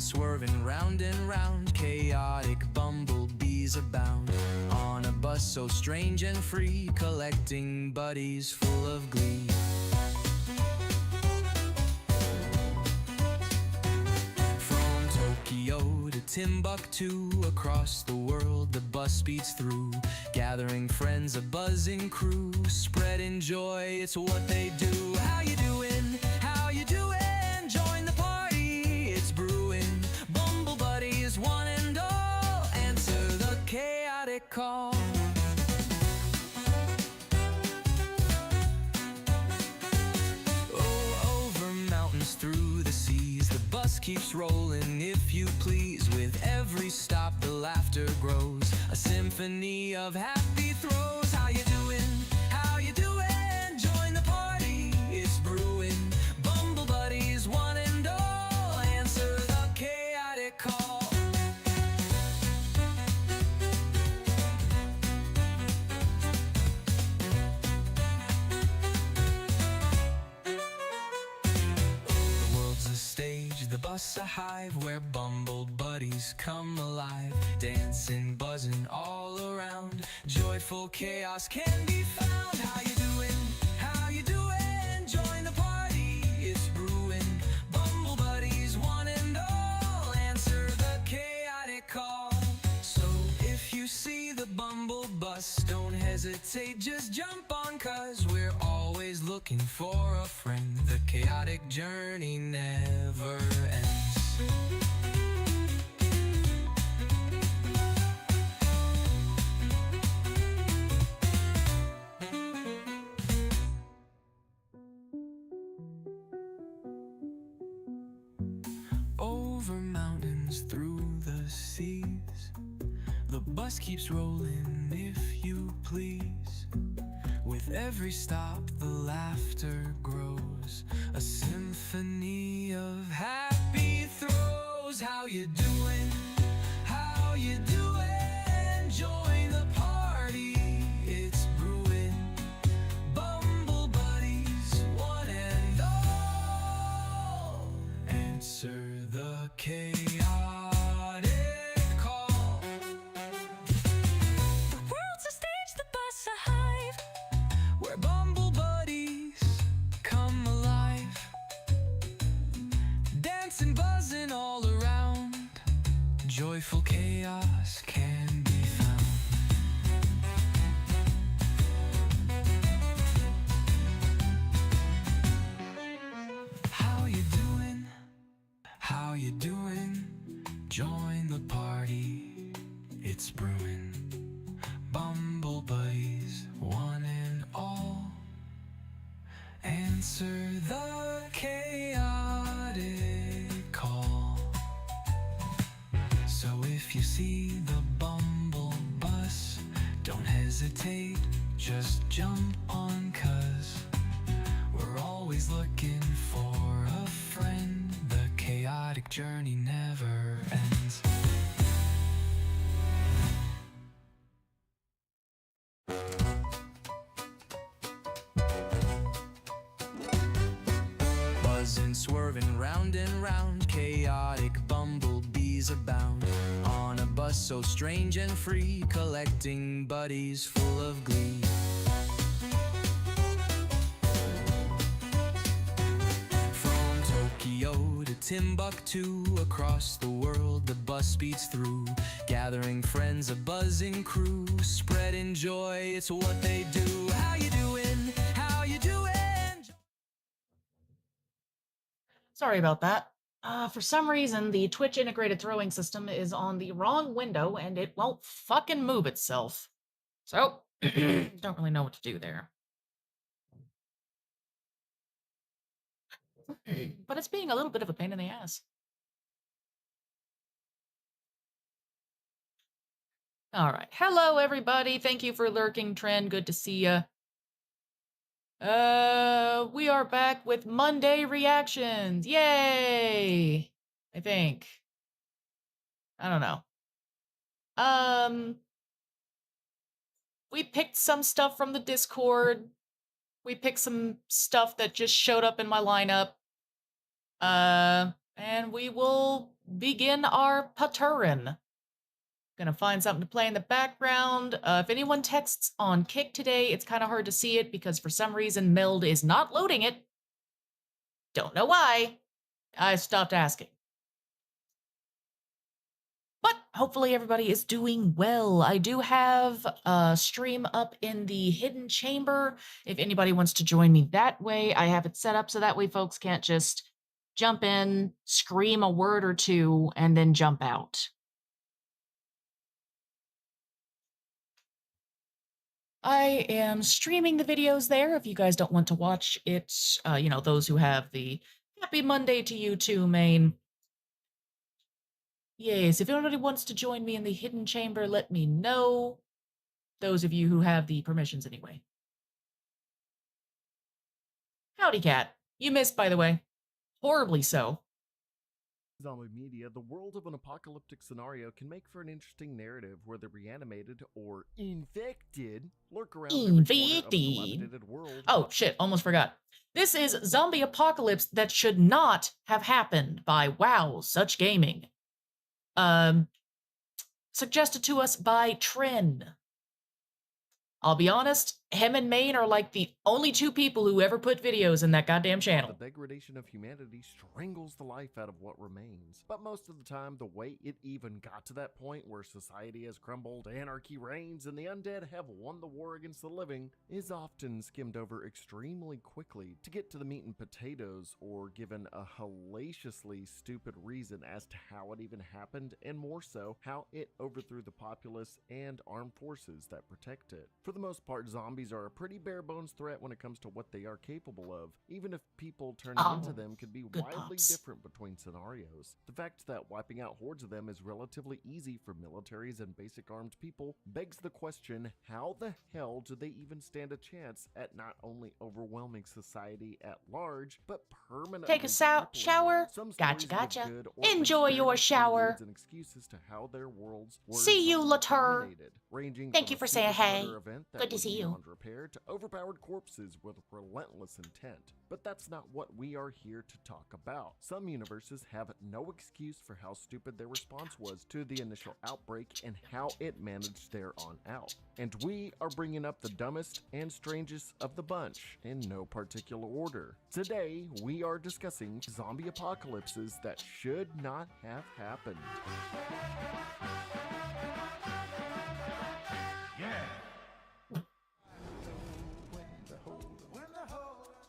swerving round and round, chaotic bumblebees abound. On a bus so strange and free, collecting buddies full of glee. From Tokyo to Timbuktu, across the world the bus speeds through, gathering friends, a buzzing crew, spreading joy, it's what they do. How you doing? How you doing? Join the party, it's brewing. Bumble buddies, one and all, answer the chaotic call. Oh, over mountains, through the seas, the bus keeps rolling, if you please. With every stop the laughter grows, a symphony of happy throws. How you doing? How you doing? Join the party, it's brewing. Bumble buddies, one and all, answer the chaotic call. The world's a stage, the bus a hive, where bumble buddies come alive, dancing, buzzing all around, joyful chaos can be found. How you doing? How you doing? Join the party, it's brewing. Bumble buddies, one and all, answer the chaotic call. So if you see the bumble bus, don't hesitate, just jump on, 'cause we're always looking for a friend. The chaotic journey never ends. Over mountains, through the seas, the bus keeps rolling, if you please. With every stop the laughter grows, a symphony of happy throws. How you doing? How you doing? Join the party, it's brewing. Bumble buddies, one and all, answer the chaotic call. The world's a stage, the bus a hive, where bumble buddies come alive, dancing, buzzing all around, joyful chaos can be found. How you doing? How you doing? Join the party, it's brewing. Bumble buddies, one and all, answer the chaotic call. So if you see the bumble bus, don't hesitate, just jump on, 'cause we're always looking for a friend. The chaotic journey never ends. Buzzing, swerving round and round, chaotic bumblebees abound. On a bus so strange and free, collecting buddies full of glee. From Tokyo to Timbuktu, across the world the bus speeds through, gathering friends, a buzzing crew, spreading joy, it's what they do. How you doing? How you doing? Sorry about that. For some reason, the Twitch integrated throwing system is on the wrong window and it won't fucking move itself. So, don't really know what to do there. But it's being a little bit of a pain in the ass. Alright. Hello, everybody. Thank you for lurking, Trend. Good to see ya. We are back with Monday reactions. Yay! I think. I don't know. We picked some stuff from the Discord. We picked some stuff that just showed up in my lineup. And and we will begin our paturin. Gonna find something to play in the background. If anyone texts on Kick today, it's kind of hard to see it because for some reason Meld is not loading it. Don't know why. I stopped asking. But hopefully everybody is doing well. I do have a stream up in the hidden chamber. If anybody wants to join me that way, I have it set up so that way folks can't just jump in, scream a word or two, and then jump out. I am streaming the videos there if you guys don't want to watch it. Those who have the Happy Monday to you too main. Yes, if anybody wants to join me in the hidden chamber, let me know. Those of you who have the permissions anyway. Howdy, cat. You missed, by the way. Horribly so. Zombie media, the world of an apocalyptic scenario can make for an interesting narrative where the reanimated or infected lurk around every corner of a Infected. dilapidated world. Oh, shit, almost forgot. This is Zombie Apocalypse That Should Not Have Happened by Wow Such Gaming. Suggested to us by Trin. I'll be honest, him and Maine are like the only two people who ever put videos in that goddamn channel. The degradation of humanity strangles the life out of what remains. But most of the time, the way it even got to that point where society has crumbled, anarchy reigns, and the undead have won the war against the living is often skimmed over extremely quickly to get to the meat and potatoes or given a hellaciously stupid reason as to how it even happened, and more so, how it overthrew the populace and armed forces that protect it. For the most part, zombies are a pretty bare-bones threat when it comes to what they are capable of, even if people turning into them could be wildly different between scenarios. The fact that wiping out hordes of them is relatively easy for militaries and basic armed people begs the question, how the hell do they even stand a chance at not only overwhelming society at large, but permanently Take a shower? Gotcha. Enjoy your shower. and excuses to how their worlds were See you, Latour. ranging Thank from you a for saying super hey. spreader event that Good to was see you. beyond repair to overpowered corpses with relentless intent. But that's not what we are here to talk about. Some universes have no excuse for how stupid their response was to the initial outbreak and how it managed there on out. And we are bringing up the dumbest and strangest of the bunch in no particular order. Today, we are discussing zombie apocalypses that should not have happened.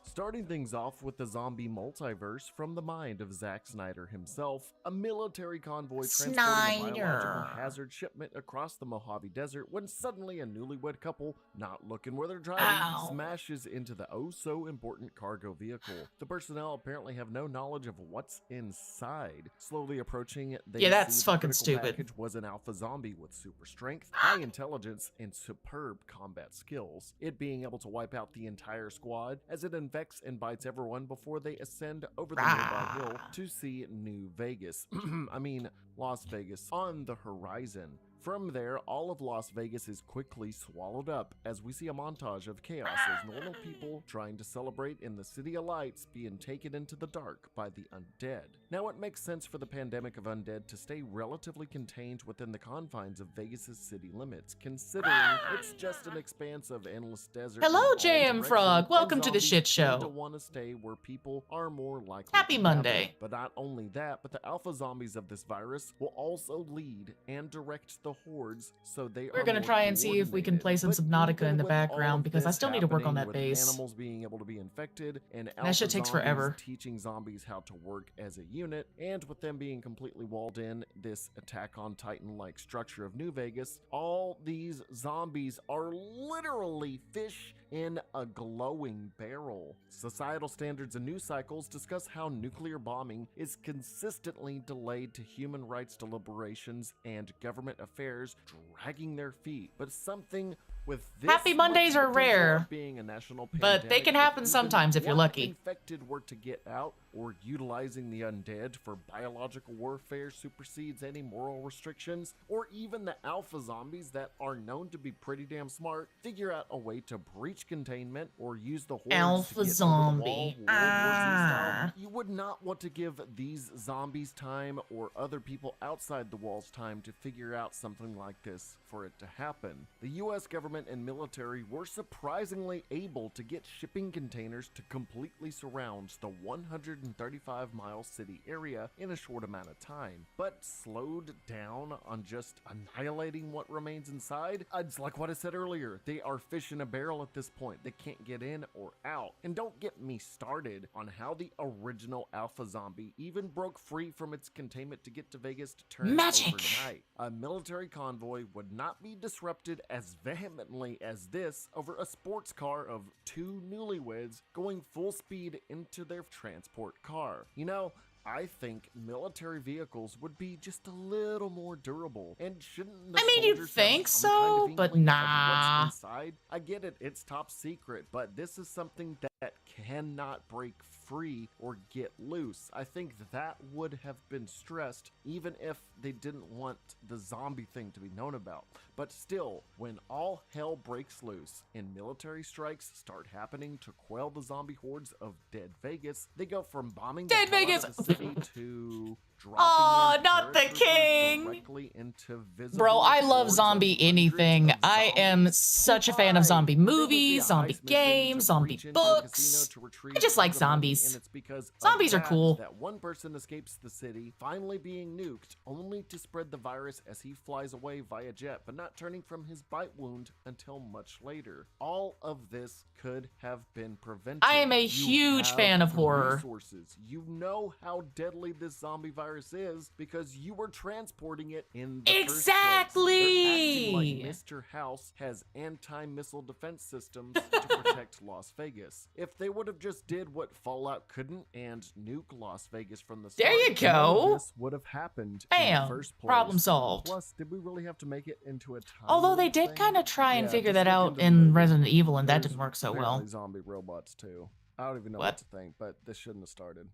Starting things off with the zombie multiverse from the mind of Zack Snyder himself, a military convoy transporting a biological hazard shipment across the Mojave Desert when suddenly a newlywed couple, not looking where they're driving, smashes into the oh-so-important cargo vehicle. The personnel apparently have no knowledge of what's inside. Slowly approaching, they that's see the fucking critical stupid. package was an alpha zombie with super strength, high intelligence, and superb combat skills. It being able to wipe out the entire squad as it infects and bites everyone before they ascend over the nearby hill to see New Vegas. I mean, Las Vegas on the horizon. From there, all of Las Vegas is quickly swallowed up as we see a montage of chaos as normal people trying to celebrate in the City of Lights being taken into the dark by the undead. Now, it makes sense for the pandemic of undead to stay relatively contained within the confines of Vegas's city limits, considering it's just an expanse of endless desert. Hello, Jam Frog. Welcome to the shit show. To want to stay where people are more likely Happy to Monday. gather. But not only that, but the alpha zombies of this virus will also lead and direct the hordes, so We're gonna try and see if we can play some Subnautica in the background because I still need to work on that with base. Animals being able to be infected and That shit takes forever. Teaching zombies how to work as a unit, and with them being completely walled in, this Attack on Titan-like structure of New Vegas, all these zombies are literally fish in a glowing barrel. Societal standards and news cycles discuss how nuclear bombing is consistently delayed to human rights deliberations and government affairs dragging their feet. But something With this Happy Mondays much are potential rare, of being a national but they pandemic, can if happen even sometimes if you're one lucky. infected were to get out, or utilizing the undead for biological warfare supersedes any moral restrictions, or even the alpha zombies that are known to be pretty damn smart figure out a way to breach containment or use the hordes Alpha to get zombie. over the wall, World War Z style, you would not want to give these zombies time or other people outside the walls time to figure out something like this for it to happen. The US government and military were surprisingly able to get shipping containers to completely surround the 135-mile city area in a short amount of time, but slowed down on just annihilating what remains inside. It's like what I said earlier, they are fish in a barrel at this point. They can't get in or out. And don't get me started on how the original alpha zombie even broke free from its containment to get to Vegas to turn Magic. overnight. A military convoy would not be disrupted as vehemently as this over a sports car of two newlyweds going full speed into their transport car. You know, I think military vehicles would be just a little more durable, and shouldn't the I mean, you'd soldiers think have some kind so, of but inkling of nah. what's inside? I get it, it's top secret, but this is something that cannot break free or get loose. I think that would have been stressed even if they didn't want the zombie thing to be known about. But still, when all hell breaks loose and military strikes start happening to quell the zombie hordes of Dead Vegas, they go from bombing the Dead hell out Vegas. of the city to dropping Aw, in not the paratroopers king. directly into visible Bro, I love hordes of zombie hundreds anything. of I am zombies. such a fan of zombie It would be movies, a zombie heist mission to games, zombie breach into a casino books. to retrieve I just like tons of money, zombies. and it's because of Zombies are that cool. that one person escapes the city, finally being nuked, only to spread the virus as he flies away via jet, but not turning from his bite wound until much later. All of this could have been prevented. I am a You huge have fan of the horror. resources. You know how deadly this zombie virus is because you were transporting it in the first place. They're acting like Exactly. Mr. House has anti-missile defense systems to protect Las Vegas. If they would have just did what Fallout couldn't and nuke Las Vegas from the start, There you none of go. this would have happened in Bam. the first place. Problem solved. Plus, did we really have to make it into a time Although they loop did thing? kind of try and Yeah, figure just that look out into the in movie. Resident Evil, and that There's didn't work so apparently well. zombie robots too. I don't even know What? what to think, but this shouldn't have started.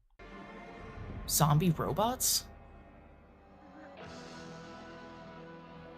Zombie robots?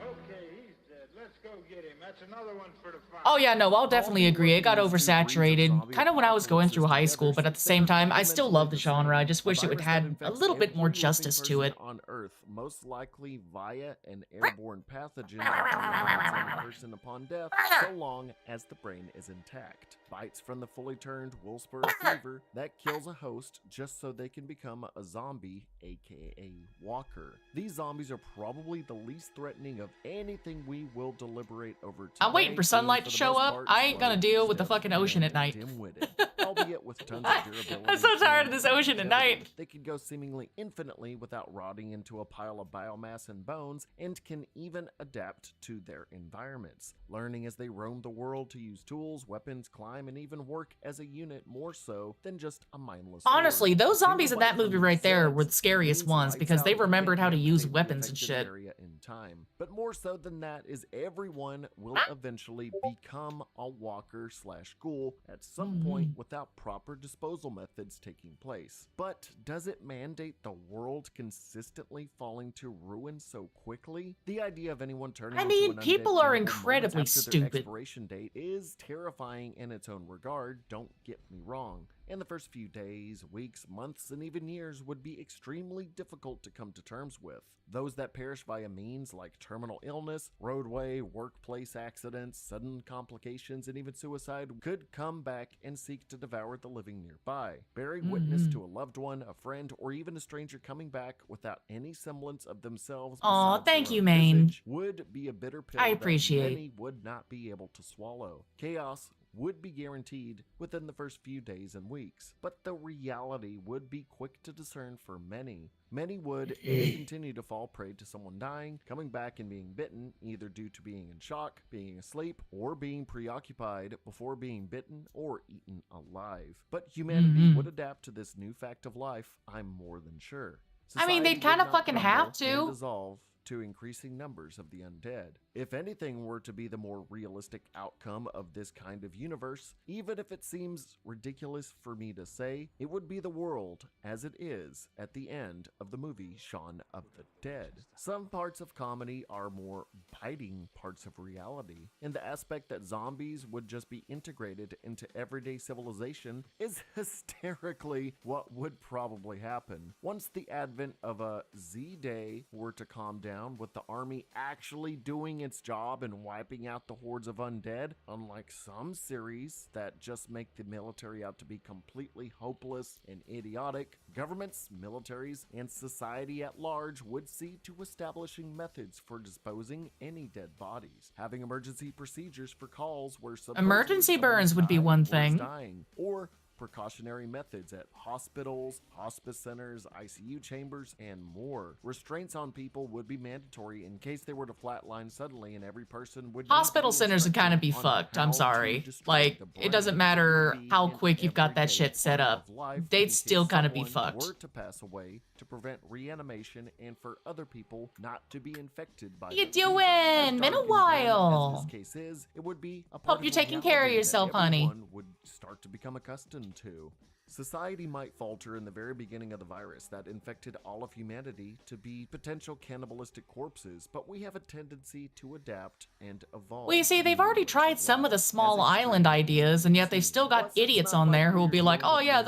Okay, he's dead. Let's go get him. That's another one for the fire. Oh yeah, no, I'll definitely agree. It got All the working oversaturated, zombie kind of when I was going through high apocalypses school, but at together the same since time, they're I still love the fundamentally genre. I the just same. wish it would virus had that a infects little bit more every living justice to person it. on Earth, most likely via an airborne pathogen that eliminates any person upon death, so long as the brain is intact. Bites from the fully turned Wilsboro fever that kills a host just so they can become a zombie, aka walker. These zombies are probably the least threatening of anything we will deliberate over today. I'm waiting for sunlight being, to for the show most up. part, I ain't gonna slow, deal with the stiff, fucking ocean at and night. dim-witted, albeit with tons of durability. I'm so tired of and this ocean at longevity. night. They can go seemingly infinitely without rotting into a pile of biomass and bones, and can even adapt to their environments, learning as they roam the world to use tools, weapons, climb, and even work as a unit more so than just a mindless Honestly, horde. those They zombies in that bite movie from right there insects, were the scariest bees, ones lights because they out, remembered how to can't use amputate the weapons and affected shit. area in time. But more so than that is everyone will eventually become a walker slash ghoul at some point without proper disposal methods taking place. But does it mandate the world consistently falling to ruin so quickly? The idea of anyone turning I into mean, an undead people are cannibal incredibly moments after their stupid. expiration date is terrifying in its own regard, don't get me wrong. And the first few days, weeks, months, and even years would be extremely difficult to come to terms with. Those that perish via means like terminal illness, roadway, workplace accidents, sudden complications, and even suicide could come back and seek to devour the living nearby, bearing witness to a loved one, a friend, or even a stranger coming back without any semblance of themselves. Aw, besides thank their you, own Maine. visage, would be a bitter pill I that appreciate. many would not be able to swallow. Chaos would be guaranteed within the first few days and weeks, but the reality would be quick to discern for many. Many would continue to fall prey to someone dying, coming back and being bitten, either due to being in shock, being asleep, or being preoccupied before being bitten or eaten alive. But humanity would adapt to this new fact of life, I'm more than sure. I mean, Society they'd kinda would not fucking have crumble and to. dissolve to increasing numbers of the undead. If anything were to be the more realistic outcome of this kind of universe, even if it seems ridiculous for me to say, it would be the world as it is at the end of the movie Shaun of the Dead. Some parts of comedy are more biting parts of reality, and the aspect that zombies would just be integrated into everyday civilization is hysterically what would probably happen. Once the advent of a Z-Day were to calm down, with the army actually doing its job and wiping out the hordes of undead, unlike some series that just make the military out to be completely hopeless and idiotic, governments, militaries, and society at large would see to establishing methods for disposing any dead bodies, having emergency procedures for calls where Emergency burns would be one thing. dying, or precautionary methods at hospitals, hospice centers, ICU chambers, and more. Restraints on people would be mandatory in case they were to flatline suddenly, and every person would Hospital centers would kind of be fucked, I'm sorry. Like, it doesn't matter how quick you've got that shit set up. They'd still kind of be fucked. Were to pass away to prevent reanimation and for other people not to be infected by What you the fever. doing? As Been dark a and grim while. as this case is, it would be a part Hope of you're a taking care of reality that yourself, honey. everyone would start to become accustomed to. Society might falter in the very beginning of the virus that infected all of humanity to be potential cannibalistic corpses, but we have a tendency to adapt and evolve. Well, you see, they've already tried some of the small island ideas, and yet they've still got idiots on there who will be like, oh yeah,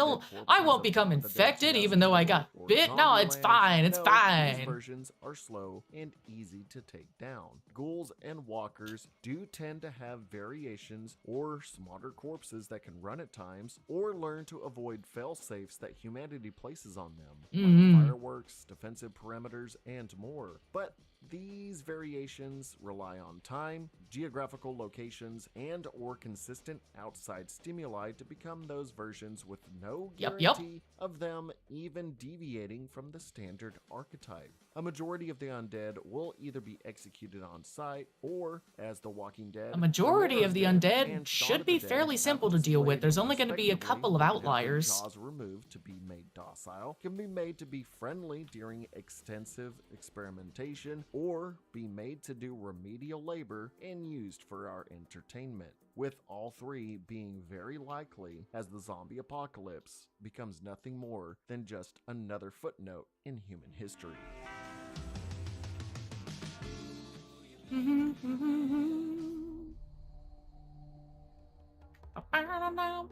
I won't become infected even though I got bit. No, it's fine, it's These fine. versions are slow and easy to take down. Ghouls and walkers do tend to have variations or smarter corpses that can run at times, or learn to avoid fail-safes that humanity places on them, like fireworks, defensive perimeters, and more. But these variations rely on time, geographical locations, and or consistent outside stimuli to become those versions with no guarantee of them even deviating from the standard archetype. A majority of the undead will either be executed on site or, as The Walking Dead, A majority of the undead and Dawn should of the be Dead fairly have simple to deal with. displayed There's only going to be a respectively, couple of have their outliers. jaws removed to be made docile, can be made to be friendly during extensive experimentation, or be made to do remedial labor and used for our entertainment, with all three being very likely as the zombie apocalypse becomes nothing more than just another footnote in human history.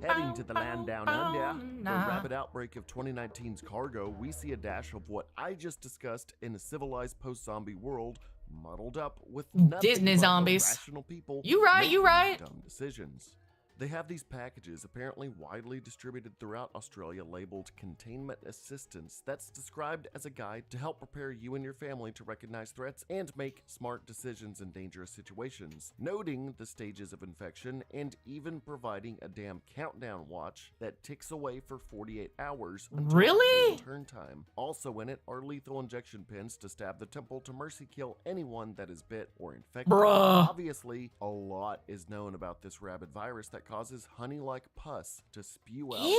Heading to the land down under, the rapid outbreak of 2019's Cargo, we see a dash of what I just discussed in a civilized post-zombie world, muddled up with nothing Disney but zombies. irrational people You right, you making right. dumb decisions. They have these packages apparently widely distributed throughout Australia labeled Containment Assistance that's described as a guide to help prepare you and your family to recognize threats and make smart decisions in dangerous situations, noting the stages of infection and even providing a damn countdown watch that ticks away for 48 hours until Really? full turn time. Also in it are lethal injection pins to stab the temple to mercy kill anyone that is bit or infected. Bruh. Obviously, a lot is known about this rabid virus that causes honey-like pus to spew out Ew.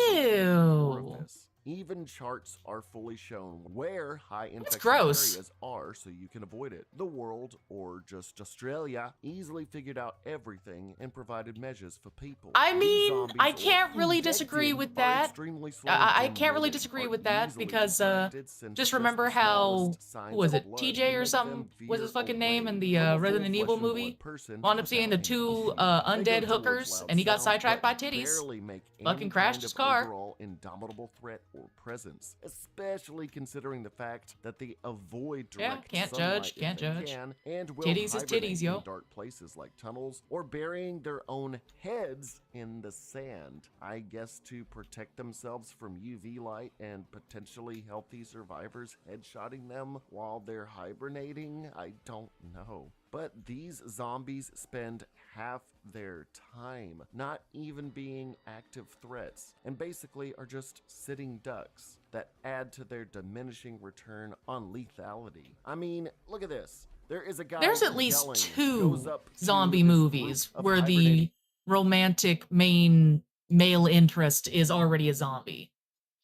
from the orifice. Even charts are fully shown where high infection gross. areas are so you can avoid it. The world, or just Australia, easily figured out everything and provided measures for people. I These mean, zombies I or can't really disagree infected with are that. extremely slow I in can't really moving, disagree are with that easily because, distracted, since just just remember the how, smallest signs who was of it, blood TJ can or make something them was his veer fucking name in away the from a full Resident Evil flesh and blood movie? person Wound up seeing the without two any They undead go towards hookers, loud and he got sounds, sidetracked by but titties. barely make Fucking any crashed kind his of car. overall indomitable threat or presence, especially considering the fact that they avoid direct can't sunlight judge, if can't they judge. can, and will Titties is hibernate titties, yo. in dark places like tunnels or burying their own heads in the sand. I guess to protect themselves from UV light and potentially healthy survivors headshotting them while they're hibernating. I don't know. But these zombies spend half their time not even being active threats, and basically are just sitting ducks that add to their diminishing return on lethality. I mean, look at this. There is a guy There's at least yelling, two goes up to zombie this movies group of where hibernating the romantic main male interest is already a zombie.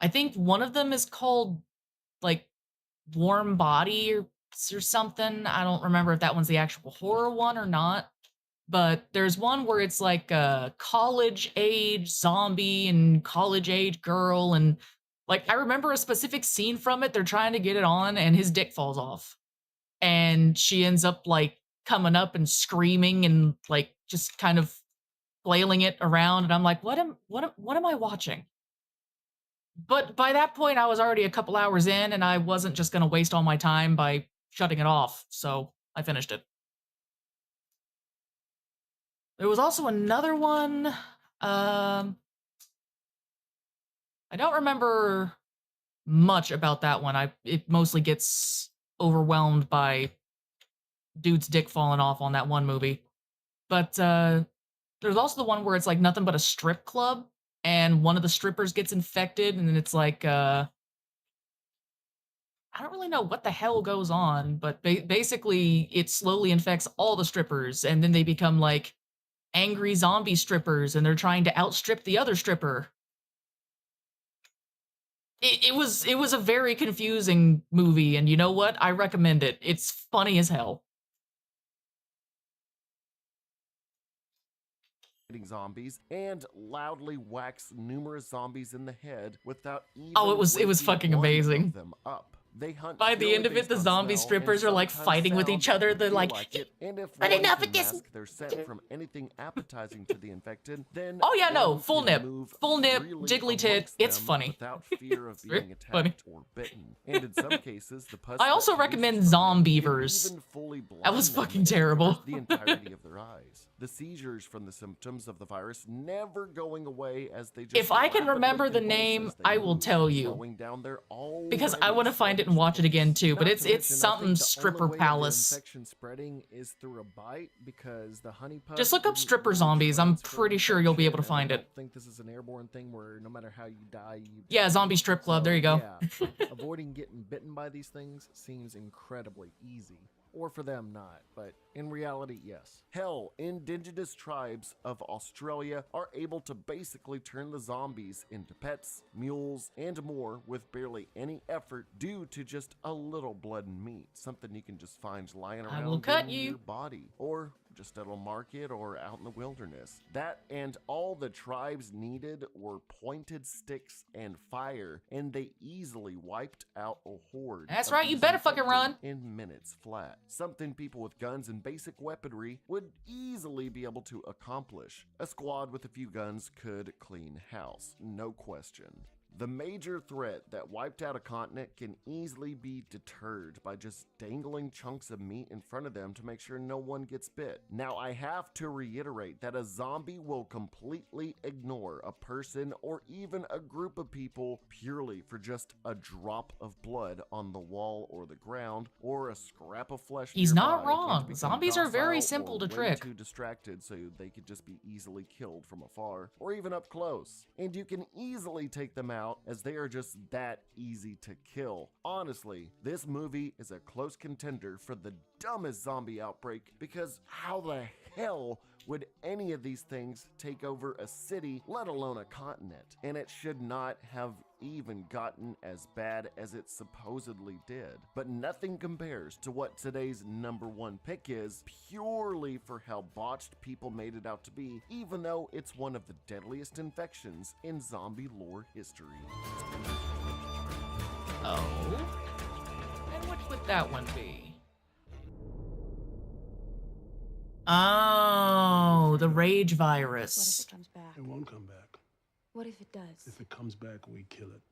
I think one of them is called, like, Warm Body or or something. I don't remember if that one's the actual horror one or not. But there's one where it's like a college age zombie and college age girl. And like, I remember a specific scene from it. They're trying to get it on and his dick falls off. And she ends up like coming up and screaming and like just kind of flailing it around. And I'm like, what am I watching? But by that point, I was already a couple hours in and I wasn't just going to waste all my time by shutting it off. So I finished it. There was also another one. I don't remember much about that one. It mostly gets overwhelmed by dude's dick falling off on that one movie. But there's also the one where it's like nothing but a strip club, and one of the strippers gets infected, and then it's like I don't really know what the hell goes on, but basically it slowly infects all the strippers, and then they become like angry zombie strippers, and they're trying to outstrip the other stripper. It was a very confusing movie, and you know what? I recommend it. It's funny as hell. Zombies and loudly whacks numerous zombies in the head without even Oh, it was waking fucking one amazing. of them up. They hunt By the end of it, the zombie strippers are like fighting with each other. They're like, and if "But one enough can of this." mask their scent from anything appetizing to the infected, then Oh yeah, no, one full can nip, move full nip, freely jiggly tit. amongst It's them funny. without fear of It's very being attacked funny. or bitten. And in some cases, the pus I also that recommend produces from it can Zombievers. even fully That was blind them fucking and terrible. cover the entirety of their eyes. The seizures from the symptoms of the virus never going away as they just If I can rapidly remember the convulse name, as they I will move, tell you. slowing down their Because I want to already find it and watch it sluggish again pace. too, but Not it's to mention, I something think the stripper only way of the palace. infection spreading is through a bite because the honey pus Just look up didn't stripper really zombies. I'm transfer pretty sure you'll be able to infection, and find I it. don't think this is an airborne thing where no matter how you die, you Yeah, die. zombie strip club. There you go. Yeah, avoiding getting bitten by these things seems incredibly easy. Or for them, not. But in reality, yes. Hell, indigenous tribes of Australia are able to basically turn the zombies into pets, mules, and more with barely any effort due to just a little blood and meat. Something you can just find lying I around will cut in you. your body. Or just at a market or out in the wilderness. That and all the tribes needed were pointed sticks and fire, and they easily wiped out a horde. That's of right, you these better fucking infected run. in minutes flat. Something people with guns and basic weaponry would easily be able to accomplish. A squad with a few guns could clean house, no question. The major threat that wiped out a continent can easily be deterred by just dangling chunks of meat in front of them to make sure no one gets bit. Now, I have to reiterate that a zombie will completely ignore a person or even a group of people purely for just a drop of blood on the wall or the ground or a scrap of flesh. He's not nearby, and wrong. become Zombies are very docile simple or to way trick. Too distracted so they could just be easily killed from afar or even up close. And you can easily take them out as they are just that easy to kill. Honestly, this movie is a close contender for the dumbest zombie outbreak because how the hell would any of these things take over a city, let alone a continent? And it should not have even gotten as bad as it supposedly did. But nothing compares to what today's #1 pick is, purely for how botched people made it out to be, even though it's one of the deadliest infections in zombie lore history. Oh? And which would that one be? Oh, the rage What if virus. it comes back? It won't come back. What if it does? If it comes back, we kill it.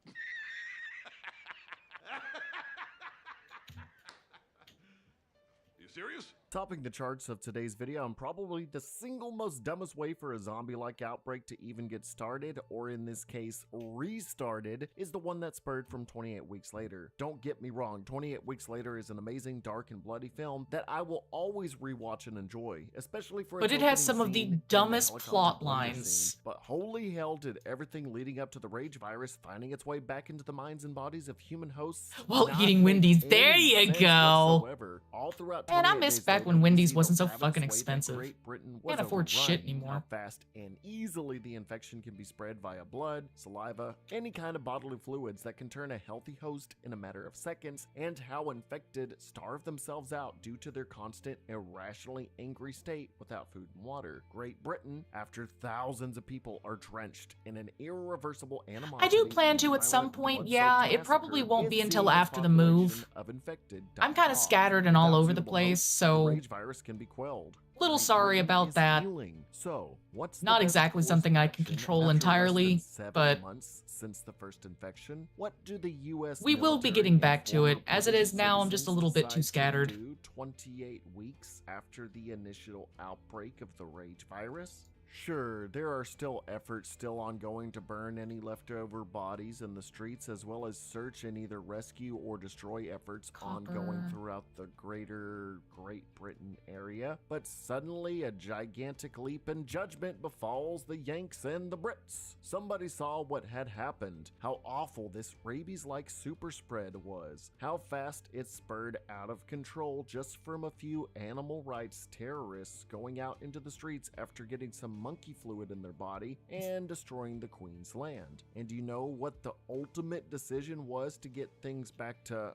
You serious? Topping the charts of today's video, and probably the single most dumbest way for a zombie-like outbreak to even get started, or in this case, restarted, is the one that spurred from 28 Weeks Later. Don't get me wrong, 28 Weeks Later is an amazing, dark, and bloody film that I will always rewatch and enjoy, especially for But its it has opening some of the scene and dumbest helicopter plot blunder lines. scene. But holy hell did everything leading up to the rage virus finding its way back into the minds and bodies of human hosts While not eating make Wendy's. There any you sense go. whatsoever. All throughout Man, I 28 miss Days back Later, when we Wendy's see the wasn't so rapid fucking sway that expensive. Great Britain was Can't afford shit overrun, anymore. How fast and easily the infection can be spread via blood, saliva, any kind of bodily fluids that can turn a healthy host in a matter of seconds, and how infected starve themselves out due to their constant, irrationally angry state without food and water. Great Britain, after thousands of people are drenched in an irreversible animosity I do plan and to at some violent point, blood-soaked yeah. It probably massacre, won't be is until seeing after its the move. population of infected I'm die kind of off. scattered and all Without over the suitable place, hosts, so the rage virus can be quelled. little Great sorry Britain about is that. healing. So, what's the Not best exactly course something of I can action control after less than entirely, 7 but months since the first infection? What do the U.S. we will be military getting and back to former it. As it British is now, I'm just a citizens little bit too decide to scattered. do 28 weeks after the initial outbreak of the rage virus? Sure, there are still efforts still ongoing to burn any leftover bodies in the streets, as well as search and either rescue or destroy efforts ongoing Copper. throughout the greater Great Britain area. But suddenly a gigantic leap in judgment befalls the Yanks and the Brits. Somebody saw what had happened, how awful this rabies-like super spread was, how fast it spurred out of control just from a few animal rights terrorists going out into the streets after getting some monkey fluid in their body and destroying the Queen's land. And you know what the ultimate decision was to get things back to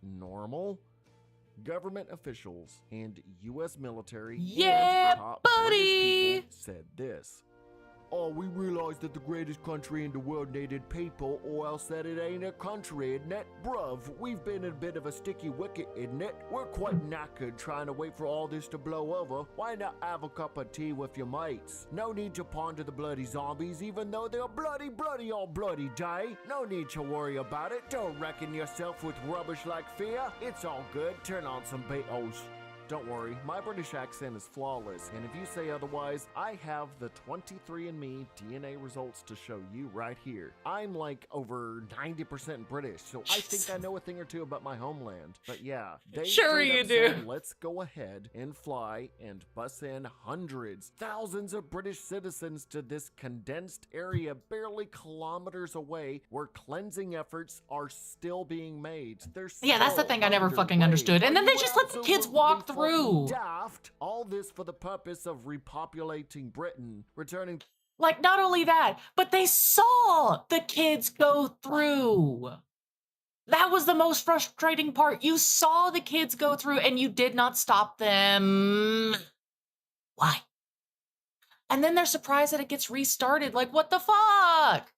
normal? Government officials and U.S. military Yeah, and top buddy! British people said this. Oh, we realized that the greatest country in the world needed people, or else that it ain't a country, isn't it? Bruv, we've been in a bit of a sticky wicket, isn't it? We're quite knackered trying to wait for all this to blow over. Why not have a cup of tea with your mates? No need to ponder the bloody zombies, even though they're bloody on bloody day. No need to worry about it. Don't reckon yourself with rubbish like fear. It's all good. Turn on some Beatles. Don't worry, my British accent is flawless, and if you say otherwise, I have the 23andMe DNA results to show you right here. I'm like over 90% British, so I think I know a thing or two about my homeland. But yeah, they Sure straight you up do. said, let's go ahead and fly and bus in hundreds, thousands of British citizens to this condensed area barely kilometers away where cleansing efforts are still being made. They're Yeah, that's the still thing I never fucking underway. understood. And Are then they you just let the kids absolutely walk fucking through. daft? All this for the purpose of repopulating Britain, returning Like, not only that, but they saw the kids go through. That was the most frustrating part. You saw the kids go through and you did not stop them. Why? And then they're surprised that it gets restarted. Like, what the fuck?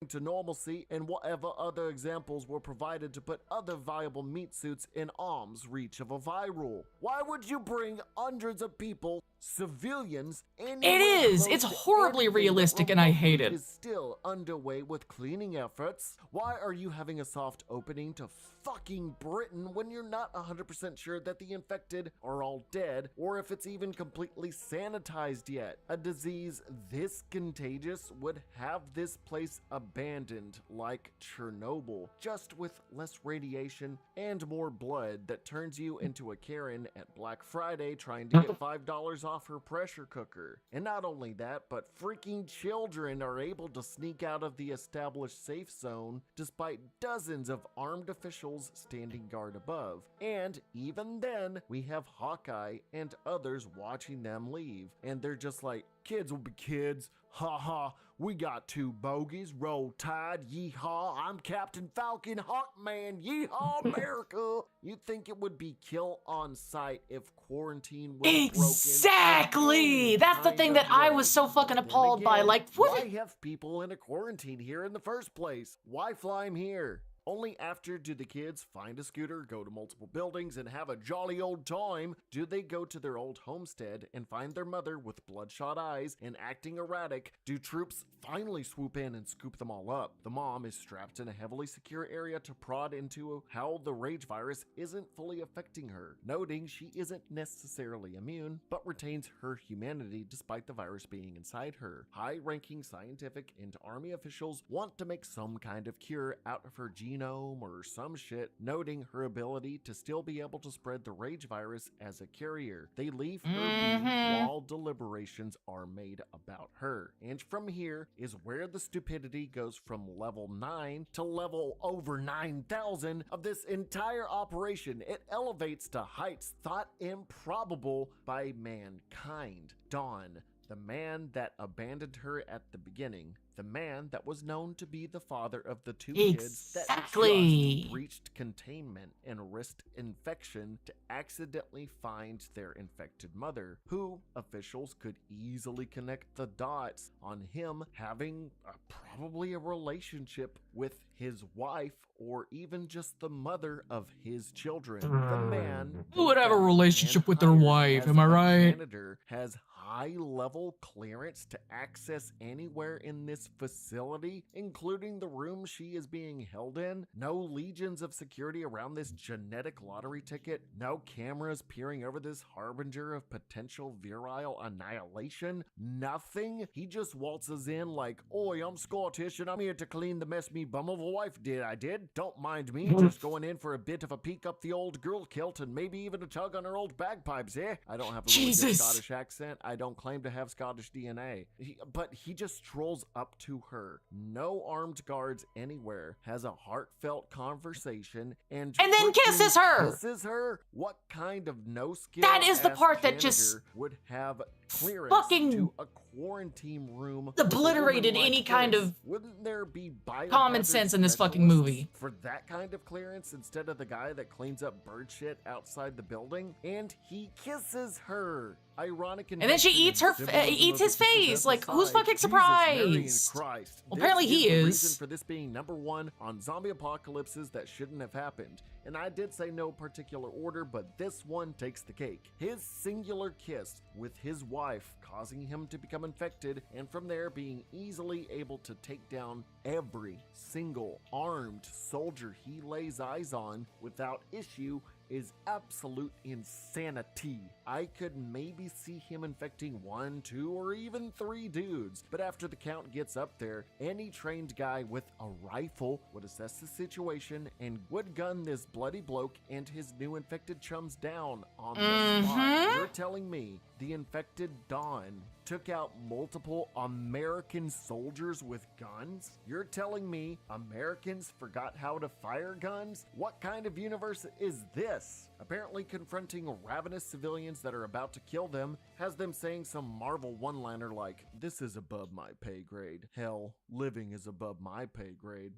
to normalcy, and whatever other examples were provided to put other viable meat suits in arm's reach of a viral. Why would you bring hundreds of people, civilians, It is. It's horribly realistic and I hate it. Is still underway with cleaning efforts. Why are you having a soft opening to fucking Britain when you're not 100% sure that the infected are all dead or if it's even completely sanitized yet? A disease this contagious would have this place abandoned like Chernobyl, just with less radiation and more blood that turns you into a Karen at Black Friday trying to get $5 off her pressure cooker. And not only that, but freaking children are able to sneak out of the established safe zone despite dozens of armed officials standing guard above. And even then, we have Hawkeye and others watching them leave. And they're just like, kids will be kids. Ha ha, we got two bogies. Roll Tide, yeehaw. I'm Captain Falcon, Hawkman, yeehaw, America. You'd think it would be kill on sight if quarantine was Exactly! broken. That's the thing that I was so fucking appalled by. Like, what? Why have people in a quarantine here in the first place? Why fly them here? Only after do the kids find a scooter, go to multiple buildings, and have a jolly old time do they go to their old homestead and find their mother with bloodshot eyes and acting erratic. Do troops finally swoop in and scoop them all up? The mom is strapped in a heavily secure area to prod into how the rage virus isn't fully affecting her, noting she isn't necessarily immune, but retains her humanity despite the virus being inside her. High-ranking scientific and army officials want to make some kind of cure out of her gene genome or some shit, noting her ability to still be able to spread the rage virus as a carrier. They leave her be while deliberations are made about her. And from here is where the stupidity goes from level 9 to level over 9,000 of this entire operation. It elevates to heights thought improbable by mankind. Dawn, the man that abandoned her at the beginning, the man that was known to be the father of the two kids that just breached containment and risked infection to accidentally find their infected mother, who officials could easily connect the dots on him having probably a relationship with his wife or even just the mother of his children. The man who would have a relationship with their wife, am I right? Janitor has high-level clearance to access anywhere in this facility, including the room she is being held in. No legions of security around this genetic lottery ticket. No cameras peering over this harbinger of potential virile annihilation. Nothing. He just waltzes in like, "Oi, I'm Scottish and I'm here to clean the mess me bum of a wife did. I did. Don't mind me. Just going in for a bit of a peek up the old girl kilt and maybe even a tug on her old bagpipes, eh? I don't have a really good Scottish accent. I don't claim to have Scottish DNA. But he just strolls up to her. No armed guards anywhere. Has a heartfelt conversation and then kisses her. Kisses her? What kind of no skill? That is the part that just would have clearance fucking to a quarantine room. obliterated any kind of Wouldn't there be common sense in this fucking movie for that kind of clearance instead of the guy that cleans up bird shit outside the building? And he kisses her. Ironic and then she eats her eats his face. Like, who's fucking surprised? Well, apparently he is. The is. reason for this being #1 on zombie apocalypses that shouldn't have happened. And I did say no particular order, but this one takes the cake. His singular kiss with his wife causing him to become infected, and from there being easily able to take down every single armed soldier he lays eyes on without issue is absolute insanity. I could maybe see him infecting 1, 2, or even 3 dudes, but after the count gets up there, any trained guy with a rifle would assess the situation and would gun this bloody bloke and his new infected chums down on the spot. You're telling me the infected Dawn took out multiple American soldiers with guns? You're telling me Americans forgot how to fire guns? What kind of universe is this? Apparently confronting ravenous civilians that are about to kill them has them saying some Marvel one-liner like, "This is above my pay grade. Hell, living is above my pay grade."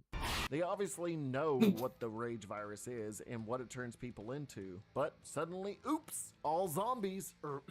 They obviously know what the rage virus is and what it turns people into, but suddenly, oops, all zombies are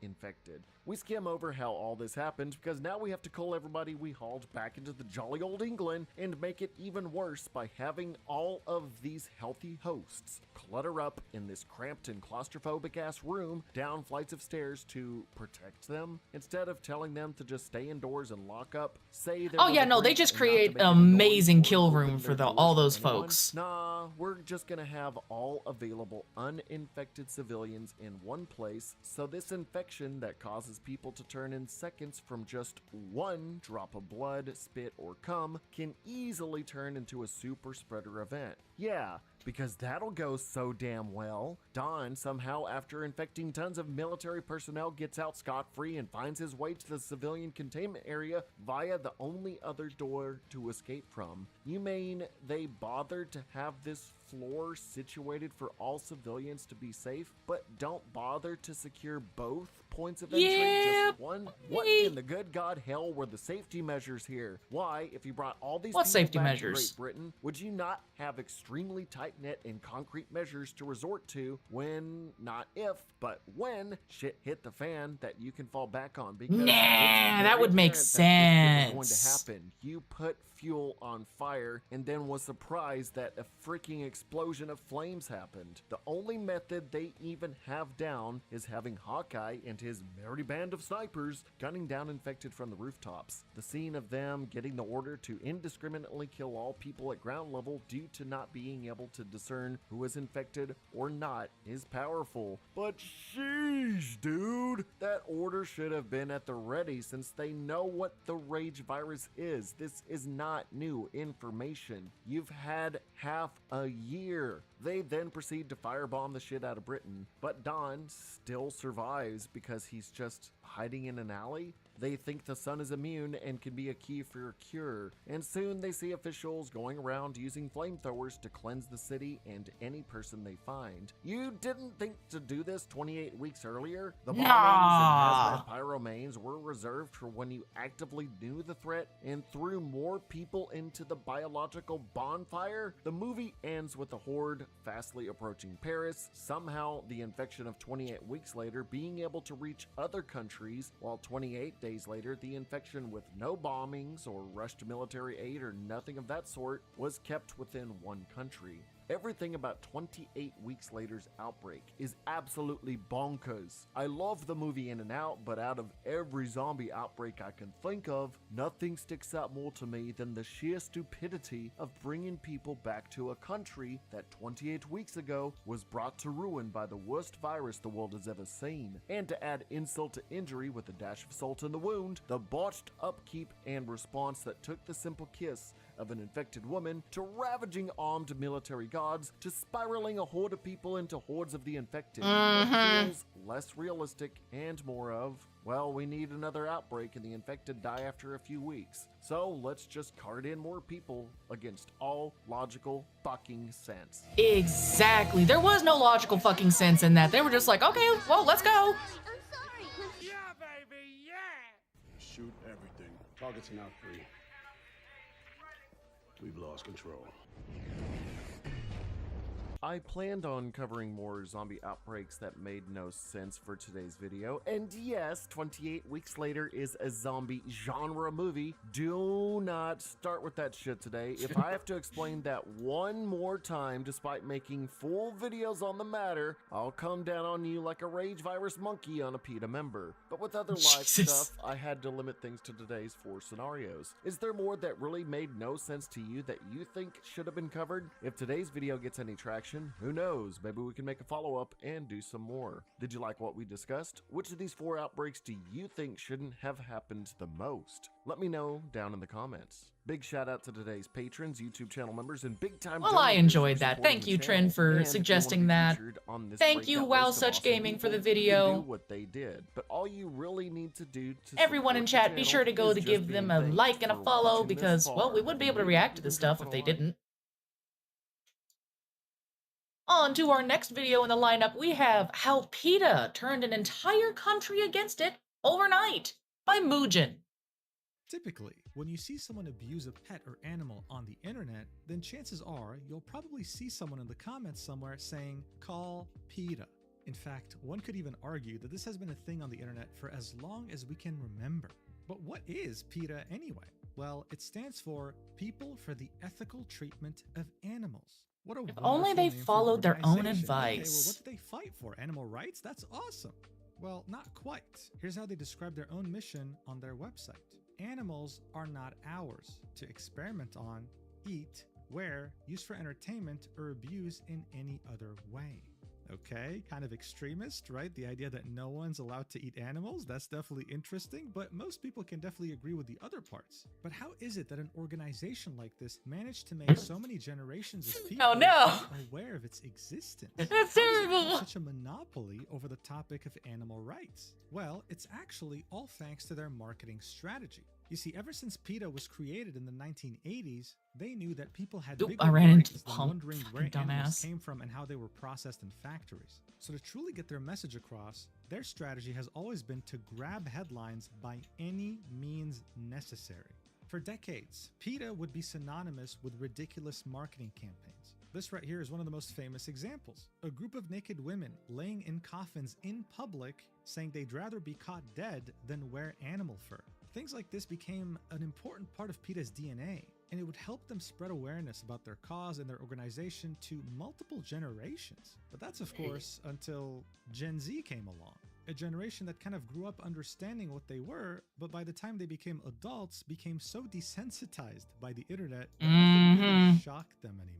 infected. We skim over how all this happened because now we have to call everybody we hauled back into the jolly old England and make it even worse by having all of these healthy hosts clutter up in this cramped and claustrophobic ass room down flights of stairs to protect them instead of telling them to just stay indoors and lock up. Say they just create an amazing kill room for all those folks. Nah, we're just gonna have all available uninfected civilians in one place, so this infection that causes people to turn in seconds from just 1 drop of blood, spit, or cum can easily turn into a super spreader event. Yeah, because that'll go so damn well. Don, somehow after infecting tons of military personnel, gets out scot-free and finds his way to the civilian containment area via the only other door to escape from. You mean they bothered to have this floor situated for all civilians to be safe, but don't bother to secure both points of entry? Just one? What in the good God hell were the safety measures here? Why, if you brought all these people back to Great Britain, would you not have extremely tight-knit and concrete measures to resort to when, not if, but when shit hit the fan that you can fall back on? Because that would make sense. Going to happen. You put fuel on fire and then was surprised that a freaking explosion of flames happened. The only method they even have down is having Hawkeye and his merry band of snipers gunning down infected from the rooftops. The scene of them getting the order to indiscriminately kill all people at ground level due to not being able to discern who was infected or not is powerful. But sheesh, dude, that order should have been at the ready since they know what the rage virus is. This is not new information. You've had half a year. They then proceed to firebomb the shit out of Britain, but Don still survives because he's just hiding in an alley. They think the sun is immune and can be a key for a cure, and soon they see officials going around using flamethrowers to cleanse the city and any person they find. You didn't think to do this 28 weeks earlier? The bombings and hazmat pyromanes were reserved for when you actively knew the threat and threw more people into the biological bonfire? The movie ends with the horde fastly approaching Paris, somehow the infection of 28 weeks later being able to reach other countries, while 28 days later, the infection with no bombings or rushed military aid or nothing of that sort was kept within one country. Everything about 28 weeks later's outbreak is absolutely bonkers. I love the movie In and Out, but out of every zombie outbreak I can think of, nothing sticks out more to me than the sheer stupidity of bringing people back to a country that 28 weeks ago was brought to ruin by the worst virus the world has ever seen. And to add insult to injury with a dash of salt in the wound, the botched upkeep and response that took the simple kiss of an infected woman to ravaging armed military guards to spiraling a horde of people into hordes of the infected. It feels less realistic and more of, well, we need another outbreak and the infected die after a few weeks. So let's just cart in more people against all logical fucking sense. Exactly. There was no logical fucking sense in that. They were just like, okay, well, let's go. Yeah, baby, yeah! Shoot everything. Targets are now free. We've lost control. I planned on covering more zombie outbreaks that made no sense for today's video, and yes, 28 weeks later is a zombie genre movie. Do not start with that shit today. If I have to explain that one more time despite making full videos on the matter, I'll come down on you like a rage virus monkey on a PETA member. But with other live stuff, I had to limit things to today's 4 scenarios. Is there more that really made no sense to you that you think should have been covered? If today's video gets any traction, who knows, maybe we can make a follow-up and do some more. Did you like what we discussed? Which of these 4 outbreaks do you think shouldn't have happened the most? Let me know down in the comments. Big shout out to today's patrons, YouTube channel members, and big time Well, I donors enjoyed for that. supporting Thank the you, channel. Trin, for And if you suggesting wanna be that. featured on this Thank you, breakout Wow list of Such awesome Gaming, for the people, you can video. do what they did, but all you really need to do to Everyone in support the chat, be channel sure to go is to just give being them a thanked like and a for follow watching this because, well, we far. wouldn't be able to Maybe react to you this can stuff put if a they like. didn't. On to our next video in the lineup, we have How PETA Turned an Entire Country Against It Overnight by Muujin. Typically, when you see someone abuse a pet or animal on the internet, then chances are you'll probably see someone in the comments somewhere saying, "Call PETA." In fact, one could even argue that this has been a thing on the internet for as long as we can remember. But what is PETA anyway? Well, it stands for People for the Ethical Treatment of Animals. What a If only they wonderful name for an followed their own organization. Okay, well, advice. what do they fight for? Animal rights? That's awesome. Well, not quite. Here's how they describe their own mission on their website. Animals are not ours to experiment on, eat, wear, use for entertainment, or abuse in any other way. Okay, kind of extremist, right? The idea that no one's allowed to eat animals, that's definitely interesting, but most people can definitely agree with the other parts. But how is it that an organization like this managed to make so many generations of people Oh, no. aware of its existence? That's How does it have terrible. such a monopoly over the topic of animal rights? Well, it's actually all thanks to their marketing strategy. You see, ever since PETA was created in the 1980s, they knew that people had Oop, bigger I ran into brains than Pump. wondering where Fucking animals dumbass. came from and how they were processed in factories. So to truly get their message across, their strategy has always been to grab headlines by any means necessary. For decades, PETA would be synonymous with ridiculous marketing campaigns. This right here is one of the most famous examples. A group of naked women laying in coffins in public saying they'd rather be caught dead than wear animal fur. Things like this became an important part of PETA's DNA, and it would help them spread awareness about their cause and their organization to multiple generations. But that's, of course, until Gen Z came along. A generation that kind of grew up understanding what they were, but by the time they became adults, became so desensitized by the internet that nothing really shocked them anymore.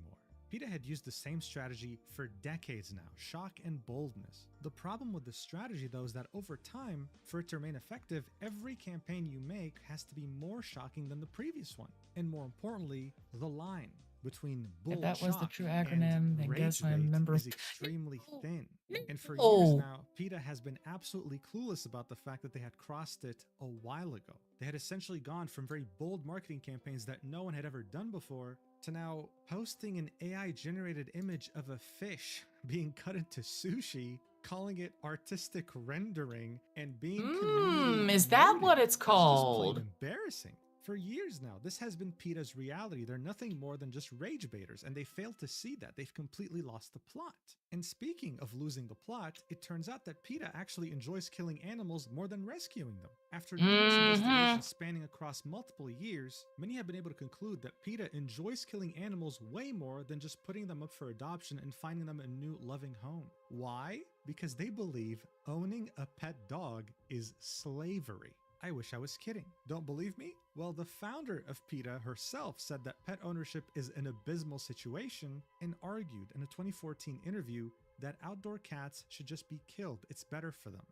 PETA had used the same strategy for decades now, shock and boldness. The problem with this strategy, though, is that over time, for it to remain effective, every campaign you make has to be more shocking than the previous one. And more importantly, the line between bull If that was the shock true and acronym, then rage guess I'm a bait member is of... extremely thin. And for years Oh. now, PETA has been absolutely clueless about the fact that they had crossed it a while ago. They had essentially gone from very bold marketing campaigns that no one had ever done before to now posting an AI-generated image of a fish being cut into sushi, calling it artistic rendering, and being community Is that noted. what it's That's just plain called? embarrassing. For years now, this has been PETA's reality. They're nothing more than just rage baiters, and they failed to see that. They've completely lost the plot. And speaking of losing the plot, it turns out that PETA actually enjoys killing animals more than rescuing them. After numerous investigations spanning across multiple years, many have been able to conclude that PETA enjoys killing animals way more than just putting them up for adoption and finding them a new loving home. Why? Because they believe owning a pet dog is slavery. I wish I was kidding. Don't believe me? Well, the founder of PETA herself said that pet ownership is an abysmal situation and argued in a 2014 interview that outdoor cats should just be killed. It's better for them.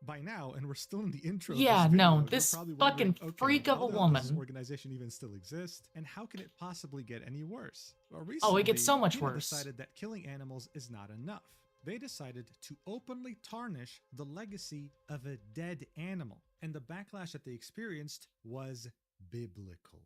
By now, and we're still in the intro Yeah, of this video, no, you're this probably fucking wondering, freak of how a the hell does this woman. organization even still exist, and how can it possibly get any worse? Well, Oh, it gets so recently, much PETA worse. decided that killing animals is not enough. They decided to openly tarnish the legacy of a dead animal, and the backlash that they experienced was biblical.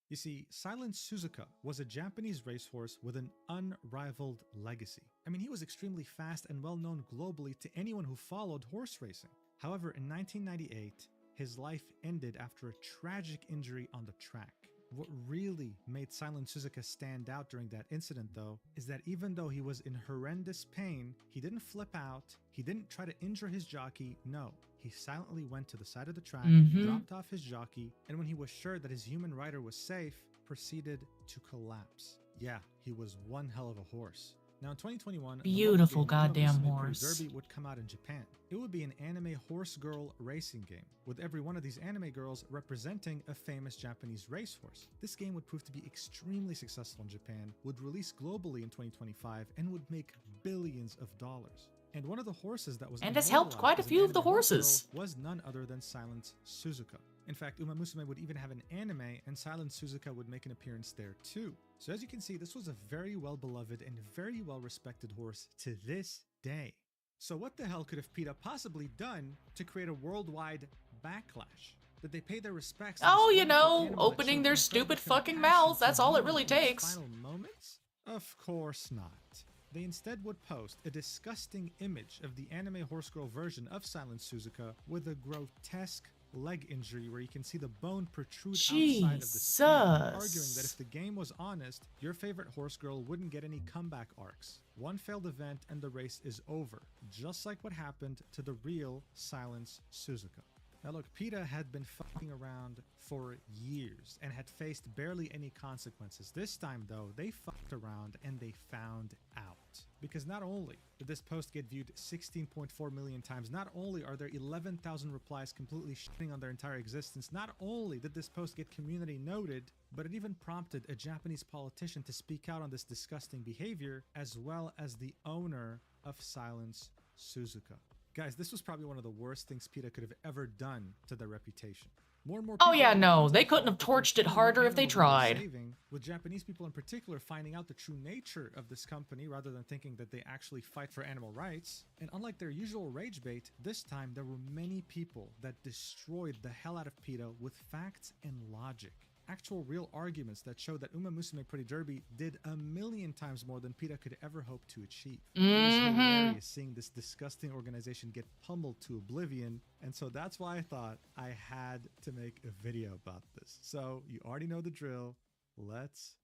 You see, Silent Suzuka was a Japanese racehorse with an unrivaled legacy. I mean, he was extremely fast and well known globally to anyone who followed horse racing. However, in 1998, his life ended after a tragic injury on the track. What really made Silent Suzuka stand out during that incident, though, is that even though he was in horrendous pain, he didn't flip out, he didn't try to injure his jockey, no. He silently went to the side of the track, dropped off his jockey, and when he was sure that his human rider was safe, proceeded to collapse. Yeah, he was one hell of a horse. Now in 2021, the Beautiful mobile game goddamn Uma Musume horse. Derby would come out in Japan. It would be an anime horse girl racing game, with every one of these anime girls representing a famous Japanese racehorse. This game would prove to be extremely successful in Japan, would release globally in 2025, and would make billions of dollars. And one of the horses that was And has helped quite a immortalized as an few of the anime horse girl horses. was none other than Silent Suzuka. In fact, Uma Musume would even have an anime, and Silent Suzuka would make an appearance there too. So as you can see, this was a very well beloved and very well respected horse to this day. So what the hell could have PETA possibly done to create a worldwide backlash? Did they pay their respects to this Oh, you wonderful know, animal that opening showed their incredible stupid fucking compassion mouths, for that's all it humans really in its takes. final moments? Of course not. They instead would post a disgusting image of the anime horse girl version of Silent Suzuka with a grotesque leg injury where you can see the bone protrude outside of the skin, arguing that if the game was honest, your favorite horse girl wouldn't get any comeback arcs. One failed event and the race is over, just like what happened to the real Silent Suzuka. Now look, PETA had been fucking around for years and had faced barely any consequences. This time though, they fucked around and they found out. Because not only did this post get viewed 16.4 million times, not only are there 11,000 replies completely shitting on their entire existence, not only did this post get community noted, but it even prompted a Japanese politician to speak out on this disgusting behavior, as well as the owner of Silent Suzuka. Guys, this was probably one of the worst things PETA could have ever done to their reputation. More and more Oh people yeah, are no, coming to they the couldn't fact have that there's torched it fewer harder if they animals than they're tried. saving, with Japanese people in particular finding out the true nature of this company rather than thinking that they actually fight for animal rights. And unlike their usual rage bait, this time there were many people that destroyed the hell out of PETA with facts and logic. Actual real arguments that show that Uma Musume Pretty Derby did a million times more than PETA could ever hope to achieve. It was hilarious seeing this disgusting organization get pummeled to oblivion, and so that's why I thought I had to make a video about this. So you already know the drill. Let's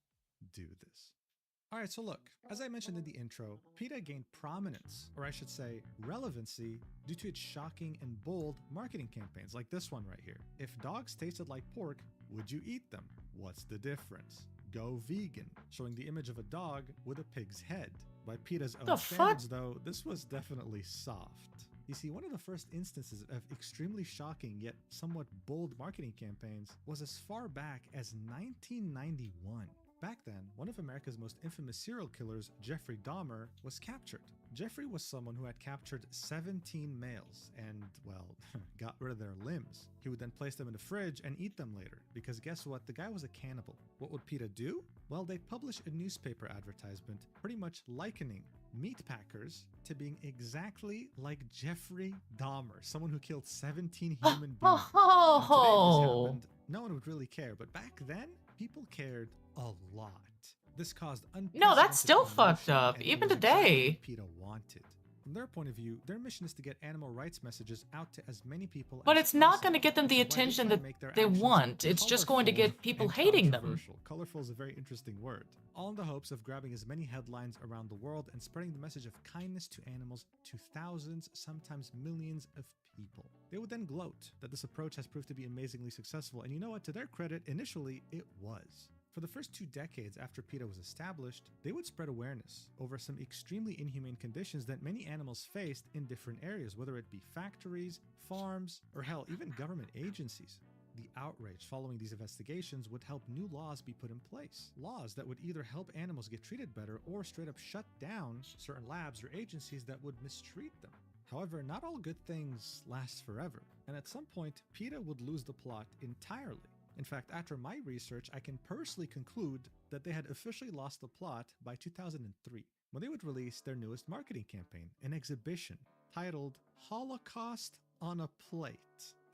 do this. Alright, so look, as I mentioned in the intro, PETA gained prominence, or I should say relevancy, due to its shocking and bold marketing campaigns like this one right here. If dogs tasted like pork, would you eat them? What's the difference? Go vegan, showing the image of a dog with a pig's head. By PETA's own standards though, this was definitely soft. You see, one of the first instances of extremely shocking yet somewhat bold marketing campaigns was as far back as 1991. Back then, one of America's most infamous serial killers, Jeffrey Dahmer, was captured. Jeffrey was someone who had captured 17 males and, well, got rid of their limbs. He would then place them in the fridge and eat them later, because guess what? The guy was a cannibal. What would PETA do? Well, they'd publish a newspaper advertisement pretty much likening meat packers to being exactly like Jeffrey Dahmer, someone who killed 17 human beings. Now, today, if this happened, no one would really care, but back then, people cared a lot. This caused No, that's still unprecedented fucked commotion, up, and it even was exactly today. what PETA wanted. From their point of view, their mission is to get animal rights messages out to as many people But as it's not possible, going to get them the which is why they attention try that to make their they actions want. It's just going to colorful get people and hating them. controversial. Colorful is a very interesting word. All in the hopes of grabbing as many headlines around the world and spreading the message of kindness to animals to thousands, sometimes millions of people. They would then gloat that this approach has proved to be amazingly successful, and you know what? To their credit, initially it was. For the first 2 decades after PETA was established, they would spread awareness over some extremely inhumane conditions that many animals faced in different areas, whether it be factories, farms, or hell, even government agencies. The outrage following these investigations would help new laws be put in place. Laws that would either help animals get treated better or straight up shut down certain labs or agencies that would mistreat them. However, not all good things last forever, and at some point, PETA would lose the plot entirely. In fact, after my research, I can personally conclude that they had officially lost the plot by 2003, when they would release their newest marketing campaign, an exhibition titled Holocaust on a Plate.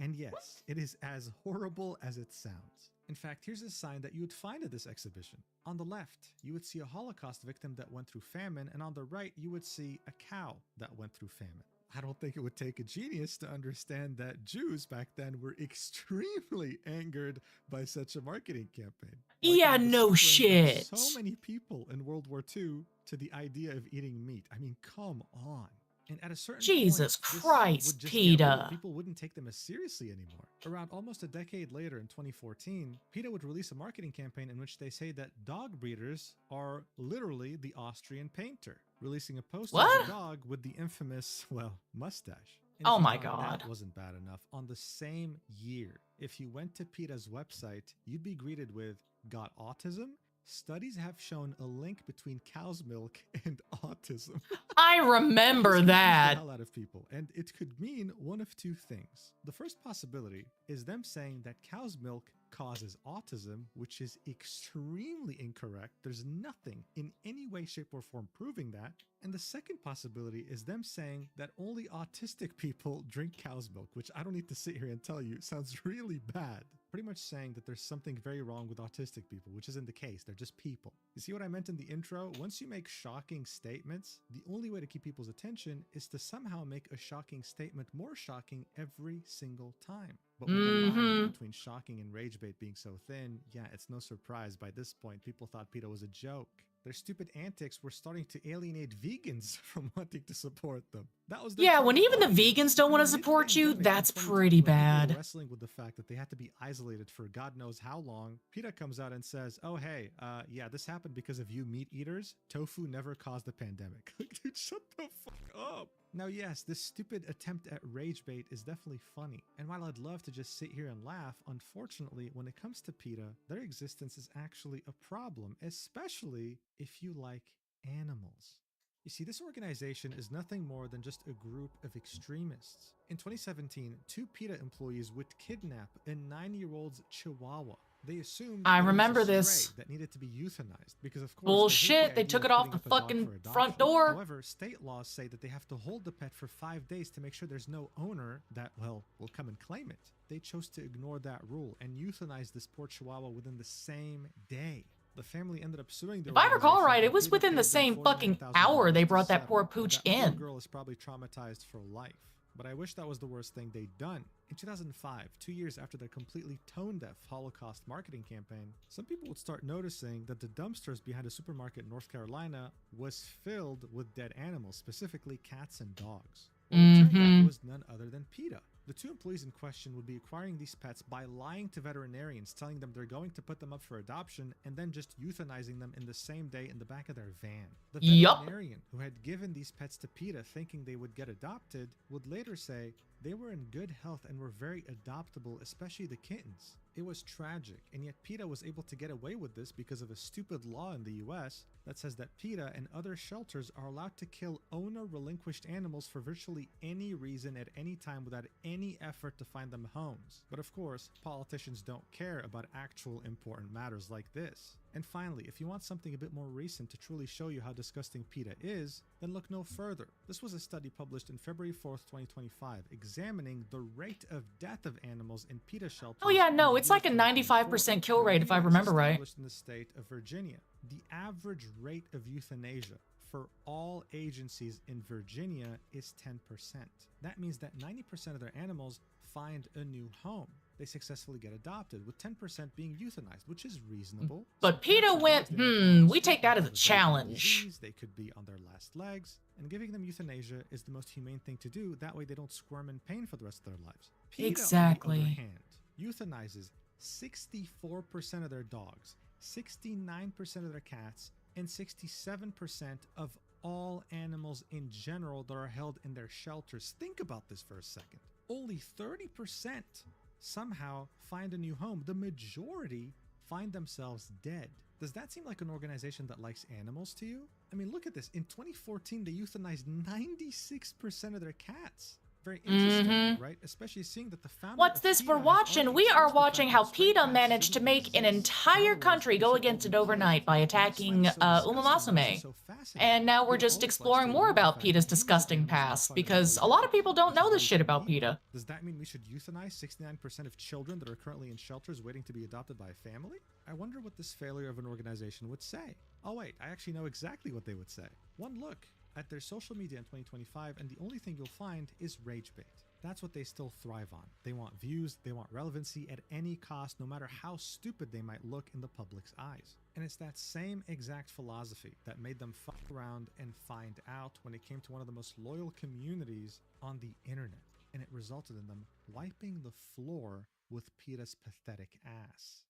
And yes, it is as horrible as it sounds. In fact, here's a sign that you would find at this exhibition. On the left, you would see a Holocaust victim that went through famine, and on the right, you would see a cow that went through famine. I don't think it would take a genius to understand that Jews back then were extremely angered by such a marketing campaign. Yeah, Likening the no suffering of shit. So many people in World War II to the idea of eating meat. I mean, come on. And at a certain Jesus point, this Christ, would just get old. PETA. People wouldn't take them as seriously anymore. Around almost a decade later in 2014, PETA would release a marketing campaign in which they say that dog breeders are literally the Austrian painter, releasing a poster What? of a dog with the infamous, well, mustache. And Oh if you my thought God. that wasn't bad enough, on the same year, if you went to PETA's website, you'd be greeted with, got autism? Studies have shown a link between cow's milk and autism. I This remember confused the that. hell out of people, and it could mean one of two things. The first possibility is them saying that cow's milk causes autism, which is extremely incorrect. There's nothing in any way, shape, or form proving that. And the second possibility is them saying that only autistic people drink cow's milk, which I don't need to sit here and tell you sounds really bad. Pretty much saying that there's something very wrong with autistic people, which isn't the case. They're just people. You see what I meant in the intro? Once you make shocking statements, the only way to keep people's attention is to somehow make a shocking statement more shocking every single time. But with the line between shocking and rage bait being so thin, yeah, it's no surprise by this point people thought PETA was a joke. Their stupid antics were starting to alienate vegans from wanting to support them. That was their Yeah, when target even the audience. vegans don't I want mean, to support you, mid-pandemic in that's 2020, pretty when people were bad. wrestling with the fact that they had to be isolated for God knows how long, PETA comes out and says, oh, hey, yeah, this happened because of you meat eaters. Tofu never caused the pandemic. Like, dude, shut the fuck up. Now, yes, this stupid attempt at rage bait is definitely funny. And while I'd love to just sit here and laugh, unfortunately, when it comes to PETA, their existence is actually a problem, especially if you like animals. You see, this organization is nothing more than just a group of extremists. In 2017, 2 PETA employees would kidnap a 9-year-old's chihuahua. They assumed I that it was a remember stray this. that needed to be euthanized because, of course, Bullshit, they they hate the took it idea off of the putting up a dog fucking for front adoption. door. However, state laws say that they have to hold the pet for 5 days to make sure there's no owner that, well, will come and claim it. They chose to ignore that rule and euthanize this poor chihuahua within the same day. The family ended up suing the If I recall organization, right, it and was PETA within the paid them same fucking $49,000 hour they to brought that settle. poor But pooch that poor in. girl is probably traumatized for life. But I wish that was the worst thing they'd done. In 2005, 2 years after their completely tone-deaf Holocaust marketing campaign, some people would start noticing that the dumpsters behind a supermarket in North Carolina was filled with dead animals, specifically cats and dogs. Well, it turned out it was none other than PETA. The two employees in question would be acquiring these pets by lying to veterinarians, telling them they're going to put them up for adoption, and then just euthanizing them in the same day in the back of their van. The Yup. veterinarian who had given these pets to PETA thinking they would get adopted would later say they were in good health and were very adoptable, especially the kittens. It was tragic, and yet PETA was able to get away with this because of a stupid law in the US that says that PETA and other shelters are allowed to kill owner-relinquished animals for virtually any reason at any time without any effort to find them homes. But of course, politicians don't care about actual important matters like this. And finally, if you want something a bit more recent to truly show you how disgusting PETA is, then look no further. This was a study published in February 4th, 2025, examining the rate of death of animals in PETA shelters. Oh yeah, no, in the it's year like a 2024. 95% kill rate if I Virginia remember was right. established in the state of Virginia. The average rate of euthanasia for all agencies in Virginia is 10%. That means that 90% of their animals find a new home. They successfully get adopted, with 10% being euthanized, which is reasonable. But Some PETA cats or went, dogs, they might fall we asleep take that as a because of a challenge. disease, they could be on their last legs, and giving them euthanasia is the most humane thing to do. That way they don't squirm in pain for the rest of their lives. PETA, Exactly. on the other hand, euthanizes 64% of their dogs, 69% of their cats, and 67% of all animals in general that are held in their shelters. Think about this for a second. Only 30% somehow find a new home. The majority find themselves dead. Does that seem like an organization that likes animals to you? I mean, look at this. In 2014, they euthanized 96% of their cats. Very interesting, right? Especially seeing that the founder What's of this PETA we're has watching? already We are expressed the watching fact how that stray PETA cats managed to shouldn't make an exist. entire In other country words, go they should against all it be overnight killed. by And I just find attacking this so disgusting. Why is Umamasume. it so fascinating? And now we're PETA just always likes exploring to more ignore the about fact PETA's that humans disgusting and animals have past, fun and because enjoy a lot of together, people don't which is know this very shit about convenient. PETA. Does that mean we should euthanize 69% of children that are currently in shelters waiting to be adopted by a family? I wonder what this failure of an organization would say. Oh wait, I actually know exactly what they would say. One look at their social media in 2025, and the only thing you'll find is rage bait. That's what they still thrive on. They want views, they want relevancy at any cost, no matter how stupid they might look in the public's eyes. And it's that same exact philosophy that made them fuck around and find out when it came to one of the most loyal communities on the internet. And it resulted in them wiping the floor with PETA's pathetic ass.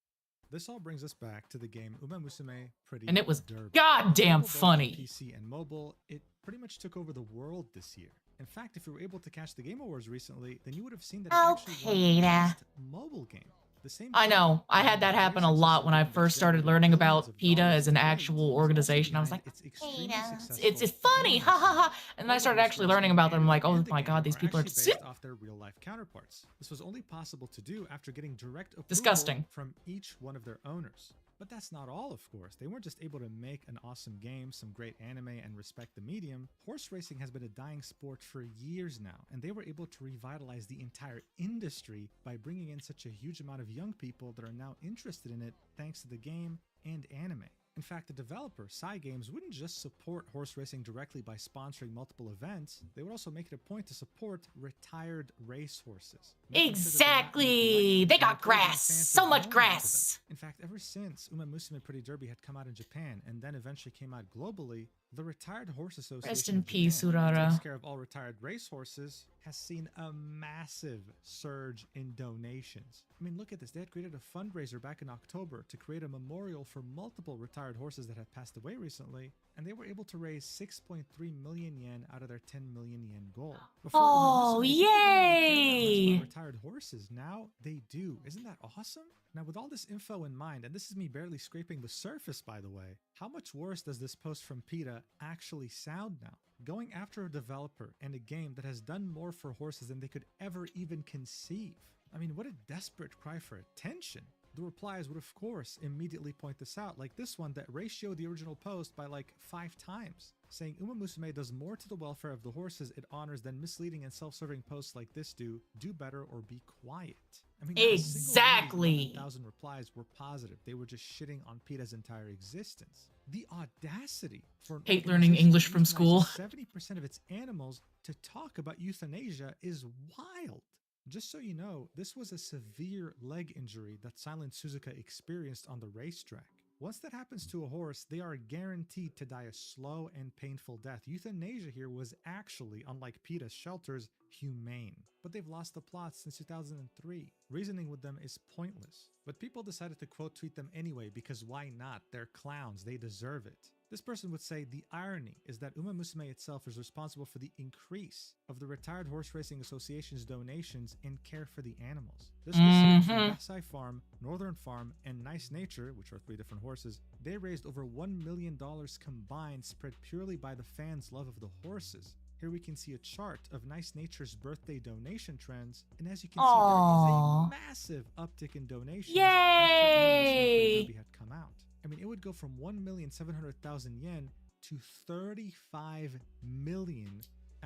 This all brings us back to the game Uma Musume Pretty And it was Derby. goddamn Available both on funny. PC and mobile, it pretty much took over the world this year. In fact, if you were able to catch the Game Awards recently, then you would have seen that it Oh, actually won PETA. Best Mobile Game. The same I know. company I had behind that the happen a racing lot system when I that first started generated learning billions about of PETA dollars as an in trade actual is also organization. I was behind like, its extremely PETA. successful It's funny, ha ha ha. And then I started actually learning about them. I'm like, oh my god, these people are based off their real-life counterparts. This was only possible to do after getting direct approval Disgusting. from each one of their owners. But that's not all, of course. They weren't just able to make an awesome game, some great anime, and respect the medium. Horse racing has been a dying sport for years now, and they were able to revitalize the entire industry by bringing in such a huge amount of young people that are now interested in it thanks to the game and anime. In fact, the developer, Cygames, wouldn't just support horse racing directly by sponsoring multiple events, they would also make it a point to support retired racehorses. making sure that they're not Exactly. neglected They and got encouraging grass. fans to So much donate to them. grass. In fact, ever since Uma Musume Pretty Derby had come out in Japan and then eventually came out globally, the Retired Horse Association Rest in of peace, Japan, that Urara. takes care of all retired racehorses, has seen a massive surge in donations. I mean, look at this. They had created a fundraiser back in October to create a memorial for multiple retired horses that had passed away recently, and they were able to raise 6.3 million yen out of their 10 million yen goal. Before Oh, Uma Musume, people didn't really care that much yay. about retired horses. Now they do. Isn't that awesome? Now, with all this info in mind, and this is me barely scraping the surface, by the way, how much worse does this post from PETA actually sound now? Going after a developer and a game that has done more for horses than they could ever even conceive. I mean, what a desperate cry for attention. The replies would, of course, immediately point this out, like this one that ratioed the original post by like 5 times, saying Uma Musume does more to the welfare of the horses it honors than misleading and self-serving posts like this do. Do better or be quiet. I mean, not a single one of these Exactly. 11,000 replies were positive. They were just shitting on PETA's entire existence. The audacity for an Hate learning organization English that from school. euthanizes 70% of its animals to talk about euthanasia is wild. Just so you know, this was a severe leg injury that Silent Suzuka experienced on the racetrack. Once that happens to a horse, they are guaranteed to die a slow and painful death. Euthanasia here was actually, unlike PETA's shelters, humane. But they've lost the plot since 2003. Reasoning with them is pointless. But people decided to quote tweet them anyway because why not? They're clowns, they deserve it. This person would say the irony is that Uma Musume itself is responsible for the increase of the Retired Horse Racing Association's donations and care for the animals. This was seen through Yasai Farm, Northern Farm, and Nice Nature, which are 3 different horses. They raised over $1 million combined, spread purely by the fans' love of the horses. Here we can see a chart of Nice Nature's birthday donation trends, and as you can see, there is a massive uptick in donations after Uma Musume Derby had come out. I mean, it would go from 1,700,000 yen to 35 million.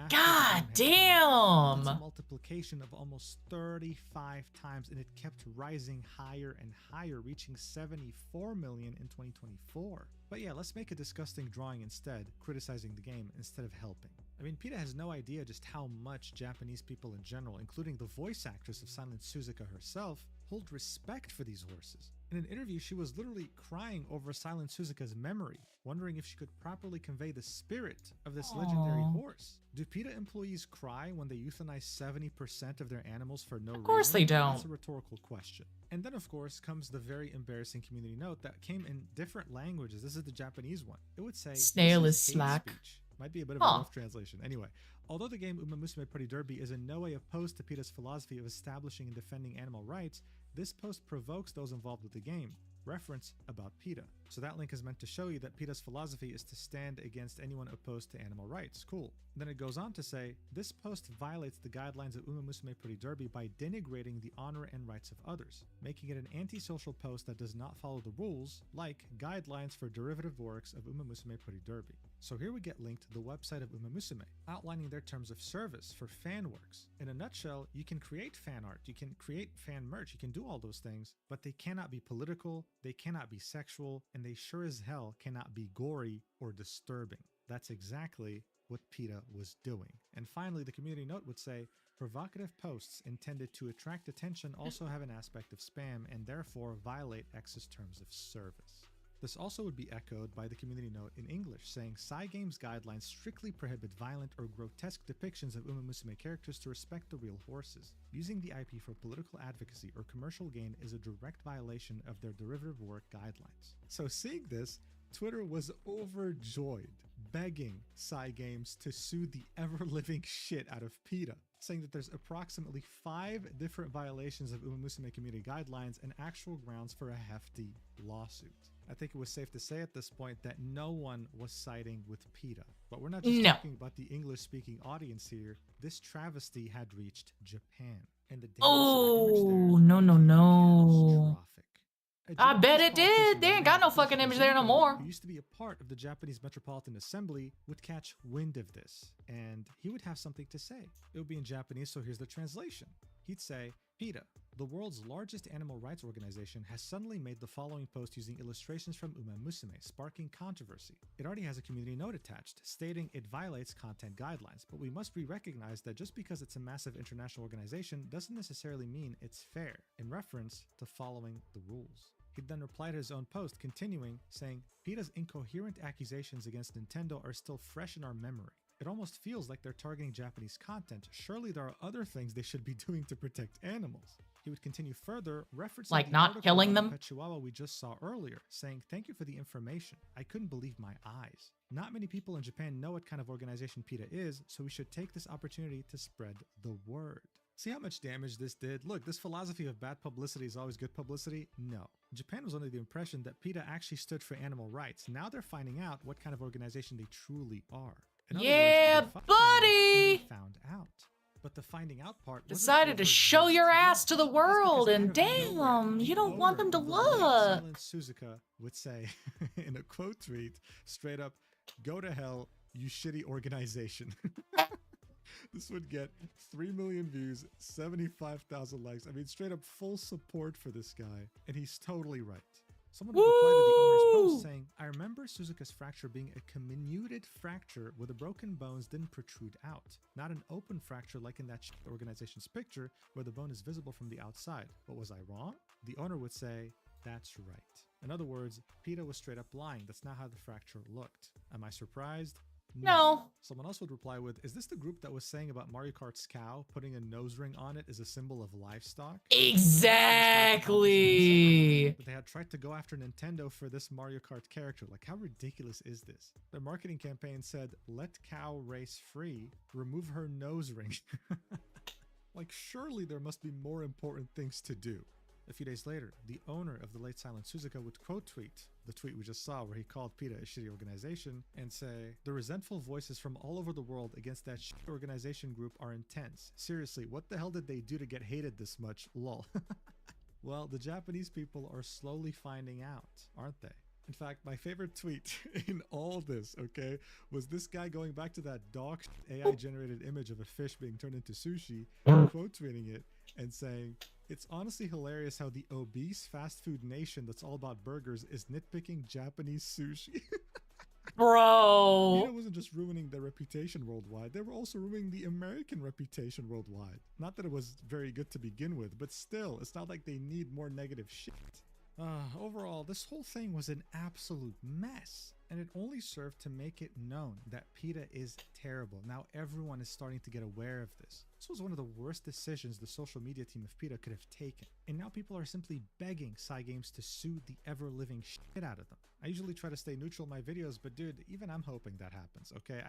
God damn! That's a multiplication of almost 35 times, and it kept rising higher and higher, reaching 74 million in 2024. But yeah, let's make a disgusting drawing instead, criticizing the game instead of helping. I mean, PETA has no idea just how much Japanese people in general, including the voice actress of Silent Suzuka herself, hold respect for these horses. In an interview, she was literally crying over Silent Suzuka's memory, wondering if she could properly convey the spirit of this legendary horse. Do PETA employees cry when they euthanize 70% of their animals for no reason? Of course they don't. That's a rhetorical question. And then, of course, comes the very embarrassing community note that came in different languages. This is the Japanese one. It would say, "Snail "This is hate slack." speech." Might be a bit of a rough translation. Anyway, although the game Uma Musume Pretty Derby is in no way opposed to PETA's philosophy of establishing and defending animal rights, this post provokes those involved with the game. Reference about PETA. So that link is meant to show you that PETA's philosophy is to stand against anyone opposed to animal rights. Cool. Then it goes on to say, this post violates the guidelines of Uma Musume Pretty Derby by denigrating the honor and rights of others, making it an antisocial post that does not follow the rules, like guidelines for derivative works of Uma Musume Pretty Derby. So here we get linked to the website of Uma Musume, outlining their terms of service for fan works. In a nutshell, you can create fan art, you can create fan merch, you can do all those things, but they cannot be political, they cannot be sexual, and they sure as hell cannot be gory or disturbing. That's exactly what PETA was doing. And finally, the community note would say, provocative posts intended to attract attention also have an aspect of spam and therefore violate X's terms of service. This also would be echoed by the community note in English, saying Cygames guidelines strictly prohibit violent or grotesque depictions of Uma Musume characters to respect the real horses. Using the IP for political advocacy or commercial gain is a direct violation of their derivative work guidelines. So seeing this, Twitter was overjoyed, begging Cygames to sue the ever-living shit out of PETA, saying that there's approximately 5 different violations of Uma Musume community guidelines and actual grounds for a hefty lawsuit. I think it was safe to say at this point that no one was siding with PETA. But we're not just talking about the English-speaking audience here. This travesty had reached Japan. And the no. I bet it did. They ain't got no fucking image there no more. Who used to be a part of the Japanese Metropolitan Assembly would catch wind of this, and he would have something to say. It would be in Japanese, so here's the translation. He'd say, PETA, the world's largest animal rights organization, has suddenly made the following post using illustrations from Uma Musume, sparking controversy. It already has a community note attached, stating it violates content guidelines, but we must recognize that just because it's a massive international organization doesn't necessarily mean it's fair, in reference to following the rules. He'd then reply to his own post, continuing, saying, PETA's incoherent accusations against Nintendo are still fresh in our memory. It almost feels like they're targeting Japanese content. Surely there are other things they should be doing to protect animals. He would continue further, referencing like the not article killing about them. the Chihuahua we just saw earlier, saying, thank you for the information. I couldn't believe my eyes. Not many people in Japan know what kind of organization PETA is, so we should take this opportunity to spread the word. See how much damage this did? Look, this philosophy of bad publicity is always good publicity? No. Japan was under the impression that PETA actually stood for animal rights. Now they're finding out what kind of organization they truly are. In other Yeah, words, buddy! they found out. But the finding out part decided to show your ass to the world, and damn, you don't want them to look. Silent Suzuka would say in a quote tweet, straight up, go to hell, you shitty organization. This would get 3 million views, 75,000 likes. I mean, straight up full support for this guy. And he's totally right. Someone replied to the owner's post saying, I remember Suzuka's fracture being a comminuted fracture where the broken bones didn't protrude out. Not an open fracture like in that organization's picture where the bone is visible from the outside. But was I wrong? The owner would say, that's right. In other words, PETA was straight up lying. That's not how the fracture looked. Am I surprised? No. Someone else would reply with, is this the group that was saying about Mario Kart's cow putting a nose ring on it as a symbol of livestock? Exactly. But they had tried to go after Nintendo for this Mario Kart character. Like, how ridiculous is this? Their marketing campaign said, let cow race free, remove her nose ring. Like, surely there must be more important things to do. A few days later, the owner of the late Silent Suzuka would quote tweet the tweet we just saw where he called PETA a shitty organization and say, the resentful voices from all over the world against that shit organization group are intense. Seriously, what the hell did they do to get hated this much? Lol. Well, the Japanese people are slowly finding out, aren't they? In fact, my favorite tweet in all this, okay, was this guy going back to that dog AI-generated image of a fish being turned into sushi, quote tweeting it and saying, it's honestly hilarious how the obese fast food nation that's all about burgers is nitpicking Japanese sushi. Bro. PETA wasn't just ruining their reputation worldwide, they were also ruining the American reputation worldwide. Not that it was very good to begin with, but still, it's not like they need more negative shit. Overall, this whole thing was an absolute mess, and it only served to make it known that PETA is terrible. Now everyone is starting to get aware of this. This was one of the worst decisions the social media team of PETA could have taken, and now people are simply begging Cygames to sue the ever-living shit out of them. I usually try to stay neutral in my videos, but dude, even I'm hoping that happens, okay?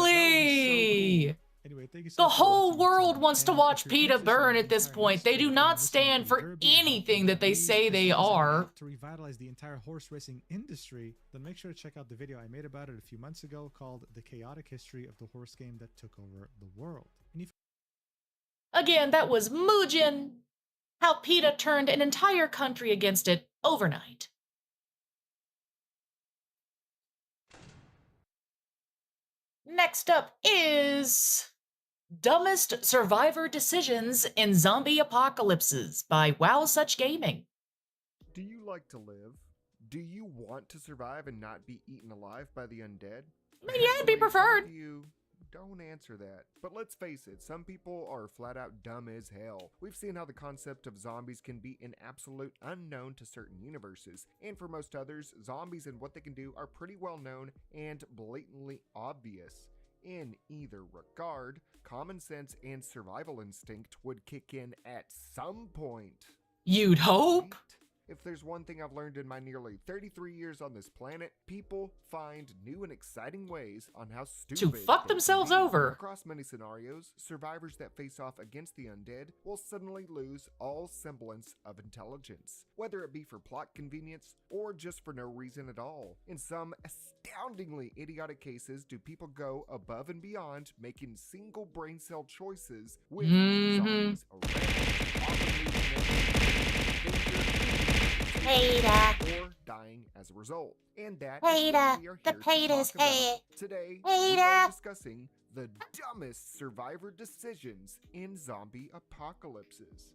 Exactly! Anyway, thank you so The much for whole watching world today. wants to And watch if you're PETA interested burn in the at this entire point. They history do of not listening stand to for Derby and anything that they Hockey, say they this was an are. act to revitalize the entire horse racing industry, then make sure to check out the video I made about it a few months ago called The Chaotic History of the Horse Game That Took Over the World. And if Again, that was Mugen. How PETA turned an entire country against it overnight. Next up is Dumbest Survivor Decisions in Zombie Apocalypses by Wow Such Gaming. Do you like to live? Do you want to survive and not be eaten alive by the undead? I mean, yeah, it'd be Actually, some preferred. of you don't answer that. But let's face it, some people are flat out dumb as hell. We've seen how the concept of zombies can be an absolute unknown to certain universes, and for most others, zombies and what they can do are pretty well known and blatantly obvious. In either regard, common sense and survival instinct would kick in at some point. You'd hope. Right? If there's one thing I've learned in my nearly 33 years on this planet, people find new and exciting ways on how stupid fuck they can themselves be. over. Across many scenarios, survivors that face off against the undead will suddenly lose all semblance of intelligence, whether it be for plot convenience or just for no reason at all. In some astoundingly idiotic cases, do people go above and beyond making single brain cell choices with these zombies around, often leaving them in danger or dying as a result. And that is what we are here to talk about. Today, we are discussing the dumbest survivor decisions in zombie apocalypses.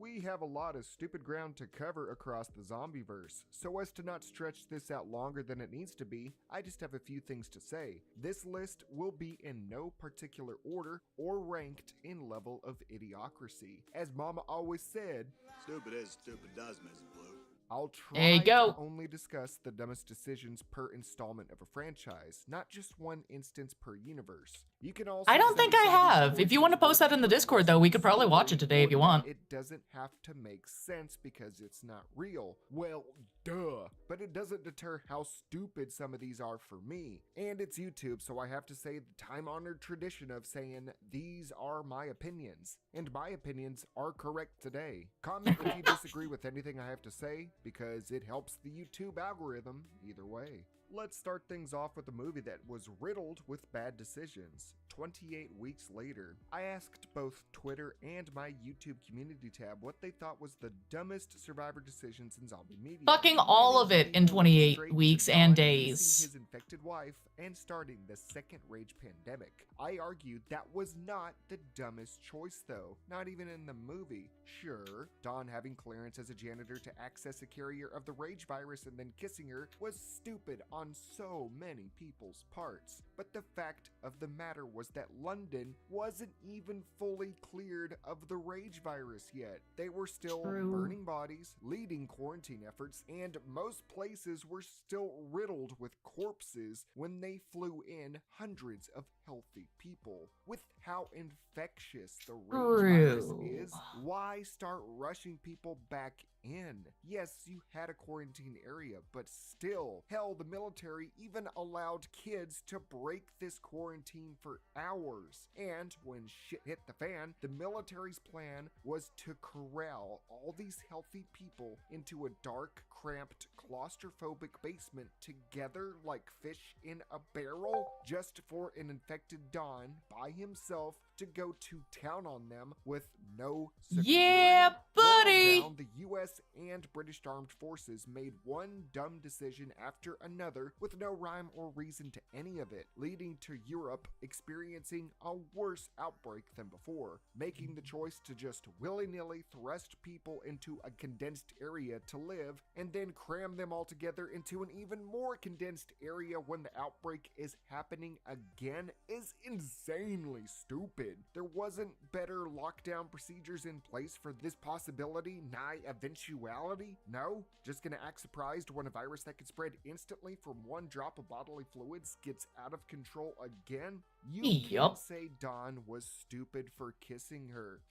We have a lot of stupid ground to cover across the zombieverse, so as to not stretch this out longer than it needs to be, I just have a few things to say. This list will be in no particular order or ranked in level of idiocracy. As Mama always said, Stupid is stupid does, Mrs. Blue. I'll There you try go. to only discuss the dumbest decisions per installment of a franchise, not just one instance per universe. You can also I don't think I have. If you want to post that in the Discord, though, we could probably watch it today if you want. It doesn't have to make sense because it's not real. Well, duh. But it doesn't deter how stupid some of these are for me. And it's YouTube, so I have to say the time-honored tradition of saying these are my opinions. And my opinions are correct today. Comment if you disagree with anything I have to say, because it helps the YouTube algorithm either way. Let's start things off with a movie that was riddled with bad decisions. 28 weeks later, I asked both Twitter and my YouTube community tab what they thought was the dumbest survivor decisions in zombie media. Fucking all of it in 28 weeks and days. His infected wife and starting the second rage pandemic. I argued that was not the dumbest choice though, not even in the movie. Sure, Dawn having clearance as a janitor to access a carrier of the rage virus and then kissing her was stupid on on so many people's parts. But the fact of the matter was that London wasn't even fully cleared of the rage virus yet. They were still True. burning bodies, leading quarantine efforts, and most places were still riddled with corpses when they flew in hundreds of healthy people. With how infectious the rage virus True. is, why start rushing people back in? Yes, you had a quarantine area, but still, hell, the military even allowed kids to break this quarantine for hours. And when shit hit the fan, the military's plan was to corral all these healthy people into a dark, cramped, claustrophobic basement together like fish in a barrel, just for an infected Don by himself to go to town on them with no security. Yeah, buddy! Down, the US and British Armed Forces made one dumb decision after another with no rhyme or reason to any of it, leading to Europe experiencing a worse outbreak than before, making the choice to just willy-nilly thrust people into a condensed area to live and then cram them all together into an even more condensed area when the outbreak is happening again is insanely stupid. There wasn't better lockdown procedures in place for this possibility, nigh eventuality? No? Just gonna act surprised when a virus that could spread instantly from one drop of bodily fluids gets out of control again? You Yup. can't say Dawn was stupid for kissing her.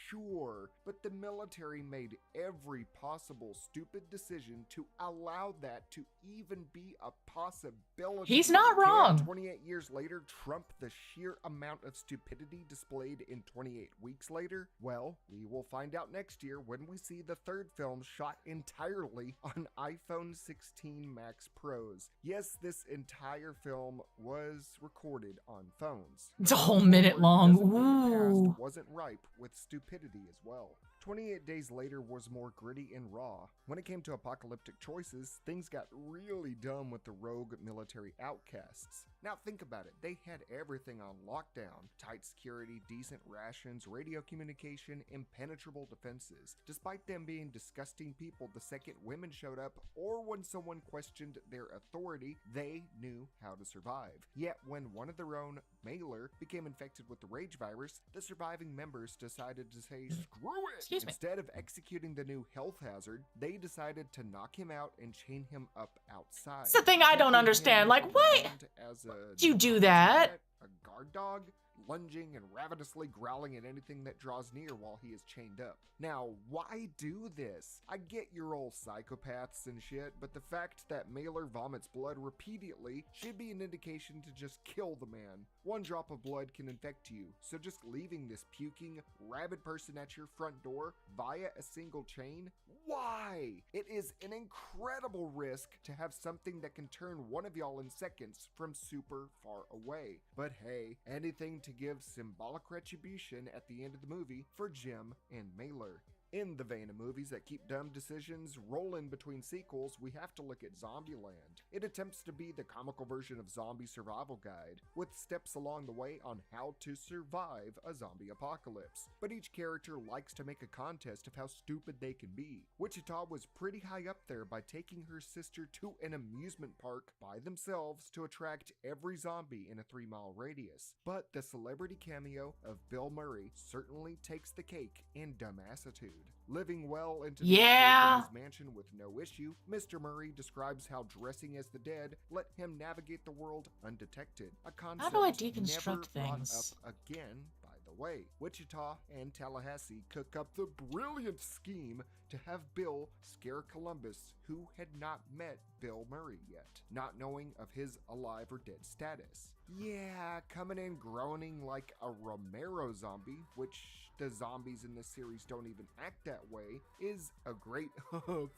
Sure, but the military made every possible stupid decision to allow that to even be a possibility. He's not wrong. 28 years later, trump the sheer amount of stupidity displayed in 28 weeks later? Well, we will find out next year when we see the third film shot entirely on iPhone 16 Max Pros. Yes, this entire film was recorded on phones. It's a whole minute long. Doesn't mean the past Ooh. wasn't ripe with stupidity as well. 28 Days Later was more gritty and raw. When it came to apocalyptic choices, things got really dumb with the rogue military outcasts. Now think about it, they had everything on lockdown. Tight security, decent rations, radio communication, impenetrable defenses. Despite them being disgusting people the second women showed up, or when someone questioned their authority, they knew how to survive. Yet when one of their own, Mailer, became infected with the rage virus, the surviving members decided to say, screw it! Excuse me. Instead of executing the new health hazard, they decided to knock him out and chain him up outside. It's the thing I don't Keeping understand. him Like, why around as a do you do that? A guard dog, lunging and ravenously growling at anything that draws near while he is chained up. Now, why do this? I get you're all psychopaths and shit, but the fact that Mailer vomits blood repeatedly should be an indication to just kill the man. One drop of blood can infect you, so just leaving this puking, rabid person at your front door via a single chain? Why? It is an incredible risk to have something that can turn one of y'all in seconds from super far away. But hey, anything to give symbolic retribution at the end of the movie for Jim and Mailer. In the vein of movies that keep dumb decisions rolling between sequels, we have to look at Zombieland. It attempts to be the comical version of Zombie Survival Guide, with steps along the way on how to survive a zombie apocalypse. But each character likes to make a contest of how stupid they can be. Wichita was pretty high up there by taking her sister to an amusement park by themselves to attract every zombie in a 3-mile radius. But the celebrity cameo of Bill Murray certainly takes the cake in dumbassitude. Living well into the Yeah. of his mansion with no issue, Mr. Murray describes how dressing as the dead let him navigate the world undetected. A concept do I never deconstruct brought things? up again, by the way. Wichita and Tallahassee cook up the brilliant scheme to have Bill scare Columbus, who had not met Bill Murray yet, not knowing of his alive or dead status. Yeah, coming in groaning like a Romero zombie, which the zombies in this series don't even act that way, is a great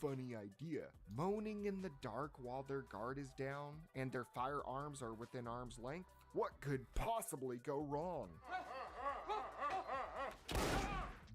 funny idea. Moaning in the dark while their guard is down and their firearms are within arm's length? What could possibly go wrong?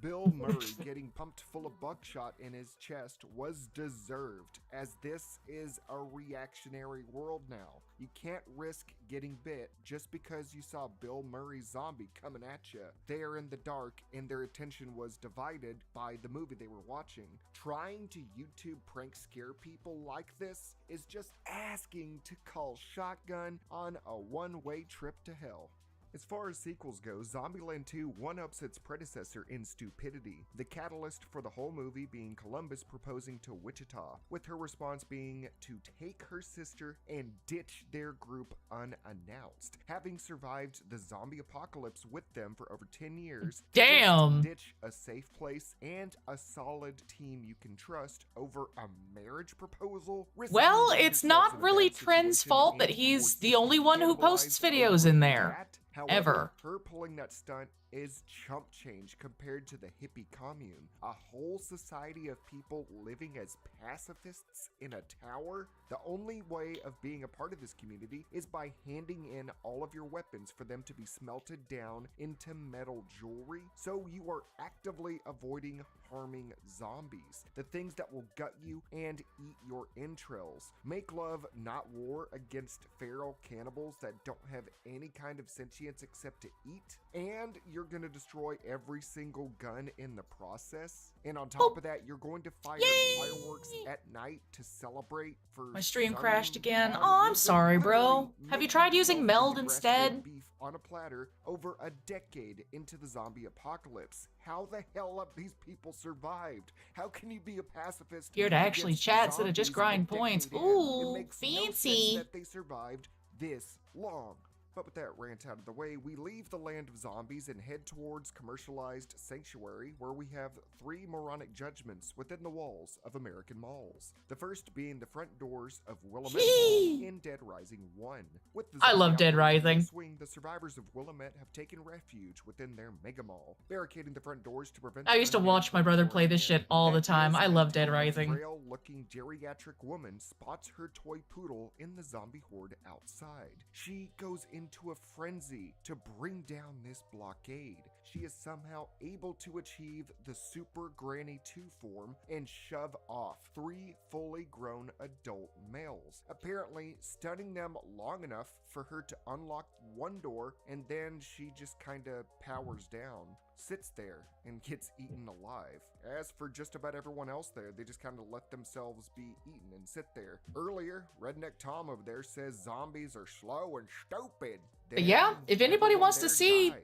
Bill Murray getting pumped full of buckshot in his chest was deserved, as this is a reactionary world now. You can't risk getting bit just because you saw Bill Murray's zombie coming at you. They are in the dark and their attention was divided by the movie they were watching. Trying to YouTube prank scare people like this is just asking to call shotgun on a one-way trip to hell. As far as sequels go, Zombieland 2 one-ups its predecessor in stupidity, the catalyst for the whole movie being Columbus proposing to Wichita, with her response being to take her sister and ditch their group unannounced. Having survived the zombie apocalypse with them for over 10 years, Damn. just ditch a safe place and a solid team you can trust over a marriage proposal? Well, it's not really Trent's fault that he's the only one who posts videos in there. However, Ever. her pulling that stunt is chump change compared to the hippie commune. A whole society of people living as pacifists in a tower? The only way of being a part of this community is by handing in all of your weapons for them to be smelted down into metal jewelry. So you are actively avoiding harming zombies, the things that will gut you and eat your entrails. Make love, not war, against feral cannibals that don't have any kind of sentience except to eat. And you're gonna destroy every single gun in the process. And on top of that, you're going to fire fireworks at night to celebrate for My stream some crashed again. odd Oh, I'm reason. sorry, bro. Literally Have you making tried using yourself Meld into instead? breast beef on a platter over a decade into the zombie apocalypse. How the hell have these people survived? How can you be a pacifist Here to actually against chat instead of just zombies grind a decade points. in? Ooh, It makes no sense fancy. that they survived this long. But with that rant out of the way, we leave the land of zombies and head towards commercialized sanctuary, where we have 3 moronic judgments within the walls of American malls. The first being the front doors of Willamette Mall in Dead Rising 1. With the I love zombie Dead outbreak in Rising. full swing, the survivors of Willamette have taken refuge within their mega mall, barricading the front doors to prevent I used to undead watch my from brother play pouring this in. shit all the time. I love Dead Until a Rising. frail-looking geriatric woman spots her toy poodle in the zombie horde outside. She goes into a frenzy to bring down this blockade. She is somehow able to achieve the Super Granny 2 form and shove off 3 fully grown adult males, apparently stunning them long enough for her to unlock one door, and then she just kinda powers down, sits there, and gets eaten alive. As for just about everyone else there, they just kind of let themselves be eaten and sit there. Earlier, Redneck Tom over there says zombies are slow and stupid. But yeah, Then if anybody everyone wants to there see dies.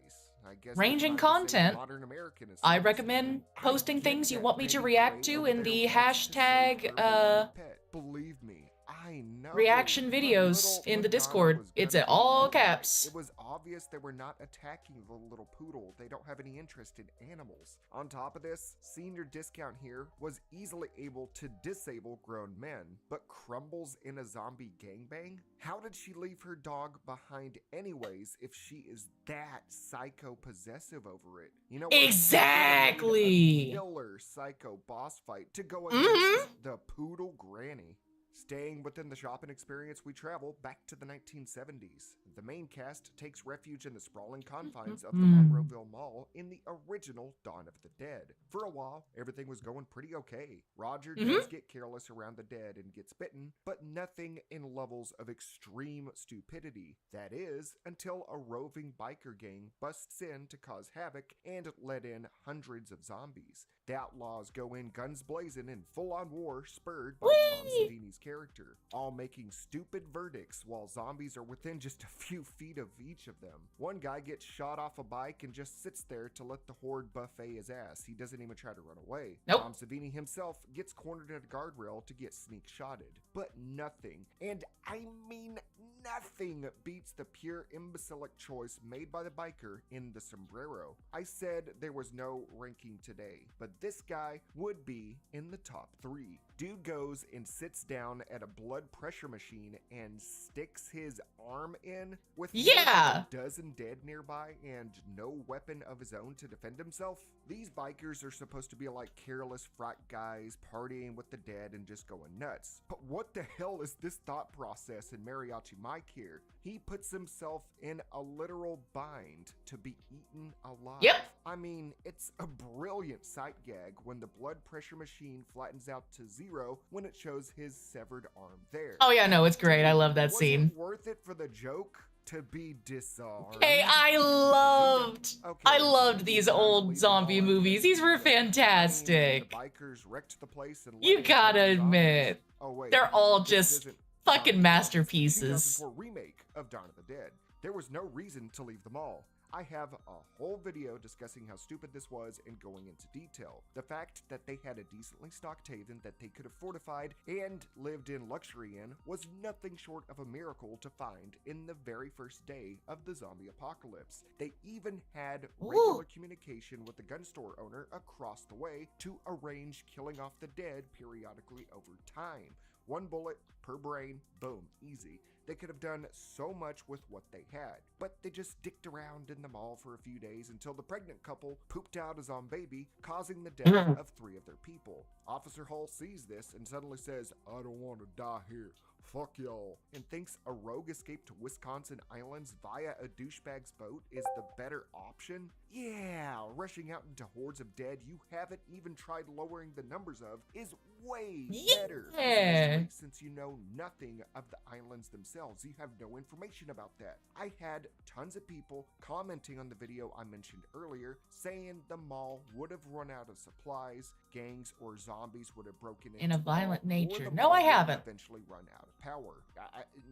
I guess ranging they're trying to say content, modern American is I so recommend stupid. posting I get things you that want me to Betty react Gray to over in there the wants to save hashtag, her baby pet. Believe me, I know. reaction The videos little in the Madonna Discord. was It's gonna in be all alright. caps. It was obvious they were not attacking the little poodle. They don't have any interest in animals. On top of this, Senior Discount here was easily able to disable grown men, but crumbles in a zombie gangbang? How did she leave her dog behind anyways if she is that psycho-possessive over it? You know what? Exactly. A killer psycho boss fight to go against the poodle granny. Staying within the shopping experience, we travel back to the 1970s. The main cast takes refuge in the sprawling confines of the Monroeville Mall in the original Dawn of the Dead. For a while, everything was going pretty okay. Roger does get careless around the dead and gets bitten, but nothing in levels of extreme stupidity. That is, until a roving biker gang busts in to cause havoc and let in hundreds of zombies. The outlaws go in guns blazing in full-on war spurred by Tom Savini's character, all making stupid verdicts while zombies are within just a few feet of each of them. One guy gets shot off a bike and just sits there to let the horde buffet his ass. He doesn't even try to run away. Nope. Tom Savini himself gets cornered at a guardrail to get sneak-shotted. But nothing, and I mean nothing, beats the pure imbecilic choice made by the biker in the sombrero. I said there was no ranking today, but this guy would be in the top 3. Dude goes and sits down at a blood pressure machine and sticks his arm in with more than a dozen dead nearby and no weapon of his own to defend himself. These bikers are supposed to be like careless frat guys partying with the dead and just going nuts. But what the hell is this thought process in Mariachi Mike here? He puts himself in a literal bind to be eaten alive. Yep. I mean, it's a brilliant sight gag when the blood pressure machine flattens out to 0 when it shows his severed arm there. Oh yeah, no, it's great. I love that Was scene. it worth it for the joke to be disarmed? Hey, I loved these old zombie movies. These were fantastic. The bikers wrecked the place and You let in gotta zombies. admit, Oh, wait, they're all this just isn't fucking Zombie masterpieces. 2004 remake of Dawn of the Dead. There was no reason to leave them all. I have a whole video discussing how stupid this was and going into detail. The fact that they had a decently stocked haven that they could have fortified and lived in luxury in was nothing short of a miracle to find in the very first day of the zombie apocalypse. They even had regular communication with the gun store owner across the way to arrange killing off the dead periodically over time. 1 bullet per brain, boom, easy. They could have done so much with what they had, but they just dicked around in the mall for a few days until the pregnant couple pooped out a zombie baby, causing the death of 3 of their people. Officer Hull sees this and suddenly says, "I don't want to die here. Fuck y'all," and thinks a rogue escape to Wisconsin Islands via a douchebag's boat is the better option? Yeah, rushing out into hordes of dead you haven't even tried lowering the numbers of is way better. Especially since you know nothing of the islands themselves. You have no information about that. I had tons of people commenting on the video I mentioned earlier saying the mall would have run out of supplies, gangs or zombies would have broken In into a the mall, violent or nature. the No, mall I would haven't. eventually run out of power.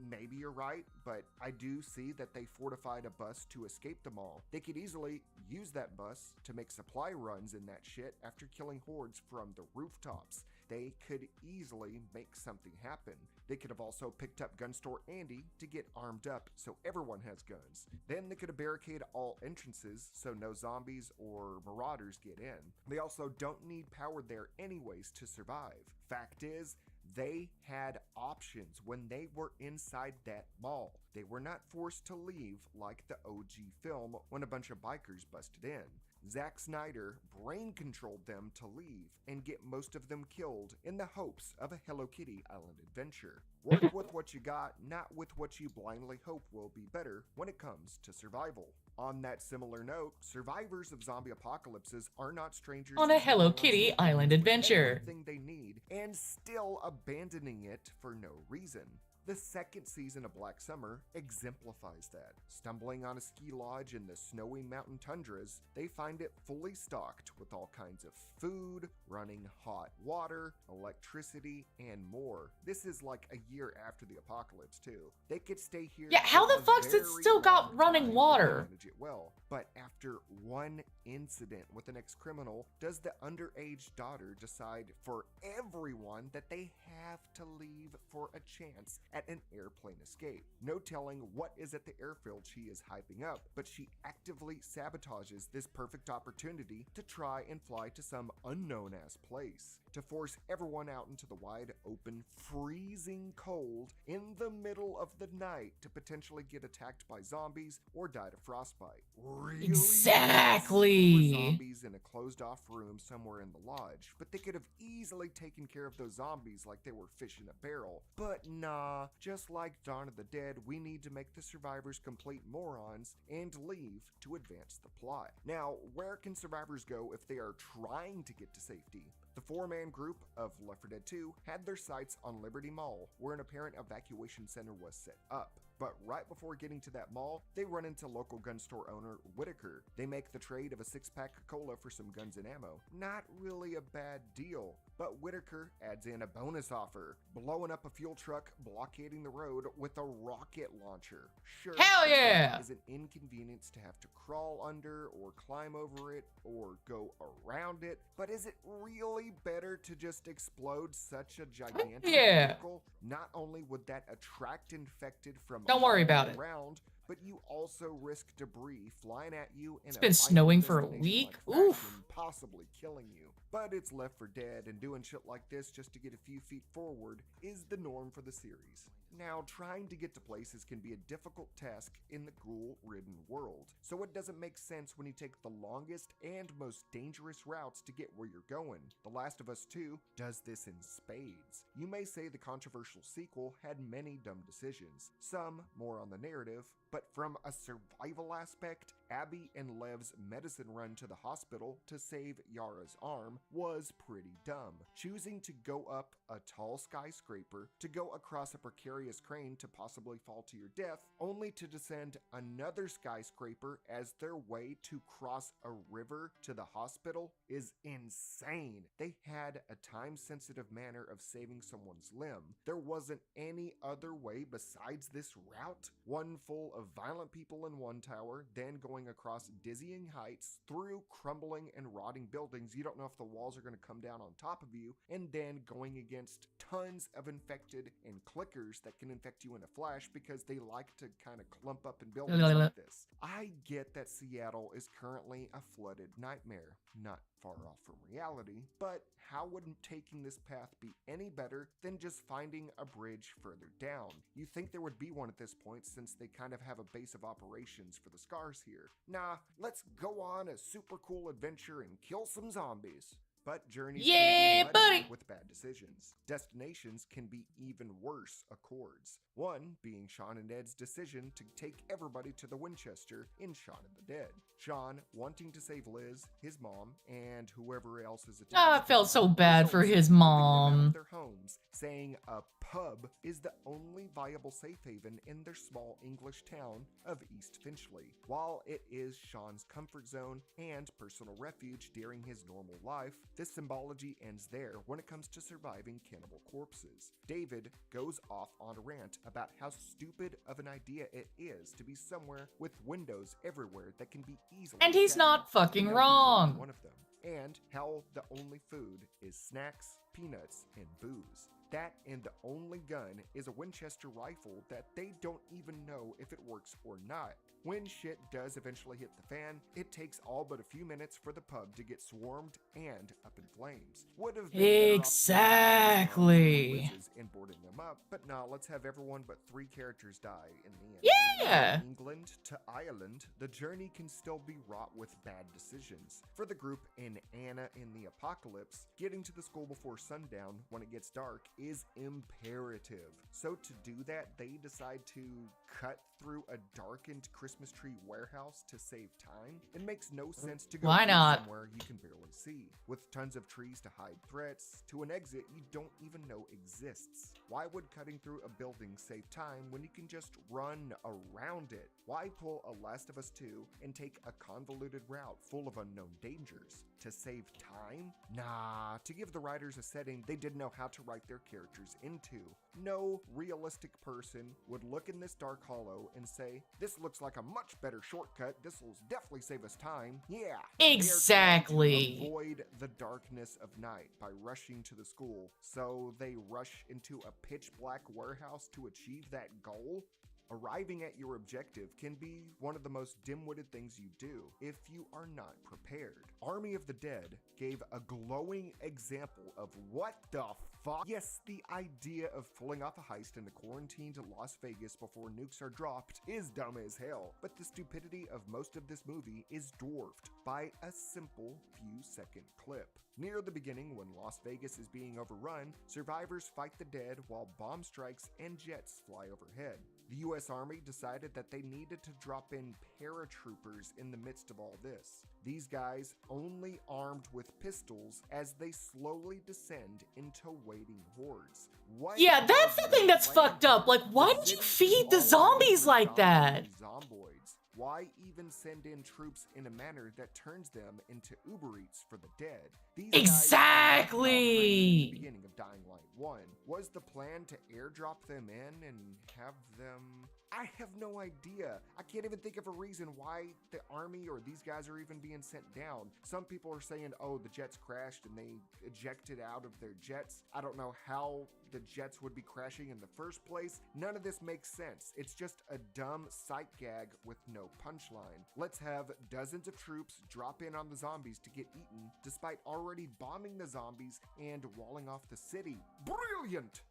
Maybe you're right, but I do see that they fortified a bus to escape the mall. They could easily use that bus to make supply runs in that shit after killing hordes from the rooftops. They could easily make something happen. They could have also picked up Gun Store Andy to get armed up so everyone has guns. Then they could have barricaded all entrances so no zombies or marauders get in. They also don't need power there anyways to survive. Fact is, they had options when they were inside that mall. They were not forced to leave like the OG film when a bunch of bikers busted in. Zack Snyder brain controlled them to leave and get most of them killed in the hopes of a Hello Kitty Island adventure. Work with what you got, not with what you blindly hope will be better when it comes to survival. On that similar note, survivors of zombie apocalypses are not strangers On a to Hello someone Kitty else Island with adventure. everything they need and still abandoning it for no reason. The second season of Black Summer exemplifies that. Stumbling on a ski lodge in the snowy mountain tundras, they find it fully stocked with all kinds of food, running hot water, electricity, and more. This is like a year after the apocalypse too. They could stay here. Yeah, how for the a fuck's it very still got long running time if they water? manage it well. But after one incident with an ex-criminal, does the underage daughter decide for everyone that they have to leave for a chance at an airplane escape? No telling what is at the airfield she is hyping up, but she actively sabotages this perfect opportunity to try and fly to some unknown ass place, to force everyone out into the wide open, freezing cold in the middle of the night to potentially get attacked by zombies or die to frostbite. Really? Exactly. Yes, there were zombies in a closed off room somewhere in the lodge, but they could have easily taken care of those zombies like they were fish in a barrel. But nah, just like Dawn of the Dead, we need to make the survivors complete morons and leave to advance the plot. Now, where can survivors go if they are trying to get to safety? The 4-man group of Left 4 Dead 2 had their sights on Liberty Mall, where an apparent evacuation center was set up. But right before getting to that mall, they run into local gun store owner Whitaker. They make the trade of a 6-pack of cola for some guns and ammo. Not really a bad deal, but Whitaker adds in a bonus offer, blowing up a fuel truck blockading the road with a rocket launcher. Sure, Hell yeah! it is an inconvenience to have to crawl under or climb over it or go around it, but is it really better to just explode such a gigantic vehicle? Not only would that attract infected from Don't worry about it. around, but you also risk debris flying at you in It's a been Final snowing for a Destination week. like Oof. fashion, possibly killing you. But it's Left 4 Dead, and doing shit like this just to get a few feet forward is the norm for the series. Now, trying to get to places can be a difficult task in the ghoul-ridden world, so it doesn't make sense when you take the longest and most dangerous routes to get where you're going. The Last of Us 2 does this in spades. You may say the controversial sequel had many dumb decisions, some more on the narrative, but from a survival aspect, Abby and Lev's medicine run to the hospital to save Yara's arm was pretty dumb. Choosing to go up a tall skyscraper, to go across a precarious crane to possibly fall to your death, only to descend another skyscraper as their way to cross a river to the hospital is insane. They had a time-sensitive manner of saving someone's limb. There wasn't any other way besides this route, one full of violent people in one tower, then going across dizzying heights, through crumbling and rotting buildings. You don't know if the walls are going to come down on top of you, and then going against tons of infected and clickers that can infect you in a flash because they like to kind of clump up in buildings like this. I get that Seattle is currently a flooded nightmare, not far off from reality, but how would taking this path be any better than just finding a bridge further down? You think there would be one at this point since they kind of have a base of operations for the scars here. Nah, let's go on a super cool adventure and kill some zombies. But journeys can be muddy with bad decisions. Destinations can be even worse accords. One being Shaun and Ed's decision to take everybody to the Winchester in Shaun of the Dead. Shaun wanting to save Liz, his mom, and whoever else is attached. I felt so bad for his mom. Their homes, saying a pub is the only viable safe haven in their small English town of East Finchley. While it is Shaun's comfort zone and personal refuge during his normal life, this symbology ends there when it comes to surviving cannibal corpses. David goes off on a rant about how stupid of an idea it is to be somewhere with windows everywhere that can be easily And he's not fucking wrong. One of them. And how the only food is snacks, peanuts, and booze. That and the only gun is a Winchester rifle that they don't even know if it works or not. When shit does eventually hit the fan, it takes all but a few minutes for the pub to get swarmed and up in flames. Would have been exactly and boarding them up, but nah, let's have everyone but 3 characters die in the end. Yeah. From England to Ireland, the journey can still be wrought with bad decisions. For the group in Anna in the Apocalypse, getting to the school before sundown when it gets dark is imperative. So to do that, they decide to cut through a darkened Christmas tree warehouse to save time. It makes no sense to go somewhere you can barely see, with tons of trees to hide threats, to an exit you don't even know exists. Why would cutting through a building save time when you can just run around it? Why pull a Last of Us 2 and take a convoluted route full of unknown dangers? To save time? Nah, to give the writers a setting they didn't know how to write their characters into. No realistic person would look in this dark hollow and say, this looks like a much better shortcut, this will definitely save us time. Yeah, exactly. Avoid the darkness of night by rushing to the school, so they rush into a pitch black warehouse to achieve that goal? Arriving at your objective can be one of the most dim-witted things you do if you are not prepared. Army of the Dead gave a glowing example of what the fuck. Yes, the idea of pulling off a heist in the quarantined Las Vegas before nukes are dropped is dumb as hell, but the stupidity of most of this movie is dwarfed by a simple few-second clip. Near the beginning, when Las Vegas is being overrun, survivors fight the dead while bomb strikes and jets fly overhead. The US Army decided that they needed to drop in paratroopers in the midst of all this. These guys only armed with pistols as they slowly descend into waiting hordes. Yeah, that's the thing that's fucked up. Like, why did you feed the zombies like that? Zomboids. Why even send in troops in a manner that turns them into Uber Eats for the dead? These exactly. At the beginning of Dying Light 1, was the plan to airdrop them in and have them... I have no idea. I can't even think of a reason why the army or these guys are even being sent down. Some people are saying, oh, the jets crashed and they ejected out of their jets. I don't know how the jets would be crashing in the first place. None of this makes sense. It's just a dumb sight gag with no punchline. Let's have dozens of troops drop in on the zombies to get eaten, despite already bombing the zombies and walling off the city. Brilliant!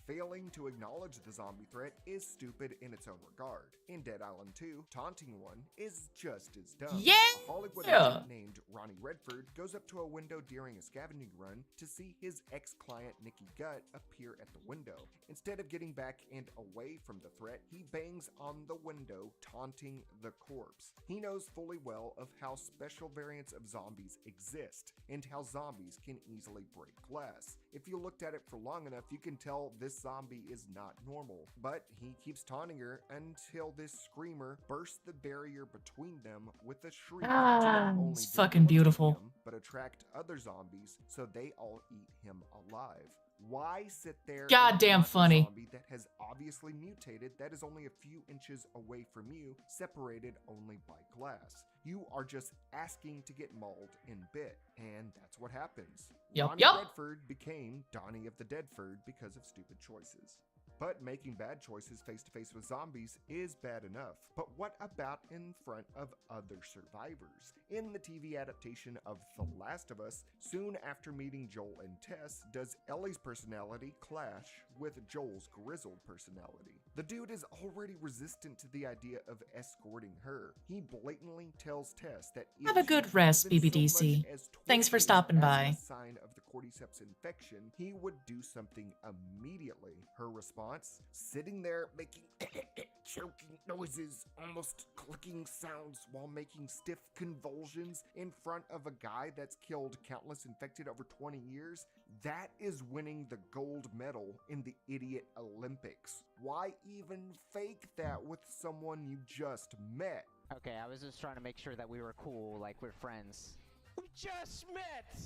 Failing to acknowledge the zombie threat is stupid in its own regard. In Dead Island 2, taunting one is just as dumb. Yeah! A Hollywood agent named Ronnie Redford goes up to a window during a scavenging run to see his ex-client Nikki Gutt appear at the window. Instead of getting back and away from the threat, he bangs on the window, taunting the corpse. He knows fully well of how special variants of zombies exist, and how zombies can easily break glass. If you looked at it for long enough, you can tell this zombie is not normal. But he keeps taunting her until this screamer bursts the barrier between them with a shriek to not only It's fucking debilitate beautiful. him, but attract other zombies so they all eat him alive. Why sit there Goddamn and hunt a funny. zombie that has obviously mutated, that is only a few inches away from you, separated only by glass? You are just asking to get mauled and bit, and that's what happens. Ronnie Redford became Donnie of the Deadford because of stupid choices. But making bad choices face-to-face with zombies is bad enough. But what about in front of other survivors? In the TV adaptation of The Last of Us, soon after meeting Joel and Tess, does Ellie's personality clash with Joel's grizzled personality? The dude is already resistant to the idea of escorting her. He blatantly tells Tess that if Have a good she rest, even so BBDC. much as Thanks for twitches stopping as by. a sign of the cordyceps infection, he would do something immediately. Her response? Sitting there making choking noises, almost clicking sounds while making stiff convulsions in front of a guy that's killed countless infected over 20 years? That is winning the gold medal in the Idiot Olympics. Why even fake that with someone you just met? Okay, I was just trying to make sure that we were cool, like we're friends. We just met!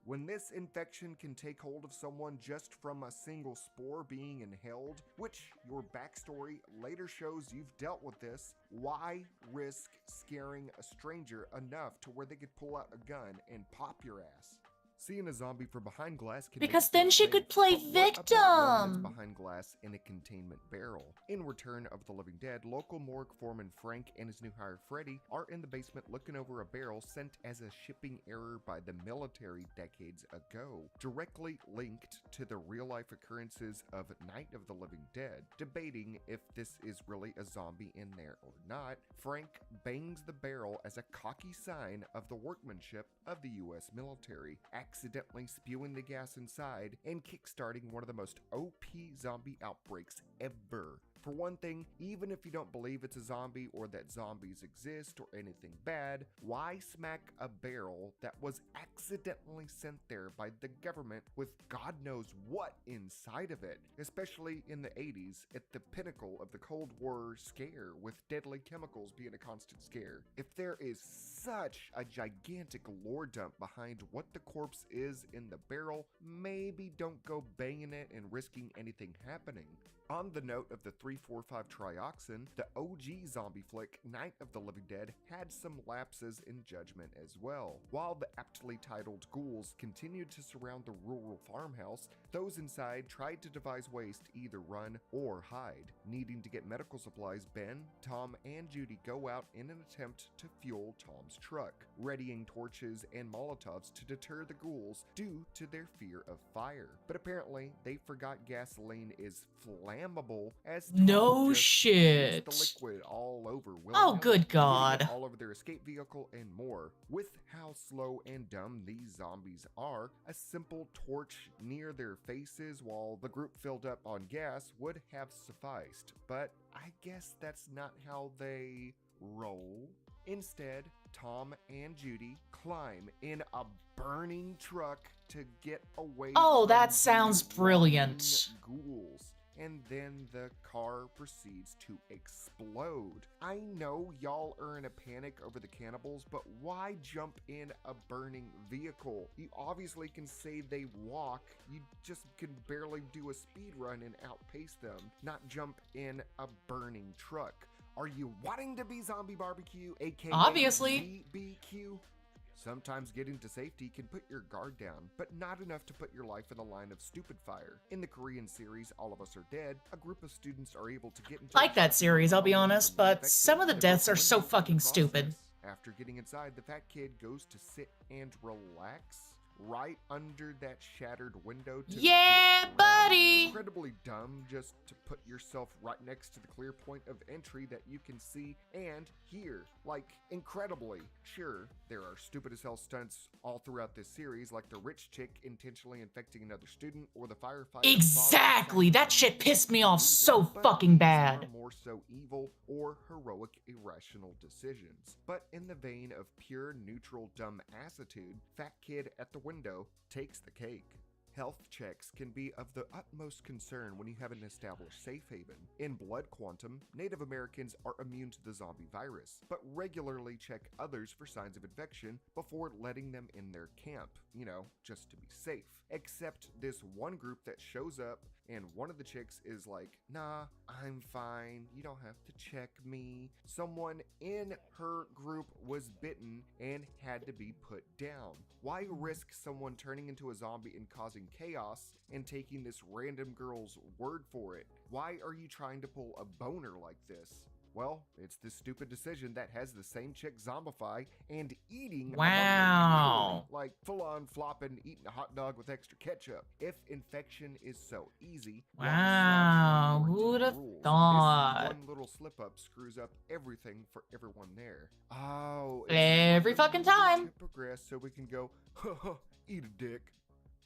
When this infection can take hold of someone just from a single spore being inhaled, which your backstory later shows you've dealt with this, why risk scaring a stranger enough to where they could pull out a gun and pop your ass? Seeing a zombie from behind glass can Because make then you she safe, could play but what about one victim. that's behind glass in a containment barrel? In Return of the Living Dead, local morgue foreman Frank and his new hire Freddy are in the basement looking over a barrel sent as a shipping error by the military decades ago, directly linked to the real-life occurrences of Night of the Living Dead. Debating if this is really a zombie in there or not, Frank bangs the barrel as a cocky sign of the workmanship of the US military, accidentally spewing the gas inside and kickstarting one of the most OP zombie outbreaks ever. For one thing, even if you don't believe it's a zombie or that zombies exist or anything bad, why smack a barrel that was accidentally sent there by the government with God knows what inside of it? Especially in the 80s, at the pinnacle of the Cold War scare, with deadly chemicals being a constant scare. If there is such a gigantic lore dump behind what the corpse is in the barrel, maybe don't go banging it and risking anything happening. On the note of the 3,4,5-trioxin, the OG zombie flick Night of the Living Dead had some lapses in judgment as well. While the aptly titled ghouls continued to surround the rural farmhouse, those inside tried to devise ways to either run or hide. Needing to get medical supplies, Ben, Tom, and Judy go out in an attempt to fuel Tom's truck, readying torches and Molotovs to deter the ghouls due to their fear of fire. But apparently, they forgot gasoline is flammable, as Tom No just shit. shoots the liquid all over Oh, good shooting God. it all over their escape vehicle and more. With how slow and dumb these zombies are, a simple torch near their faces while the group filled up on gas would have sufficed. But I guess that's not how they roll. Instead, Tom and Judy climb in a burning truck to get away Oh, that from sounds these brilliant. rotting ghouls. And then the car proceeds to explode. I know y'all are in a panic over the cannibals, but why jump in a burning vehicle? You obviously can say they walk, you just can barely do a speed run and outpace them, not jump in a burning truck. Are you wanting to be Zombie Barbecue, aka Obviously. ZBQ? Sometimes getting to safety can put your guard down, but not enough to put your life in the line of stupid fire. In the Korean series All of Us Are Dead, a group of students are able to get into Like that series, I'll be honest, but some of the deaths are so fucking stupid. After getting inside, the fat kid goes to sit and relax. right under that shattered window to Yeah, get around. buddy! Incredibly dumb just to put yourself right next to the clear point of entry that you can see and hear. Like, incredibly. Sure, there are stupid as hell stunts all throughout this series, like the rich chick intentionally infecting another student or the firefighter. Exactly! That shit pissed me off so But fucking these bad. are more so evil or heroic irrational decisions. But in the vein of pure neutral dumb assitude, Fat Kid at the Window takes the cake. Health checks can be of the utmost concern when you have an established safe haven. In Blood Quantum, Native Americans are immune to the zombie virus, but regularly check others for signs of infection before letting them in their camp, just to be safe. Except this one group that shows up and one of the chicks is like, nah, I'm fine, you don't have to check me. Someone in her group was bitten and had to be put down. Why risk someone turning into a zombie and causing chaos and taking this random girl's word for it? Why are you trying to pull a boner like this? Well, it's this stupid decision that has the same chick zombify and eating Wow. like full-on flopping, eating a hot dog with extra ketchup. If infection is so easy, why Wow, slouch on who'd have quarantine rules? thought? This one little slip-up screws up everything for everyone there. Oh, Every it's fucking moving time. to progress so we can go, eat a dick.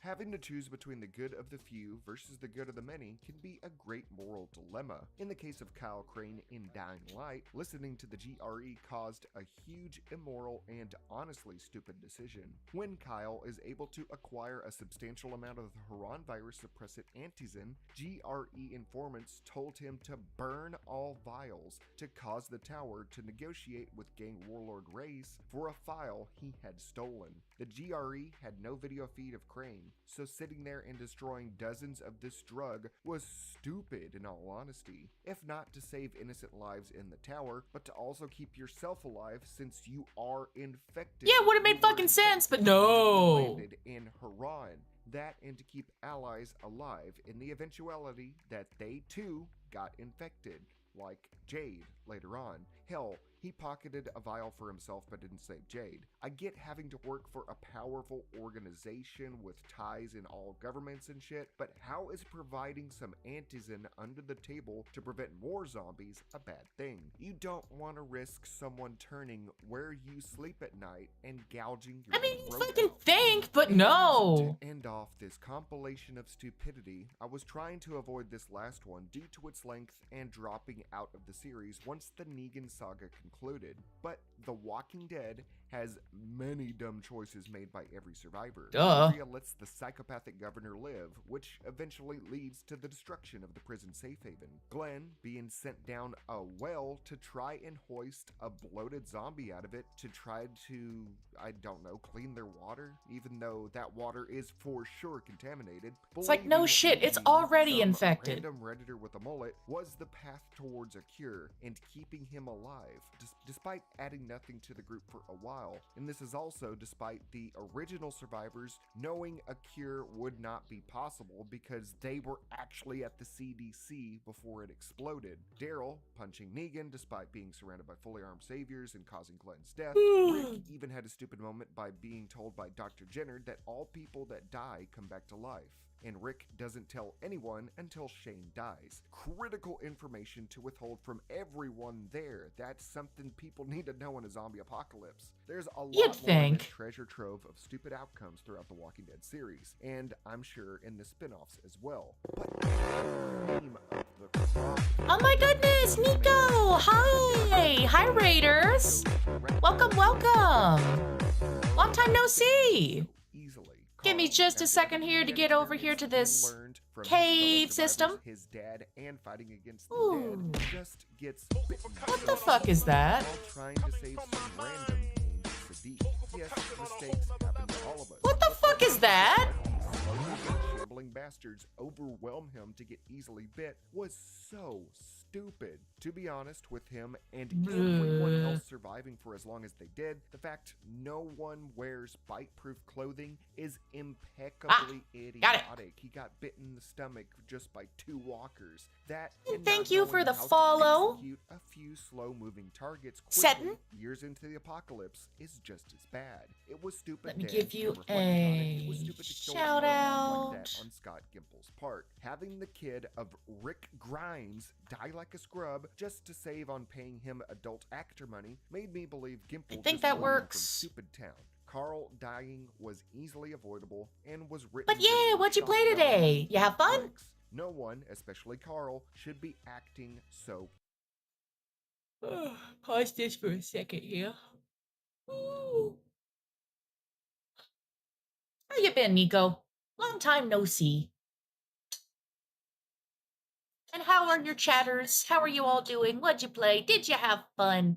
Having to choose between the good of the few versus the good of the many can be a great moral dilemma. In the case of Kyle Crane in Dying Light, listening to the GRE caused a huge, immoral, and honestly stupid decision. When Kyle is able to acquire a substantial amount of the Haran virus suppressant antizin, GRE informants told him to burn all vials to cause the tower to negotiate with gang warlord Reyes for a file he had stolen. The GRE had no video feed of Crane, so sitting there and destroying dozens of this drug was stupid in all honesty. If not to save innocent lives in the tower, but to also keep yourself alive since you are infected. Yeah, it would have made fucking sense, but no. Landed in Haran. That and to keep allies alive in the eventuality that they too got infected, like Jade later on. Hell, he pocketed a vial for himself but didn't save Jade. I get having to work for a powerful organization with ties in all governments and shit, but how is providing some antizin under the table to prevent more zombies a bad thing? You don't want to risk someone turning where you sleep at night and gouging your I mean, you throat fucking out. think, but And no. to end off this compilation of stupidity, I was trying to avoid this last one due to its length and dropping out of the series once the Negan saga concluded. But The Walking Dead has many dumb choices made by every survivor. Duh. Maria lets the psychopathic governor live, which eventually leads to the destruction of the prison safe haven. Glenn being sent down a well to try and hoist a bloated zombie out of it to try to, I don't know, clean their water, even though that water is for sure contaminated. It's like, no Believing shit, it's Eugene, already some infected. Random Redditor with a mullet was the path towards a cure and keeping him alive, despite adding nothing to the group for a while. And this is also despite the original survivors knowing a cure would not be possible because they were actually at the CDC before it exploded. Daryl punching Negan despite being surrounded by fully armed saviors and causing Glenn's death. Rick even had a stupid moment by being told by Dr. Jenner that all people that die come back to life. And Rick doesn't tell anyone until Shane dies. Critical information to withhold from everyone there. That's something people need to know in a zombie apocalypse. There's a lot You'd more think. of a treasure trove of stupid outcomes throughout the Walking Dead series, and I'm sure in the spin-offs as well. But the theme of the Oh my goodness, Nico! Hi! Hi, Raiders! Welcome, welcome! Long time no see! easily. Give me just a second here to get over here to this cave system. His dad and fighting against the Ooh. dead just gets bitten. What the fuck is that? While trying to save some random named Sadiq. Yes, mistakes happen to all of us. What the fuck is that? Shambling bastards overwhelm him to get easily bit was so stupid. To be honest with him and everyone else surviving for as long as they did, the fact no one wears bite-proof clothing is impeccably idiotic. He got bitten in the stomach just by 2 walkers. That and Thank not you for knowing the how to follow. execute a few slow-moving targets Setting. quickly years into the apocalypse is just as bad. It was stupid. Let me then, give you and reflecting on it, it was a stupid to kill shout someone like out. that on Scott Gimple's part. Having the kid of Rick Grimes die like a scrub just to save on paying him adult actor money made me believe Gimple I think just that wanted him from works. Stupid Town. Carl dying was easily avoidable and was written. But yeah, what'd you play today? You have fun? No one, especially Carl, should be acting so. Pause this for a second here. Ooh. How you been, Nico? Long time no see. And how are your chatters? How are you all doing? What'd you play? Did you have fun?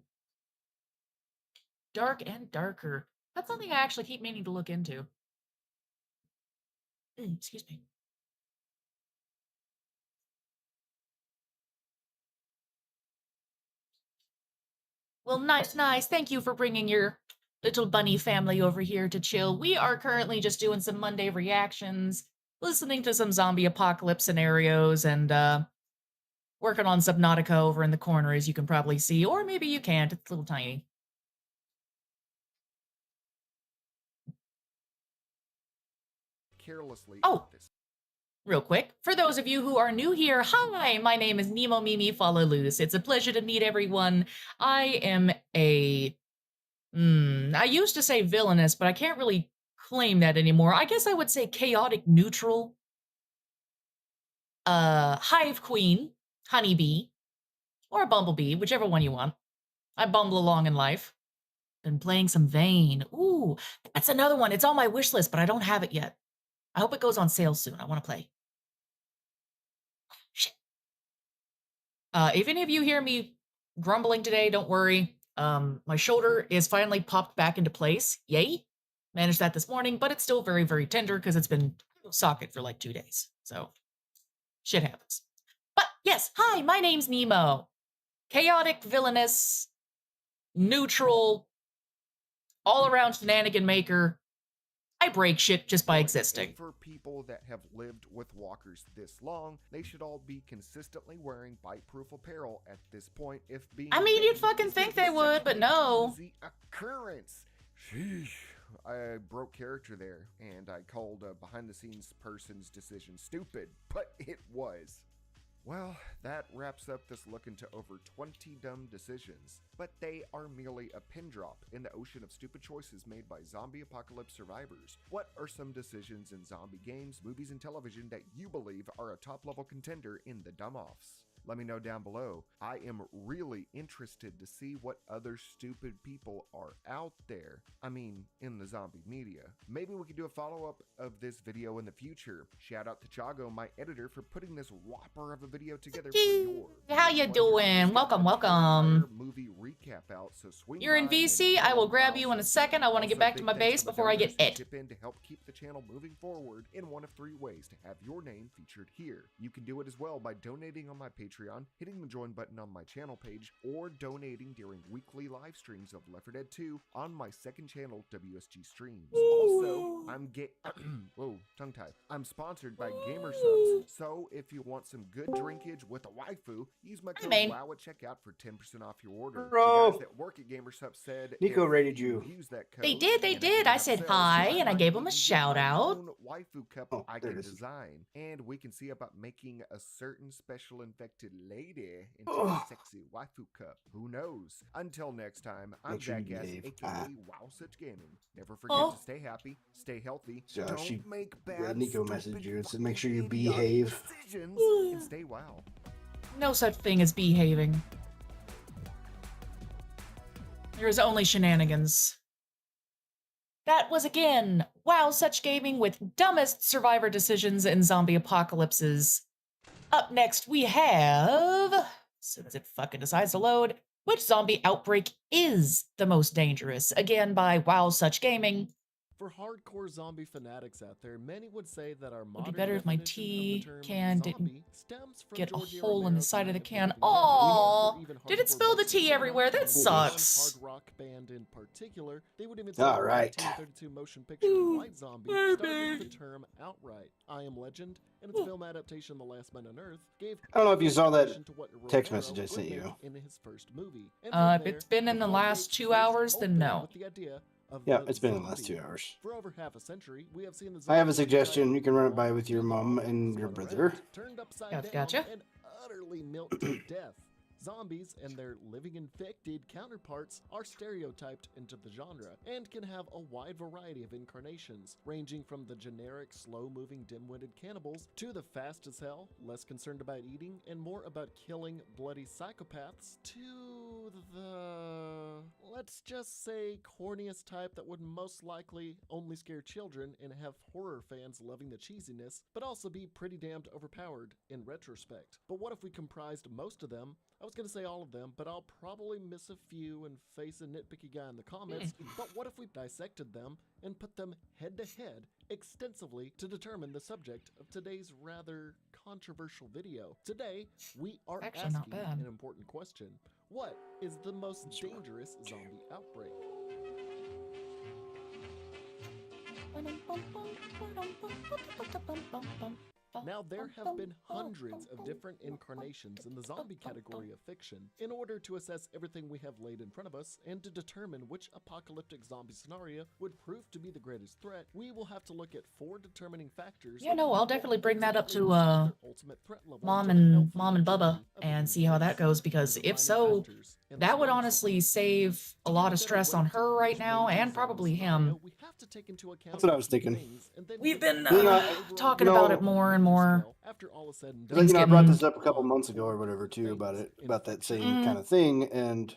Dark and darker. That's something I actually keep meaning to look into. Excuse me. Well, nice. Thank you for bringing your little bunny family over here to chill. We are currently just doing some Monday reactions, listening to some zombie apocalypse scenarios, and working on Subnautica over in the corner, as you can probably see. Or maybe you can't. It's a little tiny. Carelessly. Oh! Real quick, for those of you who are new here, hi, my name is Nemo Mimi Follow Loose. It's a pleasure to meet everyone. I am a... I used to say villainous, but I can't really claim that anymore. I guess I would say chaotic neutral. Hive Queen, Honeybee, or a Bumblebee, whichever one you want. I bumble along in life. Been playing some Vayne. Ooh, that's another one. It's on my wish list, but I don't have it yet. I hope it goes on sale soon. I want to play. Shit. If any of you hear me grumbling today, don't worry. My shoulder is finally popped back into place. Yay. Managed that this morning, but it's still very, very tender because it's been socket for like 2 days. So, shit happens. But yes, hi, my name's Nemo. Chaotic, villainous, neutral, all-around shenanigan maker. I break shit just by existing. For people that have lived with walkers this long, they should all be consistently wearing bite-proof apparel at this point. If being, I mean, you'd fucking think they would, but no. Occurrence. Sheesh. I broke character there, and I called a behind-the-scenes person's decision stupid, but it was. Well, that wraps up this look into over 20 dumb decisions, but they are merely a pin drop in the ocean of stupid choices made by zombie apocalypse survivors. What are some decisions in zombie games, movies, and television that you believe are a top-level contender in the dumb-offs? Let me know down below. I am really interested to see what other stupid people are out there. I mean, in the zombie media. Maybe we could do a follow-up of this video in the future. Shout out to Chago, my editor, for putting this whopper of a video together for your How you doing? Welcome. Movie recap out, so swing You're in by and VC. I will grab wow you in a some second. I want to get Also, back to big my thanks base to the before I get donors who it. chip in to help keep the channel moving forward in one of 3 ways to have your name featured here. You can do it as well by donating on my Patreon, hitting the join button on my channel page, or donating during weekly live streams of Left 4 Dead 2 on my second channel, WSG Streams. Also, I'm whoa, tongue tied. I'm sponsored by GamerSubs, so if you want some good drinkage with a waifu, use my code WOW at checkout for 10% off your order. Bro. The guys that work at GamerSubs said Nico if rated you. Use that code, They did. and I said hi, and I gave them a might even get shout my out. own waifu cup Oh, I there can it is. design, and we can see about making a certain special infected lady into Ugh. a sexy waifu cup. Who knows? Until next time, I'm Make sure you Jackass, behave. aka Wow Such Gaming. Never forget Oh. to stay happy, stay healthy, So don't she- make yeah, bad, Nico stupid, messaged you and said fucking make sure you idiotic behave. decisions, and stay wow. No such thing as behaving. There is only shenanigans. That was again Wow Such Gaming with dumbest survivor decisions in zombie apocalypses. Up next we have, as soon as it fucking decides to load, which zombie outbreak is the most dangerous? Again by Wow Such Gaming. For hardcore zombie fanatics out there, many would say that our Would modern be better if my definition of the tea term can didn't zombie stems from get a George A. hole in the Romero's side of the Night can. the Living Dead, Aww! or even Did it hardcore spill the Bugsy tea Siegel, everywhere? That or one hard sucks. rock band in particular. They would even say All the right. 1932 motion picture Ooh, White Zombie started the term outright. I Am Legend and its film adaptation The Last Man on Earth gave I don't know if you saw that inspiration to what text Romero message I would sent make you. in his first movie. And If from it's there, been in the last floodgates 2 burst hours, then open no. with the idea of Yeah, the it's been in the last zombie. 2 hours. For over half a century, we have seen the I have a zombie suggestion. archetype You can run it evolve, by with your mom evolve, and your spun brother. around, turned upside down, Gotcha. and utterly milked to death. Zombies and their living infected counterparts are stereotyped into the genre and can have a wide variety of incarnations, ranging from the generic, slow-moving, dim-witted cannibals to the fast as hell, less concerned about eating and more about killing bloody psychopaths, to the, let's just say, corniest type that would most likely only scare children and have horror fans loving the cheesiness, but also be pretty damned overpowered in retrospect. But what if we comprised most of them? I was going to say all of them, but I'll probably miss a few and face a nitpicky guy in the comments. But what if we dissected them and put them head to head extensively to determine the subject of today's rather controversial video? Today, we are Actually, not asking bad. an important question. What is the most dangerous zombie outbreak? Now, there have been hundreds of different incarnations in the zombie category of fiction. In order to assess everything we have laid in front of us and to determine which apocalyptic zombie scenario would prove to be the greatest threat, we will have to look at 4 determining factors. Yeah, no, I'll definitely bring that up to their ultimate threat level Mom to the health and well-being Bubba of the and human see how that race. goes, because The if defining so, factors in the that would scoring honestly system. save a lot of stress on her right now and probably him. We have to take into account That's what I a was few thinking. things and then We've give been it You know, overall talking you about know, it more and more. after all is said and Like, done. you know, I Things brought getting- this up a couple months ago or whatever too about it, about that same kind of thing, and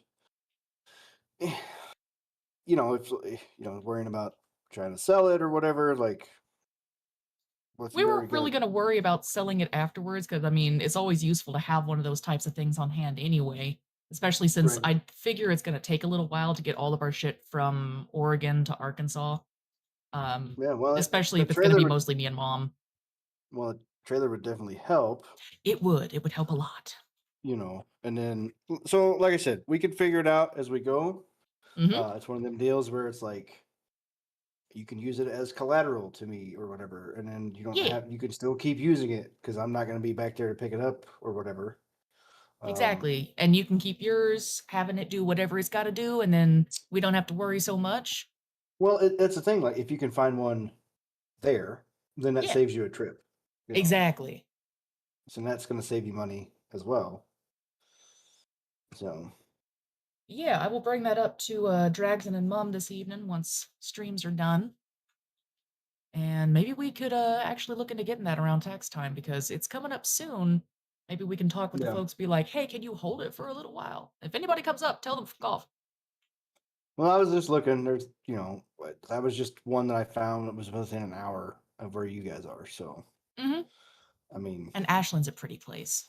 you know, if worrying about trying to sell it or whatever, like, what's We very weren't really good. going to worry about selling it afterwards, because, I mean, it's always useful to have one of those types of things on hand anyway, especially since Right. I figure it's going to take a little while to get all of our shit from Oregon to Arkansas. Yeah, well, Especially the if it's going to trailer be would, mostly me and Mom. well, the trailer would definitely help, It would help a lot. you know. And then, so like I said, we can figure it out as we go. Mhm. It's one of them deals where it's like you can use it as collateral to me or whatever, and then you don't Yeah. you can still keep using it because I'm not going to be back there to pick it up or whatever. Exactly. And you can keep yours, having it do whatever it's got to do, and then we don't have to worry so much. Well, that's the thing. Like, if you can find one there, then that Yeah. saves you a trip. you know. Exactly. So that's going to save you money as well. So, Yeah, I will bring that up to Dragson and Mom this evening once streams are done. And maybe we could actually look into getting that around tax time, because it's coming up soon. Maybe we can talk with the Yeah. folks, be like, hey, can you hold it for a little while? If anybody comes up, tell them fuck off. well, I was just looking. There's, that was just one that I found that was within an hour of where you guys are. So, Hmm. I mean, And Ashland's a pretty place.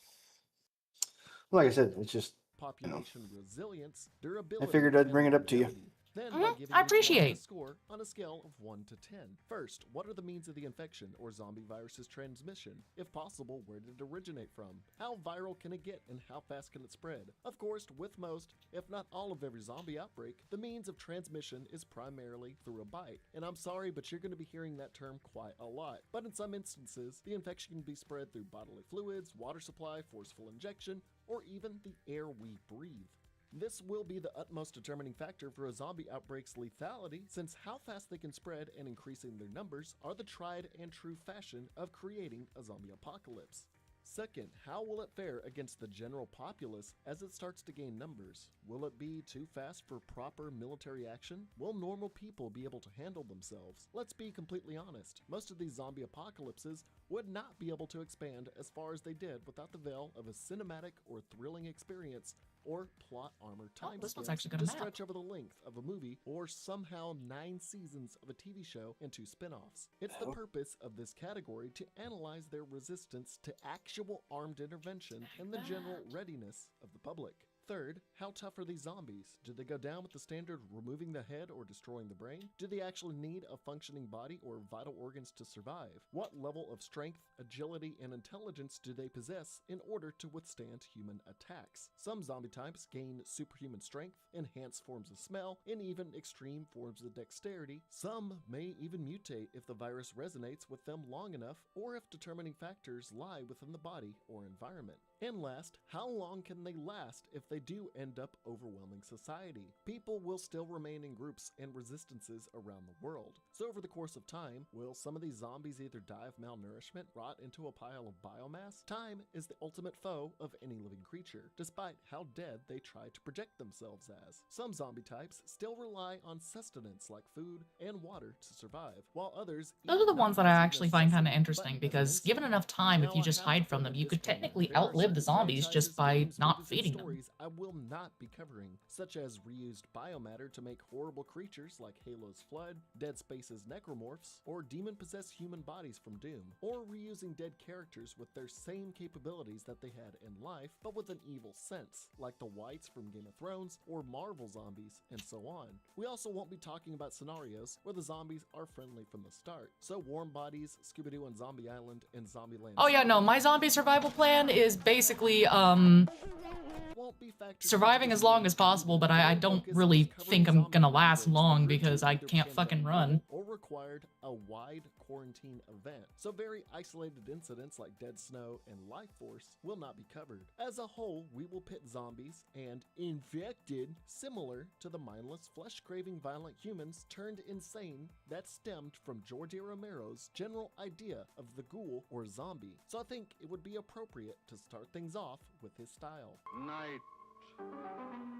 like I said, it's just, Population resilience, durability. I figured I'd and bring it up to you. longevity. Then, by Mhm, giving I each one appreciate. a score on a scale of 1 to 10. First, what are the means of the infection or zombie virus's transmission? If possible, where did it originate from? How viral can it get, and how fast can it spread? Of course, with most, if not all of every zombie outbreak, the means of transmission is primarily through a bite. And I'm sorry, but you're going to be hearing that term quite a lot. But in some instances, the infection can be spread through bodily fluids, water supply, forceful injection, or even the air we breathe. This will be the utmost determining factor for a zombie outbreak's lethality, since how fast they can spread and increasing their numbers are the tried and true fashion of creating a zombie apocalypse. Second, how will it fare against the general populace as it starts to gain numbers? Will it be too fast for proper military action? Will normal people be able to handle themselves? Let's be completely honest, most of these zombie apocalypses would not be able to expand as far as they did without the veil of a cinematic or thrilling experience or plot armor time this one's skips actually got to a map. stretch over the length of a movie or somehow 9 seasons of a TV show and 2 spin-offs. It's the purpose of this category to analyze their resistance to actual armed intervention and the general readiness of the public. Third, how tough are these zombies? Do they go down with the standard removing the head or destroying the brain? Do they actually need a functioning body or vital organs to survive? What level of strength, agility, and intelligence do they possess in order to withstand human attacks? Some zombie types gain superhuman strength, enhanced forms of smell, and even extreme forms of dexterity. Some may even mutate if the virus resonates with them long enough, or if determining factors lie within the body or environment. And last, how long can they last if they do end up overwhelming society? People will still remain in groups and resistances around the world. So over the course of time, will some of these zombies either die of malnourishment, rot into a pile of biomass? Time is the ultimate foe of any living creature, despite how dead they try to project themselves as. Some zombie types still rely on sustenance like food and water to survive, while others Those are the ones that I actually find kind of interesting, because given enough time, if you just hide from them, you could technically outlive the zombies just by not feeding them. I will not be covering, such as reused biomatter to make horrible creatures like Halo's Flood, Dead Space's Necromorphs, or demon-possessed human bodies from Doom, or reusing dead characters with their same capabilities that they had in life, but with an evil sense, like the Whites from Game of Thrones, or Marvel zombies, and so on. We also won't be talking about scenarios where the zombies are friendly from the start, so Warm Bodies, Scooby-Doo on Zombie Island, and Zombieland. Oh yeah, no, my zombie survival plan is basically, surviving as long as possible, but I don't really think I'm gonna last long because I can't fucking run. Or required a wide quarantine event, so very isolated incidents like Dead Snow and Life Force will not be covered. As a whole, we will pit zombies and infected similar to the mindless, flesh-craving violent humans turned insane that stemmed from George A. Romero's general idea of the ghoul or zombie. So I think it would be appropriate to start things off with his style. Night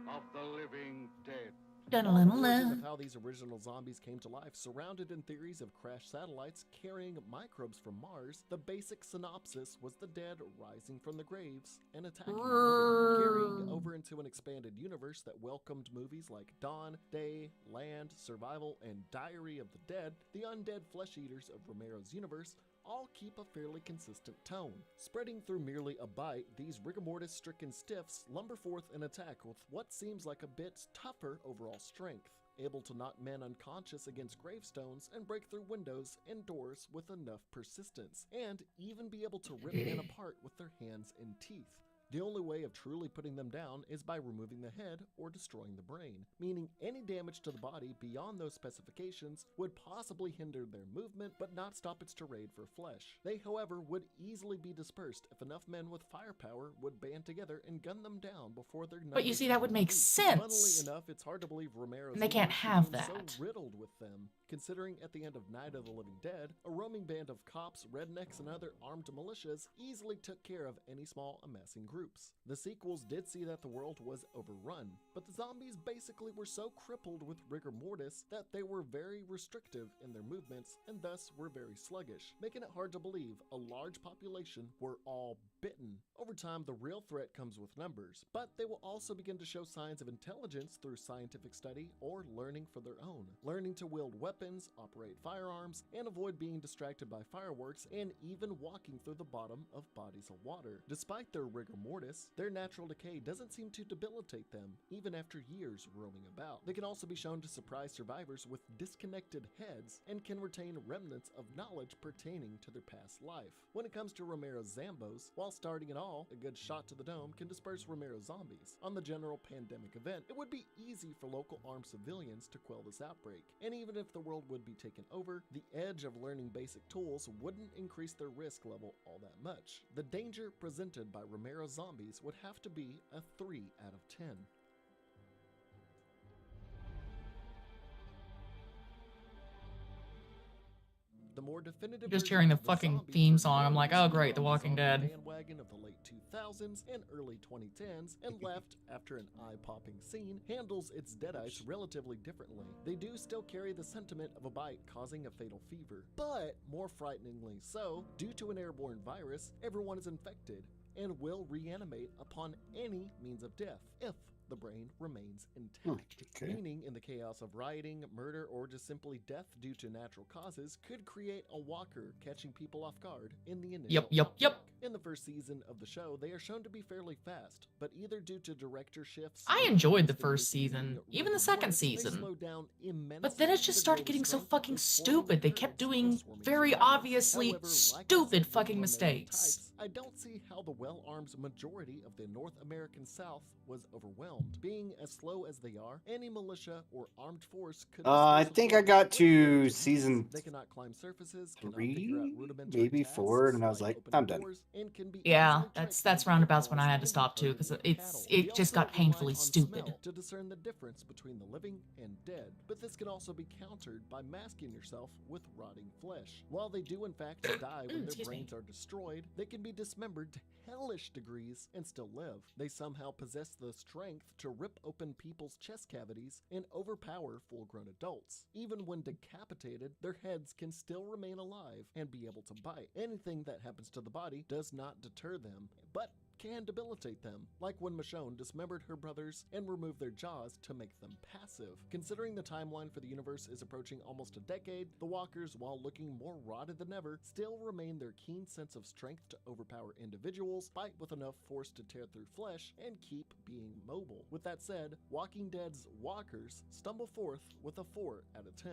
of the Living Dead. The origin of how these original zombies came to life, surrounded in theories of crashed satellites carrying microbes from Mars, the basic synopsis was the dead rising from the graves and attacking the living, carrying over into an expanded universe that welcomed movies like Dawn, Day, Land, Survival, and Diary of the Dead. The undead flesh eaters of Romero's universe all keep a fairly consistent tone. Spreading through merely a bite, these rigor mortis-stricken stiffs lumber forth an attack with what seems like a bit tougher overall strength, able to knock men unconscious against gravestones and break through windows and doors with enough persistence, and even be able to rip men apart with their hands and teeth. The only way of truly putting them down is by removing the head or destroying the brain, meaning any damage to the body beyond those specifications would possibly hinder their movement but not stop its tirade for flesh. They, however, would easily be dispersed if enough men with firepower would band together and gun them down before their But you see, that would make sense. Funnily enough, it's hard to believe Romero's And they can't have became that. so riddled with them, considering at the end of Night of the Living Dead, a roaming band of cops, rednecks, and other armed militias easily took care of any small amassing groups. The sequels did see that the world was overrun, but the zombies basically were so crippled with rigor mortis that they were very restrictive in their movements and thus were very sluggish, making it hard to believe a large population were all bitten. Over time, the real threat comes with numbers, but they will also begin to show signs of intelligence through scientific study or learning for their own, learning to wield weapons, operate firearms, and avoid being distracted by fireworks, and even walking through the bottom of bodies of water. Despite their rigor mortis, their natural decay doesn't seem to debilitate them, even after years roaming about. They can also be shown to surprise survivors with disconnected heads and can retain remnants of knowledge pertaining to their past life. When it comes to Romero's Zambos, while starting it all, a good shot to the dome can disperse Romero's zombies. On the general pandemic event, it would be easy for local armed civilians to quell this outbreak, and even if the world would be taken over, the edge of learning basic tools wouldn't increase their risk level all that much. The danger presented by Romero's zombies would have to be a 3 out of 10. The more definitive Just hearing the fucking zombies theme were song, I'm like, those oh great, The on Walking the Dead. bandwagon of the late 2000s and early 2010s, and left after an eye-popping scene handles its deadites relatively differently. They do still carry the sentiment of a bite causing a fatal fever, but more frighteningly so, due to an airborne virus, everyone is infected and will reanimate upon any means of death, if the brain remains intact. Okay. Meaning, in the chaos of rioting, murder, or just simply death due to natural causes, could create a walker catching people off guard in the initial Yep. outbreak. In the first season of the show, they are shown to be fairly fast, but either due to director shifts, I or enjoyed the just first making season, the even the rhythm second work, they season. slow down immensely. But then it just The started girl getting with so strength fucking is forming stupid. They currents kept of doing transforming very madness. obviously However, like I said stupid with fucking Romero mistakes. types, I don't see how the well-armed majority of the North American South was overwhelmed. Being as slow as they are, any militia or armed force could I dispose of think them I got with to ease. season They cannot climb surfaces, cannot figure out 3, rudimentary maybe tasks 4, and I was like, opening I'm done. doors, and can be Yeah, easily that's tricked into roundabouts when I pitfalls had to and stop be too, herded because like it's cattle. it They just also got painfully rely on stupid. smell to discern the difference between the living and dead, but this can also be countered by masking yourself with rotting flesh. While they do in fact die when their Excuse me. brains are destroyed, they can be dismembered to hellish degrees and still live. They somehow possess the strength to rip open people's chest cavities and overpower full-grown adults. Even when decapitated, their heads can still remain alive and be able to bite. Anything that happens to the body does not deter them, but can debilitate them, like when Michonne dismembered her brothers and removed their jaws to make them passive. Considering the timeline for the universe is approaching almost a decade, the walkers, while looking more rotted than ever, still remain their keen sense of strength to overpower individuals, fight with enough force to tear through flesh, and keep being mobile. With that said, Walking Dead's walkers stumble forth with a 4 out of 10.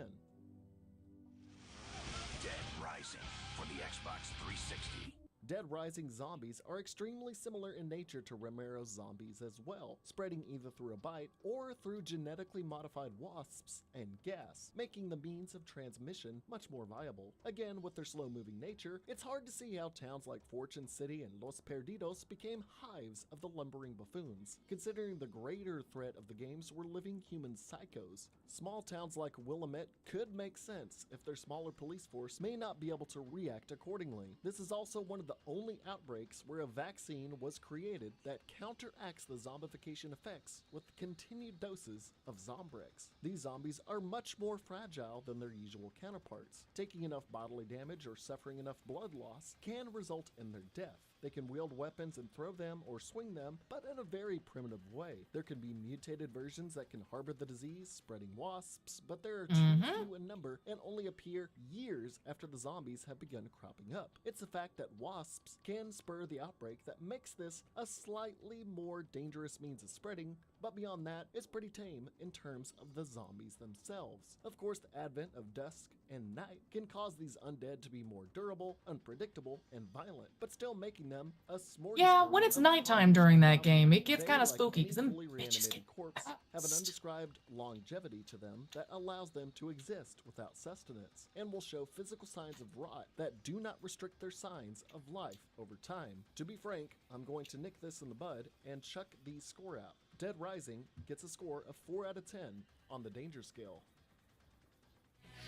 Dead Rising for the Xbox 360. Dead Rising zombies are extremely similar in nature to Romero's zombies as well, spreading either through a bite or through genetically modified wasps and gas, making the means of transmission much more viable. Again, with their slow-moving nature, it's hard to see how towns like Fortune City and Los Perdidos became hives of the lumbering buffoons. Considering the greater threat of the games were living human psychos, small towns like Willamette could make sense if their smaller police force may not be able to react accordingly. This is also one of the only outbreaks where a vaccine was created that counteracts the zombification effects with continued doses of Zombrex. These zombies are much more fragile than their usual counterparts. Taking enough bodily damage or suffering enough blood loss can result in their death. They can wield weapons and throw them or swing them, but in a very primitive way. There can be mutated versions that can harbor the disease, spreading wasps, but there are too few in number and only appear years after the zombies have begun cropping up. It's the fact that wasps can spur the outbreak that makes this a slightly more dangerous means of spreading, but beyond that, it's pretty tame in terms of the zombies themselves. Of course, the advent of dusk and night can cause these undead to be more durable, unpredictable, and violent, but still making them a smorgasbord. Yeah, when it's of nighttime targets during to that devour. game, it gets They, kind of like spooky, any because them fully bitches reanimated get corpse have an bounced. undescribed longevity to them that allows them to exist without sustenance, and will show physical signs of rot that do not restrict their signs of life over time. To be frank, I'm going to nick this in the bud and chuck the score out. Dead Rising gets a score of 4 out of 10 on the danger scale.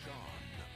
Shaun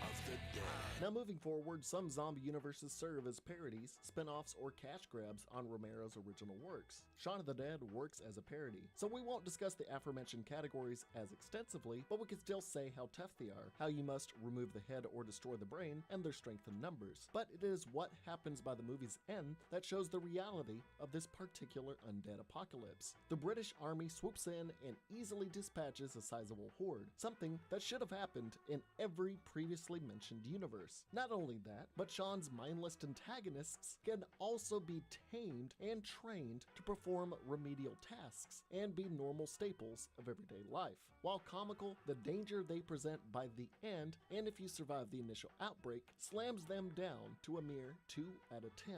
of the Dead. Now moving forward, some zombie universes serve as parodies, spin-offs, or cash grabs on Romero's original works. Shaun of the Dead works as a parody, so we won't discuss the aforementioned categories as extensively, but we can still say how tough they are, how you must remove the head or destroy the brain, and their strength in numbers. But it is what happens by the movie's end that shows the reality of this particular undead apocalypse. The British Army swoops in and easily dispatches a sizable horde, something that should have happened in every previously mentioned universe. Not only that, but Shaun's mindless antagonists can also be tamed and trained to perform remedial tasks and be normal staples of everyday life. While comical, the danger they present by the end, and if you survive the initial outbreak, slams them down to a mere 2 out of 10.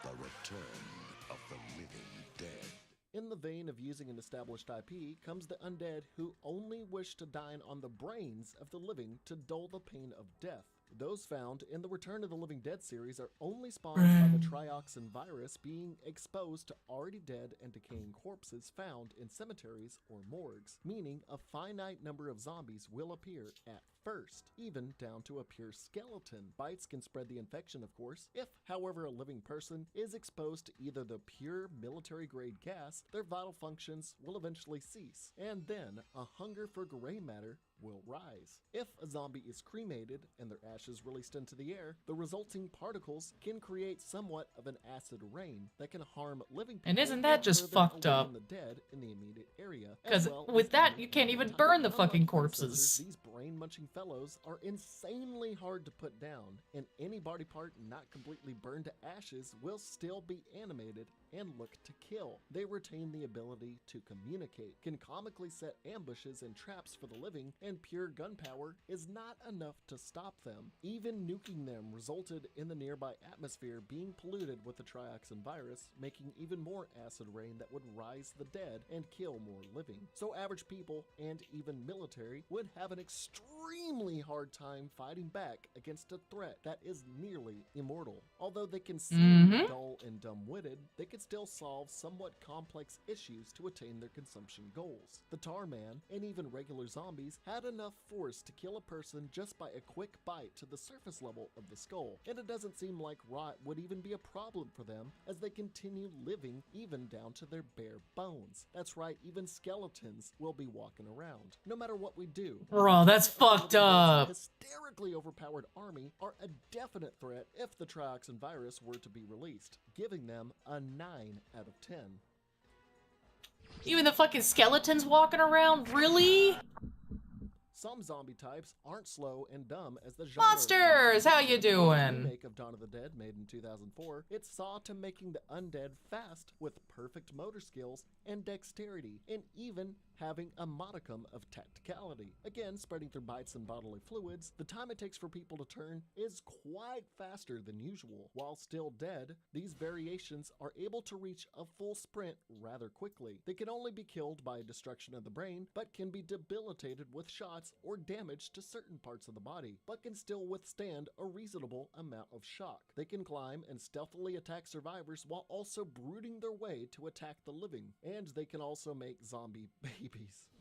The Return of the Living Dead. In the vein of using an established IP comes the undead who only wish to dine on the brains of the living to dull the pain of death. Those found in the Return of the Living Dead series are only spawned by the trioxin virus being exposed to already dead and decaying corpses found in cemeteries or morgues, meaning a finite number of zombies will appear at first, even down to a pure skeleton. Bites can spread the infection, of course. If, however, a living person is exposed to either the pure military-grade gas, their vital functions will eventually cease, and then a hunger for gray matter will rise. If a zombie is cremated and their ashes released into the air, the resulting particles can create somewhat of an acid rain that can harm living people And isn't that just lure them fucked away up? from the dead in the immediate area. Because as well with as that, any you can't even type. burn the Unlike fucking predecessors, corpses. These brain-munching fellows are insanely hard to put down, and any body part not completely burned to ashes will still be animated and look to kill. They retain the ability to communicate, can comically set ambushes and traps for the living, and pure gunpowder is not enough to stop them. Even nuking them resulted in the nearby atmosphere being polluted with the trioxin virus, making even more acid rain that would rise the dead and kill more living. So average people and even military would have an extremely hard time fighting back against a threat that is nearly immortal. Although they can seem dull and dumb-witted, they can still solve somewhat complex issues to attain their consumption goals. The Tar Man and even regular zombies had enough force to kill a person just by a quick bite to the surface level of the skull, and it doesn't seem like rot would even be a problem for them as they continue living even down to their bare bones. That's right, even skeletons will be walking around. No matter what we do. Bro, that's fucked up. Hysterically overpowered army are a definite threat if the trioxin virus were to be released, giving them a 9 out of 10. Even the fucking skeletons walking around? Really? Some zombie types aren't slow and dumb as the genre. Monsters, how you The doing? remake of Dawn of the Dead, made in 2004, it saw to making the undead fast with perfect motor skills and dexterity, and even having a modicum of tacticality. Again, spreading through bites and bodily fluids, the time it takes for people to turn is quite faster than usual. While still dead, these variations are able to reach a full sprint rather quickly. They can only be killed by destruction of the brain, but can be debilitated with shots or damage to certain parts of the body, but can still withstand a reasonable amount of shock. They can climb and stealthily attack survivors while also brooding their way to attack the living, and they can also make zombie babies.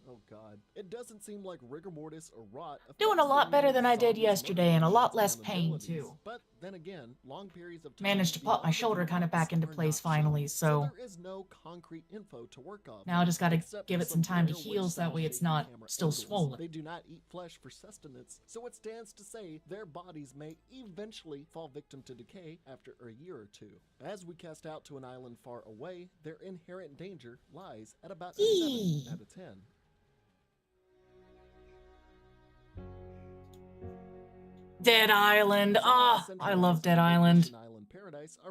Oh god. It doesn't seem like rigor mortis or rot Doing a lot better than I did zombies' yesterday, and a lot motivations less and pain, abilities. too. But then again, long periods of time Managed to pop my beyond the shoulder kind of device back into are place not shown, finally, so there is no concrete info to work off. now I just gotta except give for it some time to Blair heal Witch so that way it's shaky not camera still angles. swollen. They do not eat flesh for sustenance, so it stands to say their bodies may eventually fall victim to decay after a year or two. As we cast out to an island far away, their inherent danger lies at about a 7 out of 10. Dead Island. Ah, I love Dead Island.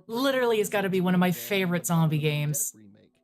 Literally, it's gotta be one of my favorite zombie games.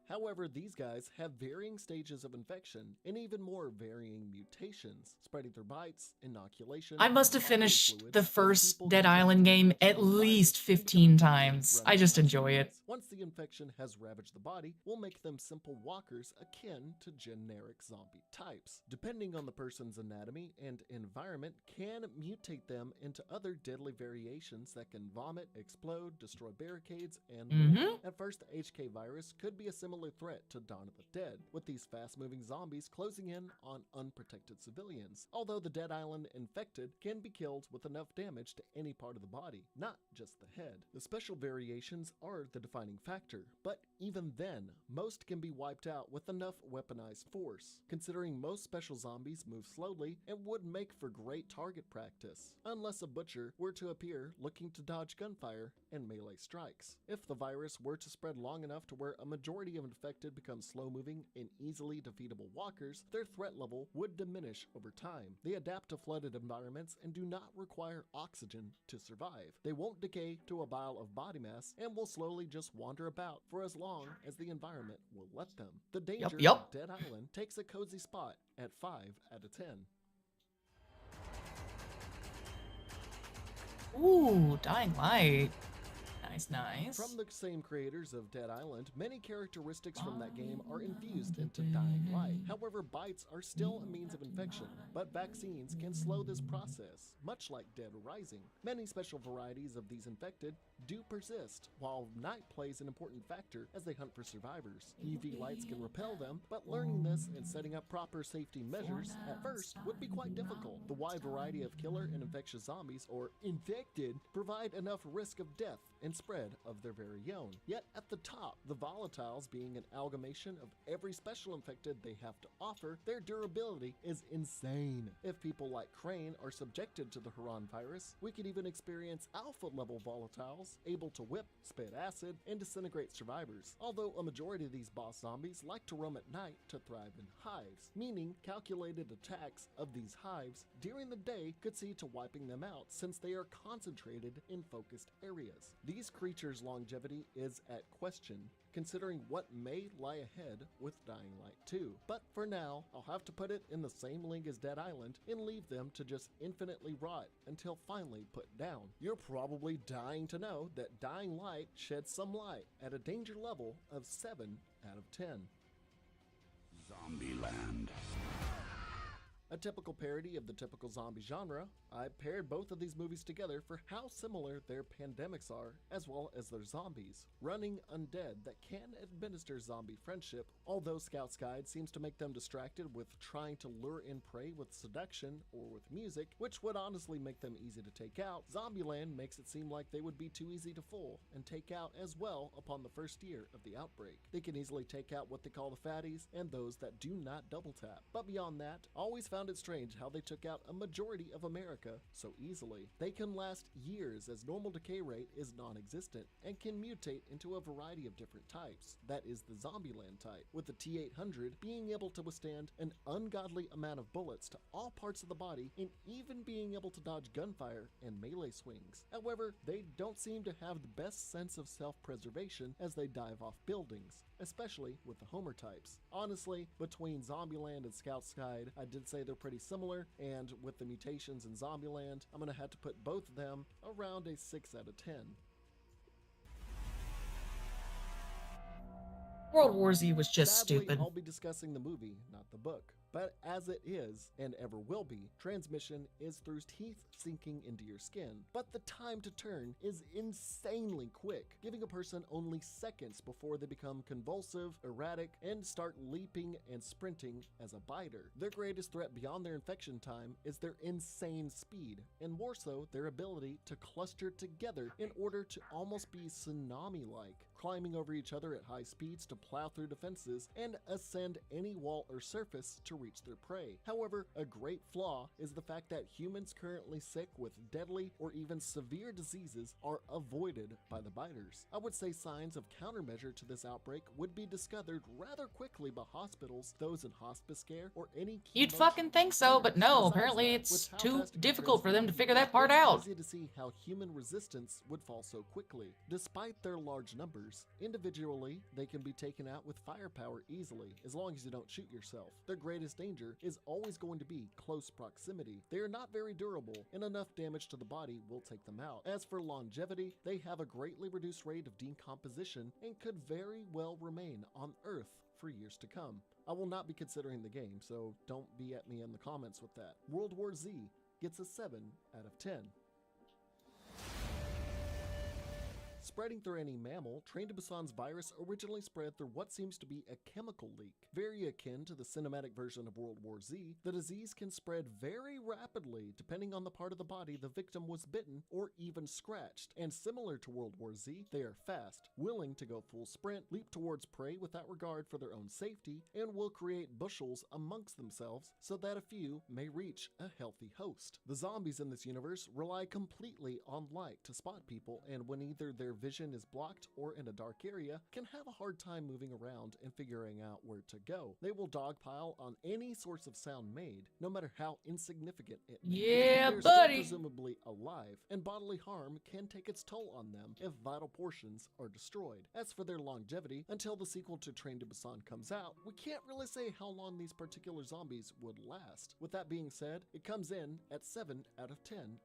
However, these guys have varying stages of infection and even more varying mutations, spreading through bites, inoculation. I must have finished the first Dead Island game at least 15 times. I just enjoy it. Once the infection has ravaged the body, we'll make them simple walkers akin to generic zombie types. Depending on the person's anatomy and environment, can mutate them into other deadly variations that can vomit, explode, destroy barricades, and more. At first, the HK virus could be a similar threat to Dawn of the Dead, with these fast-moving zombies closing in on unprotected civilians. Although the Dead Island infected can be killed with enough damage to any part of the body, not just the head. The special variations are the defining factor, but even then, most can be wiped out with enough weaponized force, considering most special zombies move slowly and would make for great target practice, unless a butcher were to appear looking to dodge gunfire and melee strikes. If the virus were to spread long enough to where a majority of infected become slow-moving and easily defeatable walkers, their threat level would diminish over time. They adapt to flooded environments and do not require oxygen to survive. They won't decay to a pile of body mass and will slowly just wander about for as long as the environment will let them. The danger of Dead Island takes a cozy spot at 5 out of 10. Ooh, Dying Light. Nice. From the same creators of Dead Island, many characteristics from that game are infused into Dying Light. However, bites are still a means of infection, but vaccines can slow this process, much like Dead Rising. Many special varieties of these infected do persist, while night plays an important factor as they hunt for survivors. UV lights can repel them, but learning this and setting up proper safety measures at first would be quite difficult. The wide variety of killer and infectious zombies, or infected, provide enough risk of death and spread of their very own. Yet at the top, the volatiles being an amalgamation of every special infected they have to offer, their durability is insane. If people like Crane are subjected to the Huron virus, we could even experience alpha-level volatiles able to whip, spit acid, and disintegrate survivors. Although a majority of these boss zombies like to roam at night to thrive in hives, meaning calculated attacks of these hives during the day could see to wiping them out since they are concentrated in focused areas. These creatures' longevity is at question, considering what may lie ahead with Dying Light 2. But for now, I'll have to put it in the same league as Dead Island and leave them to just infinitely rot until finally put down. You're probably dying to know that Dying Light sheds some light at a danger level of 7 out of 10. Zombieland. A typical parody of the typical zombie genre, I paired both of these movies together for how similar their pandemics are, as well as their zombies. Running undead that can administer zombie friendship, although Scout's Guide seems to make them distracted with trying to lure in prey with seduction or with music, which would honestly make them easy to take out, Zombieland makes it seem like they would be too easy to fool and take out as well upon the first year of the outbreak. They can easily take out what they call the fatties and those that do not double tap. But beyond that, always found it strange how they took out a majority of America so easily. They can last years as normal decay rate is non-existent and can mutate into a variety of different types. That is the Zombieland type, with the T-800 being able to withstand an ungodly amount of bullets to all parts of the body and even being able to dodge gunfire and melee swings. However, they don't seem to have the best sense of self-preservation as they dive off buildings, especially with the Homer types. Honestly, between Zombieland and Scout's Guide, I did say they're pretty similar, and with the mutations in Zombieland, I'm gonna have to put both of them around a 6 out of 10. World War Z was just Sadly, stupid. I'll be discussing the movie, not the book. But as it is, and ever will be, transmission is through teeth sinking into your skin. But the time to turn is insanely quick, giving a person only seconds before they become convulsive, erratic, and start leaping and sprinting as a biter. Their greatest threat beyond their infection time is their insane speed, and more so their ability to cluster together in order to almost be tsunami-like, climbing over each other at high speeds to plow through defenses and ascend any wall or surface to reach their prey. However, a great flaw is the fact that humans currently sick with deadly or even severe diseases are avoided by the biters. I would say signs of countermeasure to this outbreak would be discovered rather quickly by hospitals, those in hospice care, or any key You'd fucking think so, but no, apparently it's too difficult for them to figure that part out. It's easy to see how human resistance would fall so quickly. Despite their large numbers, individually, they can be taken out with firepower easily, as long as you don't shoot yourself. Their greatest danger is always going to be close proximity. They are not very durable, and enough damage to the body will take them out. As for longevity, they have a greatly reduced rate of decomposition and could very well remain on Earth for years to come. I will not be considering the game, so don't be at me in the comments with that. World War Z gets a 7 out of 10. Spreading through any mammal, Train to Busan's virus originally spread through what seems to be a chemical leak. Very akin to the cinematic version of World War Z, the disease can spread very rapidly depending on the part of the body the victim was bitten or even scratched. And similar to World War Z, they are fast, willing to go full sprint, leap towards prey without regard for their own safety, and will create bushels amongst themselves so that a few may reach a healthy host. The zombies in this universe rely completely on light to spot people, and when either their vision is blocked or in a dark area, can have a hard time moving around and figuring out where to go. They will dogpile on any source of sound made, no matter how insignificant it may be. Yeah, They're buddy. still presumably alive, and bodily harm can take its toll on them if vital portions are destroyed. As for their longevity, until the sequel to Train to Busan comes out, we can't really say how long these particular zombies would last. With that being said, it comes in at 7 out of 10.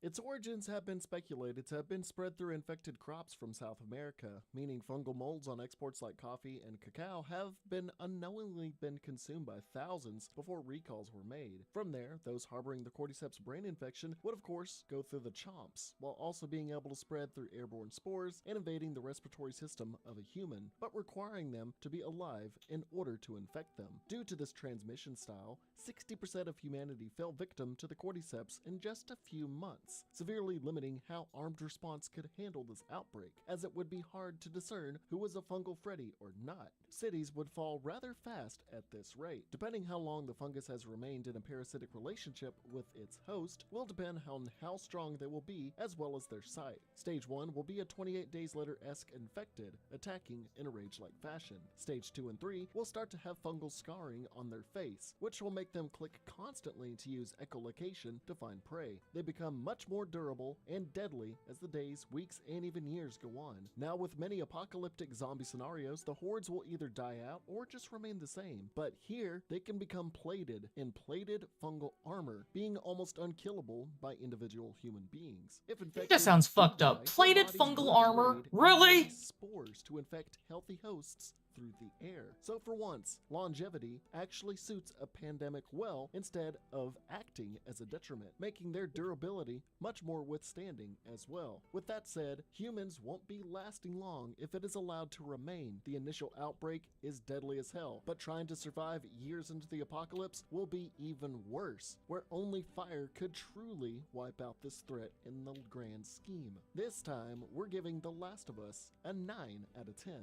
Its origins have been speculated to have been spread through infected crops from South America, meaning fungal molds on exports like coffee and cacao have been unknowingly been consumed by thousands before recalls were made. From there, those harboring the cordyceps brain infection would of course go through the chomps, while also being able to spread through airborne spores and invading the respiratory system of a human, but requiring them to be alive in order to infect them. Due to this transmission style, 60% of humanity fell victim to the cordyceps in just a few months, severely limiting how armed response could handle this outbreak, as it would be hard to discern who was a fungal Freddy or not. Cities would fall rather fast at this rate. Depending how long the fungus has remained in a parasitic relationship with its host will depend on how strong they will be as well as their site. Stage 1 will be a 28 days later-esque infected, attacking in a rage-like fashion. Stage 2 and 3 will start to have fungal scarring on their face, which will make them click constantly to use echolocation to find prey. They become much more durable and deadly as the days, weeks, and even years go on. Now, with many apocalyptic zombie scenarios, the hordes will either die out or just remain the same, but here they can become plated in plated fungal armor, being almost unkillable by individual human beings. If infected, That sounds they fucked up. die, their Plated bodies fungal will armor? degrade and Really? release spores to infect healthy hosts through the air. So for once, longevity actually suits a pandemic well instead of acting as a detriment, making their durability much more withstanding as well. With that said, humans won't be lasting long if it is allowed to remain. The initial outbreak is deadly as hell, but trying to survive years into the apocalypse will be even worse, where only fire could truly wipe out this threat in the grand scheme. This time, we're giving The Last of Us a 9 out of 10.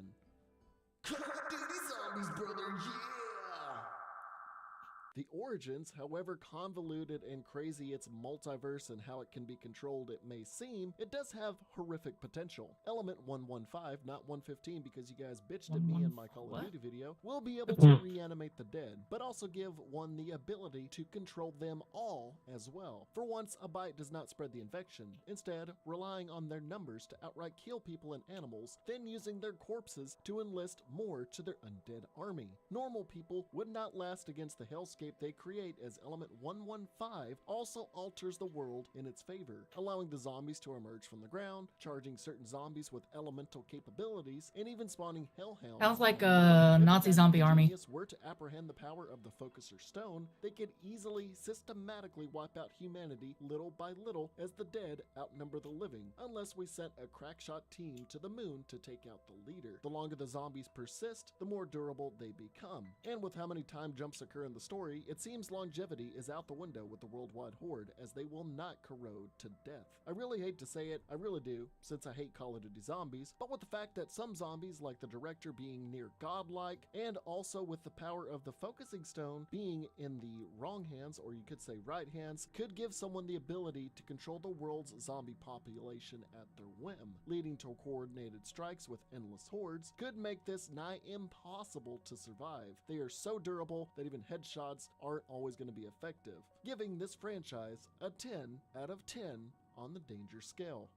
Call of Duty Zombies, brother, yeah! The origins, however convoluted and crazy its multiverse and how it can be controlled it may seem, it does have horrific potential. Element 115, not 115 because you guys bitched at me in my Call of Duty video, will be able to reanimate the dead, but also give one the ability to control them all as well. For once, a bite does not spread the infection, instead relying on their numbers to outright kill people and animals, then using their corpses to enlist more to their undead army. Normal people would not last against the hellscape they create, as Element 115 also alters the world in its favor, allowing the zombies to emerge from the ground, charging certain zombies with elemental capabilities, and even spawning hellhounds. Sounds like on a them. Nazi If zombie an army. genius were to apprehend the power of the Focuser Stone, they could easily systematically wipe out humanity little by little as the dead outnumber the living, unless we sent a crackshot team to the moon to take out the leader. The longer the zombies persist, the more durable they become. And with how many time jumps occur in the story, it seems longevity is out the window with the worldwide horde, as they will not corrode to death. I really hate to say it, I really do, since I hate Call of Duty Zombies, but with the fact that some zombies, like the director, being near godlike, and also with the power of the Focusing Stone being in the wrong hands, or you could say right hands, could give someone the ability to control the world's zombie population at their whim, leading to coordinated strikes with endless hordes, could make this nigh impossible to survive. They are so durable that even headshots aren't always going to be effective, giving this franchise a 10 out of 10 on the danger scale.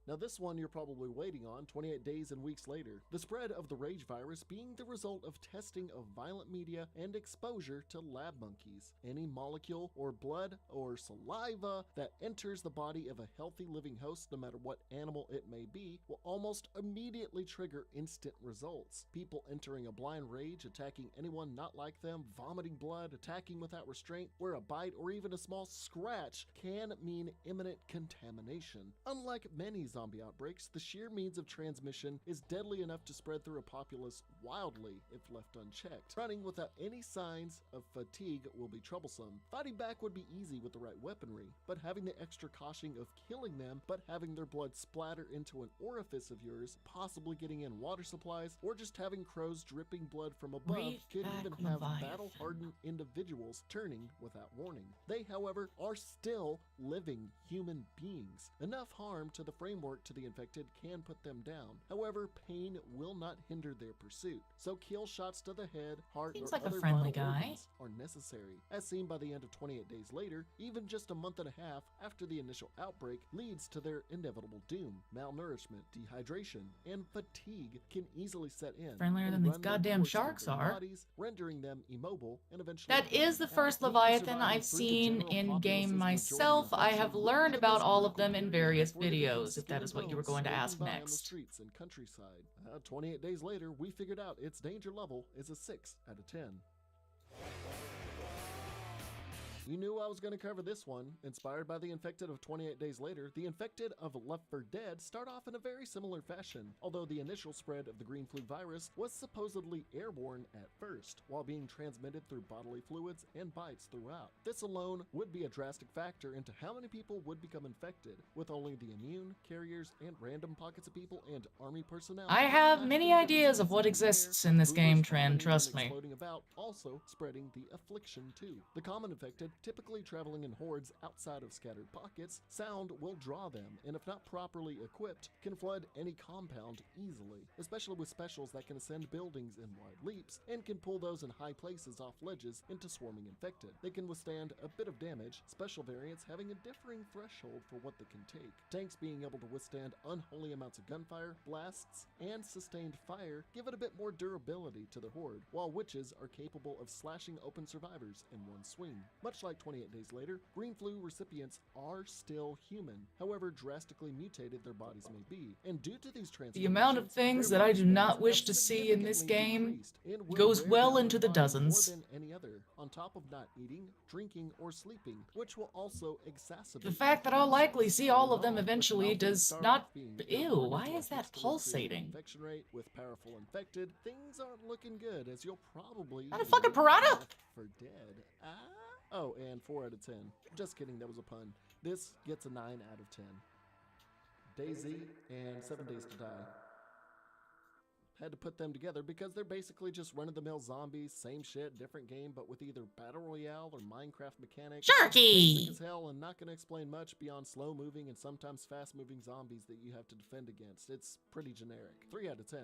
Now this one you're probably waiting on 28 days and weeks later. The spread of the Rage virus being the result of testing of violent media and exposure to lab monkeys. Any molecule or blood or saliva that enters the body of a healthy living host, no matter what animal it may be, will almost immediately trigger instant results. People entering a blind rage, attacking anyone not like them, vomiting blood, attacking without restraint, where a bite or even a small scratch can mean imminent contamination. Unlike many zombie outbreaks, the sheer means of transmission is deadly enough to spread through a populace wildly if left unchecked. Running without any signs of fatigue will be troublesome. Fighting back would be easy with the right weaponry, but having the extra caution of killing them but having their blood splatter into an orifice of yours, possibly getting in water supplies, or just having crows dripping blood from above could even have battle-hardened individuals turning without warning. They, however, are still living human beings. Enough harm to the framework teamwork to the infected can put them down. However, pain will not hinder their pursuit, so kill shots to the head, heart, Seems or like a other friendly vital guy. organs are necessary, as seen by the end of 28 days later. Even just a month and a half after the initial outbreak leads to their inevitable doom. Malnourishment, dehydration, and fatigue can easily set in. Friendlier and than these run their goddamn course through sharks their are. bodies, rendering them immobile and eventually That is the burning first out. Neither Leviathan surviving I've through the seen general in-game populace's majority myself. I have infection would learned be the about most all of critical them in period various before they become videos, if that skin is and what you were bones going to slaving ask by on the next. streets and countryside. 28 days later, we figured out its danger level is a 6 out of 10. You knew I was going to cover this one. Inspired by the infected of 28 days later, the infected of Left 4 Dead start off in a very similar fashion, although the initial spread of the green flu virus was supposedly airborne at first, while being transmitted through bodily fluids and bites throughout. This alone would be a drastic factor into how many people would become infected, with only the immune, carriers, and random pockets of people and army personnel. I have many ideas of what exists in this game, Tran, trust me. Exploding about, also spreading the affliction too. The common infected, typically traveling in hordes outside of scattered pockets, sound will draw them, and if not properly equipped, can flood any compound easily, especially with specials that can ascend buildings in wide leaps, and can pull those in high places off ledges into swarming infected. They can withstand a bit of damage, special variants having a differing threshold for what they can take. Tanks being able to withstand unholy amounts of gunfire, blasts, and sustained fire give it a bit more durability to the horde, while witches are capable of slashing open survivors in one swing. Much like 28 days later, green flu recipients are still human, however drastically mutated their bodies may be, and due to these transformations, The amount of things that I do not wish to see in this game goes well into the dozens. More than any other, on top of not eating, drinking, or sleeping, which will also exacerbate The fact that I'll likely see all of them eventually does not... Ew, why is that pulsating? infection rate with powerful infected. Things aren't looking good, as you'll probably Not a fucking piranha! for dead. Oh, and 4 out of 10. Just kidding, that was a pun. This gets a 9 out of 10. DayZ and 7 Days to Die. Had to put them together because they're basically just run-of-the-mill zombies, same shit, different game, but with either Battle Royale or Minecraft mechanics. Sharky! Basic as hell and not gonna explain much beyond slow-moving and sometimes fast-moving zombies that you have to defend against. It's pretty generic. 3 out of 10.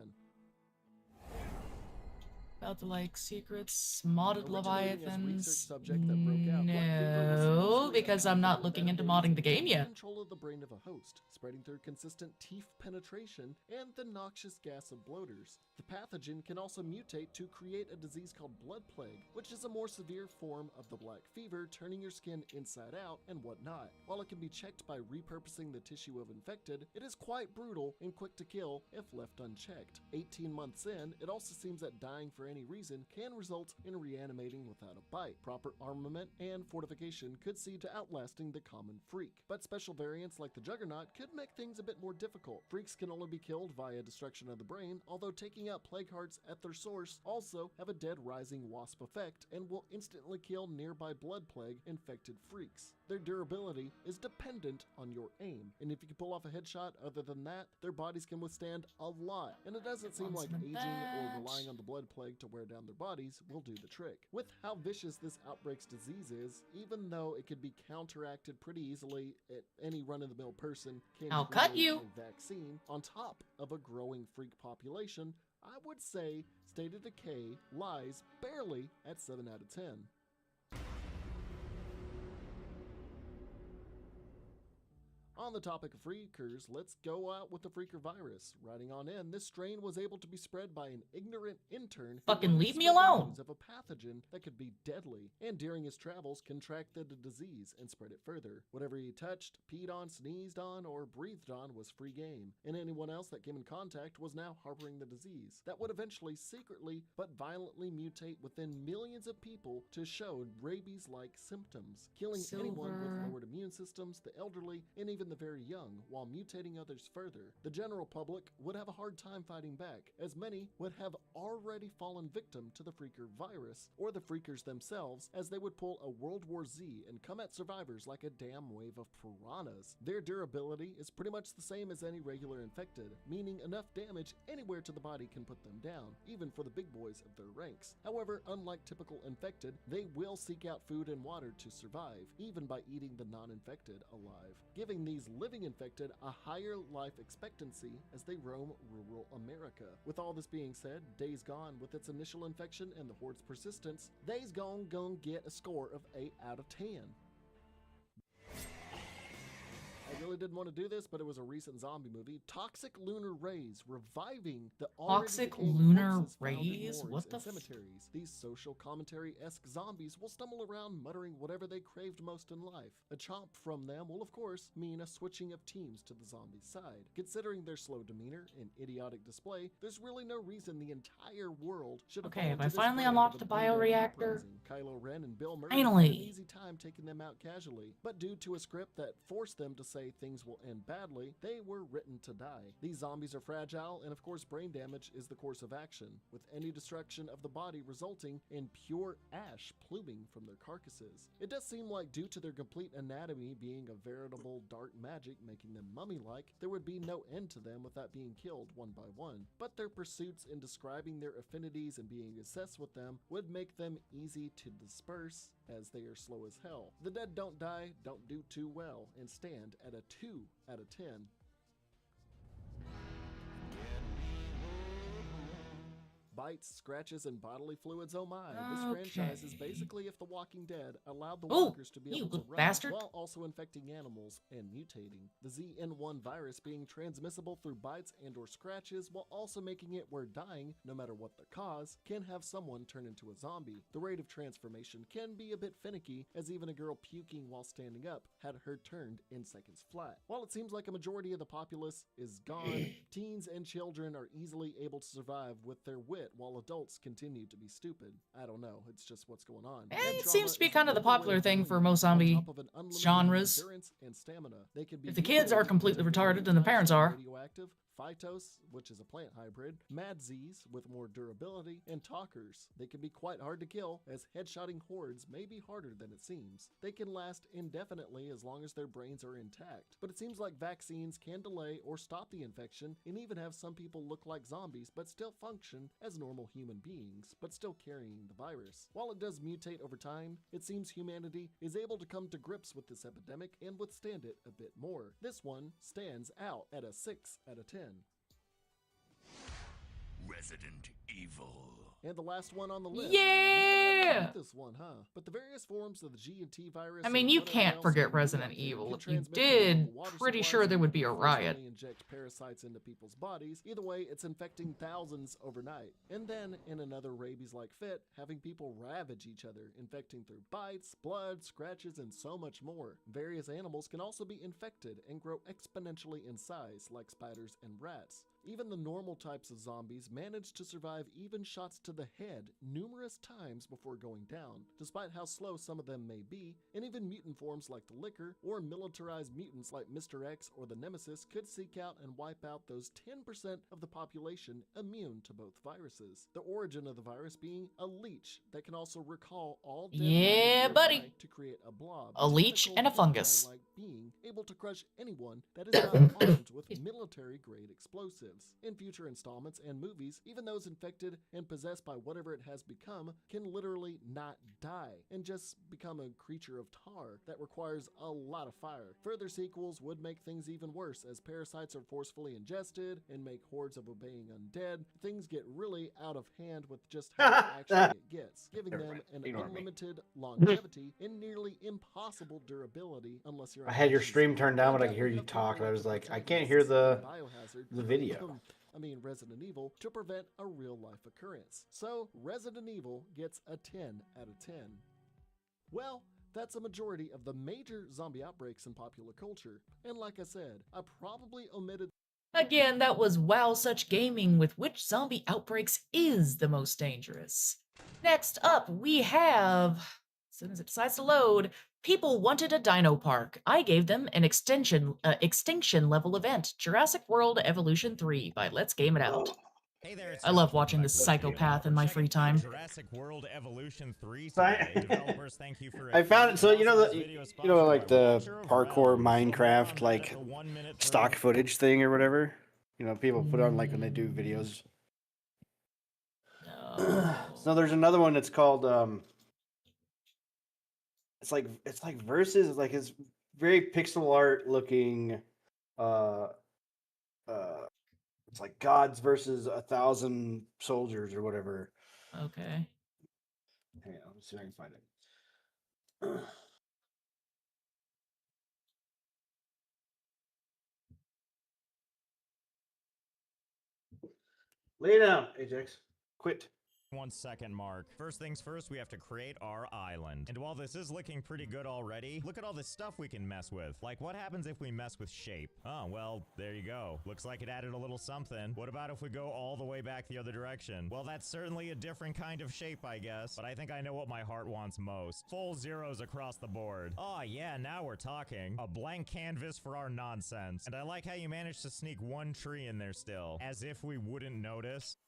About the, like, secrets, modded Originating as a research Leviathans? subject that broke out, Blackfinger was No, initially because I'm not looking into modding the game yet. Control of the brain of a host, spreading through consistent teeth penetration and the noxious gas of bloaters. The pathogen can also mutate to create a disease called blood plague, which is a more severe form of the black fever, turning your skin inside out and whatnot. While it can be checked by repurposing the tissue of infected, it is quite brutal and quick to kill if left unchecked. 18 months in, it also seems that dying for any reason can result in reanimating without a bite. Proper armament and fortification could see to outlasting the common freak, but special variants like the Juggernaut could make things a bit more difficult. Freaks can only be killed via destruction of the brain, although taking out plague hearts at their source also have a dead rising wasp effect and will instantly kill nearby blood plague infected freaks. Their durability is dependent on your aim, and if you can pull off a headshot other than that, their bodies can withstand a lot, and it doesn't seem like aging or relying on the blood plague to wear down their bodies will do the trick. With how vicious this outbreak's disease is, even though it could be counteracted pretty easily at any run-of-the-mill person can I'll cut create you. a vaccine on top of a growing freak population, I would say State of Decay lies barely at 7 out of 10. On the topic of freakers, let's go out with the freaker virus. Riding on in, this strain was able to be spread by an ignorant intern who Fucking wanted to leave me spread the alone. news of a pathogen that could be deadly, and during his travels contracted the disease and spread it further. Whatever he touched, peed on, sneezed on, or breathed on was free game, and anyone else that came in contact was now harboring the disease that would eventually secretly but violently mutate within millions of people to show rabies-like symptoms, killing anyone with Silver. lowered immune systems, the elderly, and even the very young, while mutating others further. The general public would have a hard time fighting back, as many would have already fallen victim to the freaker virus, or the freakers themselves, as they would pull a World War Z and come at survivors like a damn wave of piranhas. Their durability is pretty much the same as any regular infected, meaning enough damage anywhere to the body can put them down, even for the big boys of their ranks. However, unlike typical infected, they will seek out food and water to survive, even by eating the non-infected alive, giving these zombies living infected a higher life expectancy as they roam rural America. With all this being said, Days Gone, with its initial infection and the horde's persistence, Days Gone gon' get a score of 8 out of 10. I really didn't want to do this, but it was a recent zombie movie. Toxic lunar rays reviving the already Toxic decaying lunar corpses found in rays? morgues What the and cemeteries. These social commentary-esque zombies will stumble around muttering whatever they craved most in life. A chomp from them will, of course, mean a switching of teams to the zombie side. Considering their slow demeanor and idiotic display, there's really no reason the entire world should have Okay, fallen have I to this finally brand unlocked of the an undead bioreactor? uprising. Kylo Ren and Bill Murray Finally. had an easy time taking them out casually, but due to a script that forced them to say things will end badly, they were written to die. These zombies are fragile, and of course brain damage is the course of action, with any destruction of the body resulting in pure ash pluming from their carcasses. It does seem like due to their complete anatomy being a veritable dark magic making them mummy-like, there would be no end to them without being killed one by one, but their pursuits in describing their affinities and being obsessed with them would make them easy to disperse, as they are slow as hell. The dead don't die, don't do too well, and stand at a 2 out of 10. Bites, scratches, and bodily fluids, oh my. This franchise is basically if The Walking Dead allowed the walkers to be you able to little run bastard. while also infecting animals and mutating. The ZN1 virus being transmissible through bites and or scratches while also making it where dying, no matter what the cause, can have someone turn into a zombie. The rate of transformation can be a bit finicky, as even a girl puking while standing up had her turned in seconds flat. While it seems like a majority of the populace is gone, teens and children are easily able to survive with their wit while adults continue to be stupid. I don't know, it's just what's going on. It seems to be kind of the popular thing for most zombie genres. And stamina. They can be If the kids are mutated completely into retarded, then the parents radioactive, are. radioactive, Phytos, which is a plant hybrid, Madzes with more durability, and Talkers. They can be quite hard to kill, as headshotting hordes may be harder than it seems. They can last indefinitely as long as their brains are intact, but it seems like vaccines can delay or stop the infection and even have some people look like zombies but still function as normal human beings, but still carrying the virus. While it does mutate over time, it seems humanity is able to come to grips with this epidemic and withstand it a bit more. This one stands out at a 6 out of 10. Resident Evil. And the last one on the list. Yeah! This one, huh? But the various forms of the G&T virus. I mean, you can't forget Resident Evil. If you did, pretty sure there would be a riot. Inject parasites into people's bodies. Either way, it's infecting thousands overnight. And then, in another rabies-like fit, having people ravage each other, infecting through bites, blood, scratches, and so much more. Various animals can also be infected and grow exponentially in size, like spiders and rats. Even the normal types of zombies manage to survive even shots to the head numerous times before going down, despite how slow some of them may be, and even mutant forms like the Licker or militarized mutants like Mr. X or the Nemesis could seek out and wipe out those 10% of the population immune to both viruses. The origin of the virus being a leech that can also recall all dead Yeah, buddy. nearby to create a blob. A leech typical and a fungus. like being able to crush anyone that is not armed with military-grade explosives. In future installments and movies, even those infected and possessed by whatever it has become can literally not die and just become a creature of tar that requires a lot of fire. Further sequels would make things even worse as parasites are forcefully ingested and make hordes of obeying undead. Things get really out of hand with just how actually it gets, giving them an unlimited longevity and nearly impossible durability unless you're I had your stream turned down, but I could hear you talk, and I was like, I can't hear the video. Resident Evil, to prevent a real-life occurrence. So, Resident Evil gets a 10 out of 10. Well, that's a majority of the major zombie outbreaks in popular culture. And like I said, I probably omitted. Again, that was Wow Such Gaming with which zombie outbreaks is the most dangerous. Next up, we have, as soon as it decides to load, people wanted a dino park. I gave them an extinction level event, Jurassic World Evolution 3 by Let's Game It Out. Hey there, I love watching this psychopath in my free time. Jurassic World Evolution 3 today. Developers, thank you for I found it. So you know like the parkour Minecraft like stock footage thing or whatever. You know, people put on like when they do videos. No. So there's another one that's called it's like Versus. It's like very pixel art looking. Uh, it's like gods versus 1,000 soldiers or whatever. Okay. Hang on, let's see if I can find it. Lay down, Ajax. Quit. 1 second mark. First things first, we have to create our island. And while this is looking pretty good already, look at all the stuff we can mess with. Like, what happens if we mess with shape? Oh, well, there you go. Looks like it added a little something. What about if we go all the way back the other direction? Well, that's certainly a different kind of shape, I guess. But I think I know what my heart wants most. Full zeros across the board. Oh, yeah, now we're talking. A blank canvas for our nonsense. And I like how you managed to sneak one tree in there still. As if we wouldn't notice.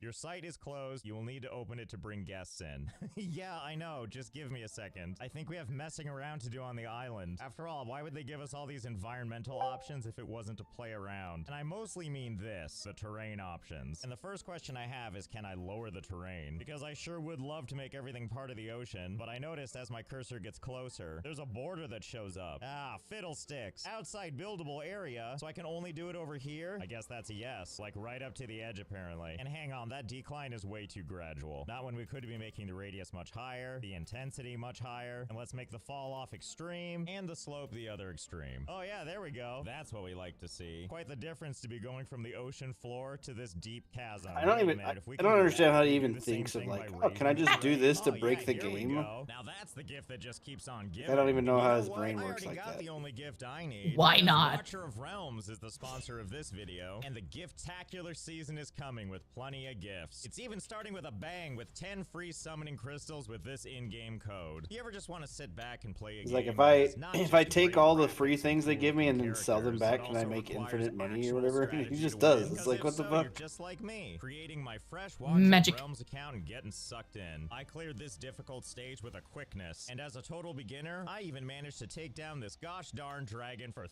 Your site is closed. You will need to open it to bring guests in. Yeah, I know. Just give me a second. I think we have messing around to do on the island. After all, why would they give us all these environmental options if it wasn't to play around? And I mostly mean this, the terrain options. And the first question I have is, can I lower the terrain? Because I sure would love to make everything part of the ocean, but I noticed as my cursor gets closer, there's a border that shows up. Ah, fiddlesticks. Outside buildable area, so I can only do it over here? I guess that's a yes. Like right up to the edge, apparently. And hang on, that decline is way too gradual. Not when we could be making the radius much higher, the intensity much higher, and let's make the fall off extreme, and the slope the other extreme. Oh yeah, there we go. That's what we like to see. Quite the difference to be going from the ocean floor to this deep chasm. I don't even. I don't understand how he even thinks of like, oh, can I just do this to break the game? Now that's the gift that just keeps on giving. I don't even know how his brain works like I already got that. the only gift I need. Why not? Watcher of Realms is the sponsor of this video, and the gift-tacular season is coming with plenty of gifts. It's even starting with a bang with 10 free summoning crystals with this in-game code. You ever just want to sit back and play a game? Like if I just take great all the graphics free things they give me and then characters, sell them but back, can I also make requires infinite money or actual whatever? strategy He just to does. win, It's 'cause like, if what the so, fuck? You're just like me, creating my fresh Watcher Magic. of Realms account and getting sucked in. I cleared this difficult stage with a quickness, and as a total beginner, I even managed to take down this gosh darn dragon for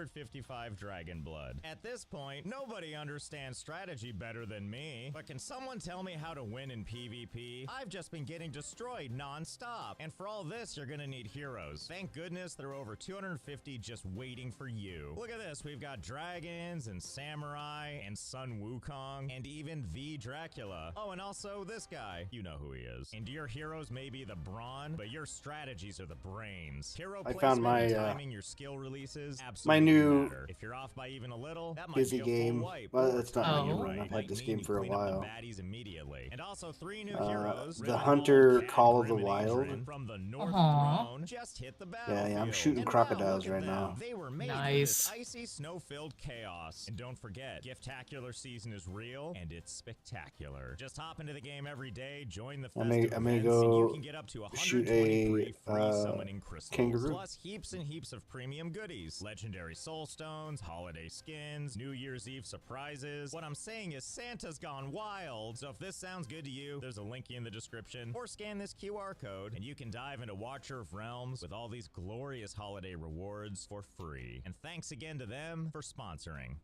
355 dragon blood. At this point, nobody understands strategy better than me, but can someone tell me how to win in PvP? I've just been getting destroyed non-stop, and for all this, you're gonna need heroes. Thank goodness there are over 250 just waiting for you. Look at this, we've got dragons and samurai and Sun Wukong and even the Dracula. Oh, and also this guy. You know who he is. And your heroes may be the brawn, but your strategies are the brains. Hero I placement found my and timing your skill releases my absolutely new matter. If you're off by even a little, that might busy be a game. full wipe. Well, Or it's not my timing new it one. right I've had might this mean game you for a clean up the while. baddies immediately. And also 3 new heroes. The Red Hunter Cat, Call of the Grim and Wild. Adrian from the North Aw. Throne just hit the Yeah, battlefield. I'm shooting And wow, crocodiles look at right them. now. They were made for Nice. this icy, snow-filled chaos. And don't forget, Gift-tacular season is real and it's spectacular. Just hop into the game every day, join the I'm festive gonna events, go and you can get up to shoot 123 a, free summoning crystals. kangaroo. Plus heaps and heaps of premium goodies. Legendary soul stones, holiday skins, New Year's Eve surprises. What I'm saying is Santa's gone wild. So if this sounds good to you, there's a link in the description, or scan this QR code and you can dive into Watcher of Realms with all these glorious holiday rewards for free. And thanks again to them for sponsoring.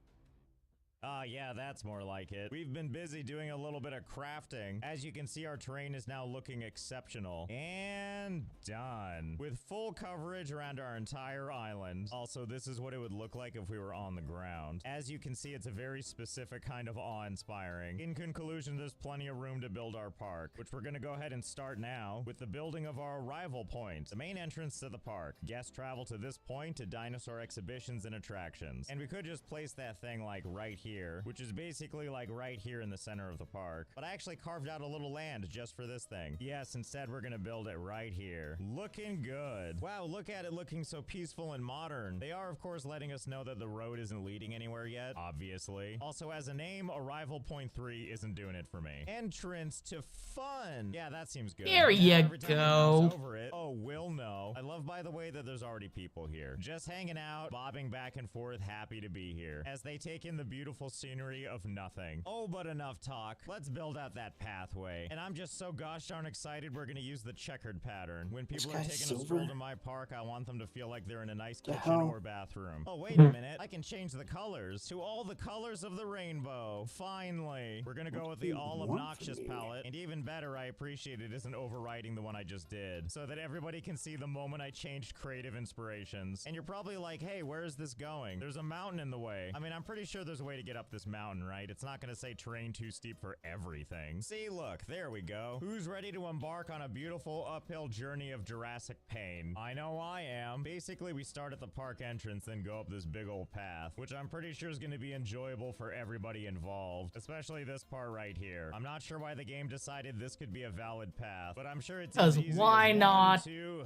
Yeah, that's more like it. We've been busy doing a little bit of crafting. As you can see, our terrain is now looking exceptional. And done. With full coverage around our entire island. Also, this is what it would look like if we were on the ground. As you can see, it's a very specific kind of awe-inspiring. In conclusion, there's plenty of room to build our park, which we're gonna go ahead and start now with the building of our arrival point, the main entrance to the park. Guests travel to this point to dinosaur exhibitions and attractions. And we could just place that thing like right here, which is basically like right here in the center of the park. But I actually carved out a little land just for this thing. Yes, instead we're gonna build it right here. Looking good. Wow, look at it looking so peaceful and modern. They are, of course, letting us know that the road isn't leading anywhere yet, obviously. Also, as a name, Arrival Point 3 isn't doing it for me. Entrance to fun. Yeah, that seems good. There Now, you every time we go. mouse over it, oh, we'll know. I love, by the way, that there's already people here. Just hanging out, bobbing back and forth, happy to be here. As they take in the beautiful scenery of nothing. Oh, but enough talk. Let's build out that pathway. And I'm just so gosh darn excited we're gonna use the checkered pattern. When people are taking a stroll to my park, I want them to feel like they're in a nice kitchen or bathroom. Oh, wait a minute. I can change the colors to all the colors of the rainbow. Finally. We're gonna go with the all obnoxious palette. And even better, I appreciate it isn't overriding the one I just did. So that everybody can see the moment I change changed creative inspirations. And you're probably like, hey, where is this going? There's a mountain in the way. I mean, I'm pretty sure there's a way to get up this mountain, right? It's not gonna say terrain too steep for everything. See, look, there we go. Who's ready to embark on a beautiful uphill journey of Jurassic pain? I know I am. Basically, we start at the park entrance, then go up this big old path, which I'm pretty sure is gonna be enjoyable for everybody involved, especially this part right here. I'm not sure why the game decided this could be a valid path, but I'm sure it's as easy why as not? 1, 2,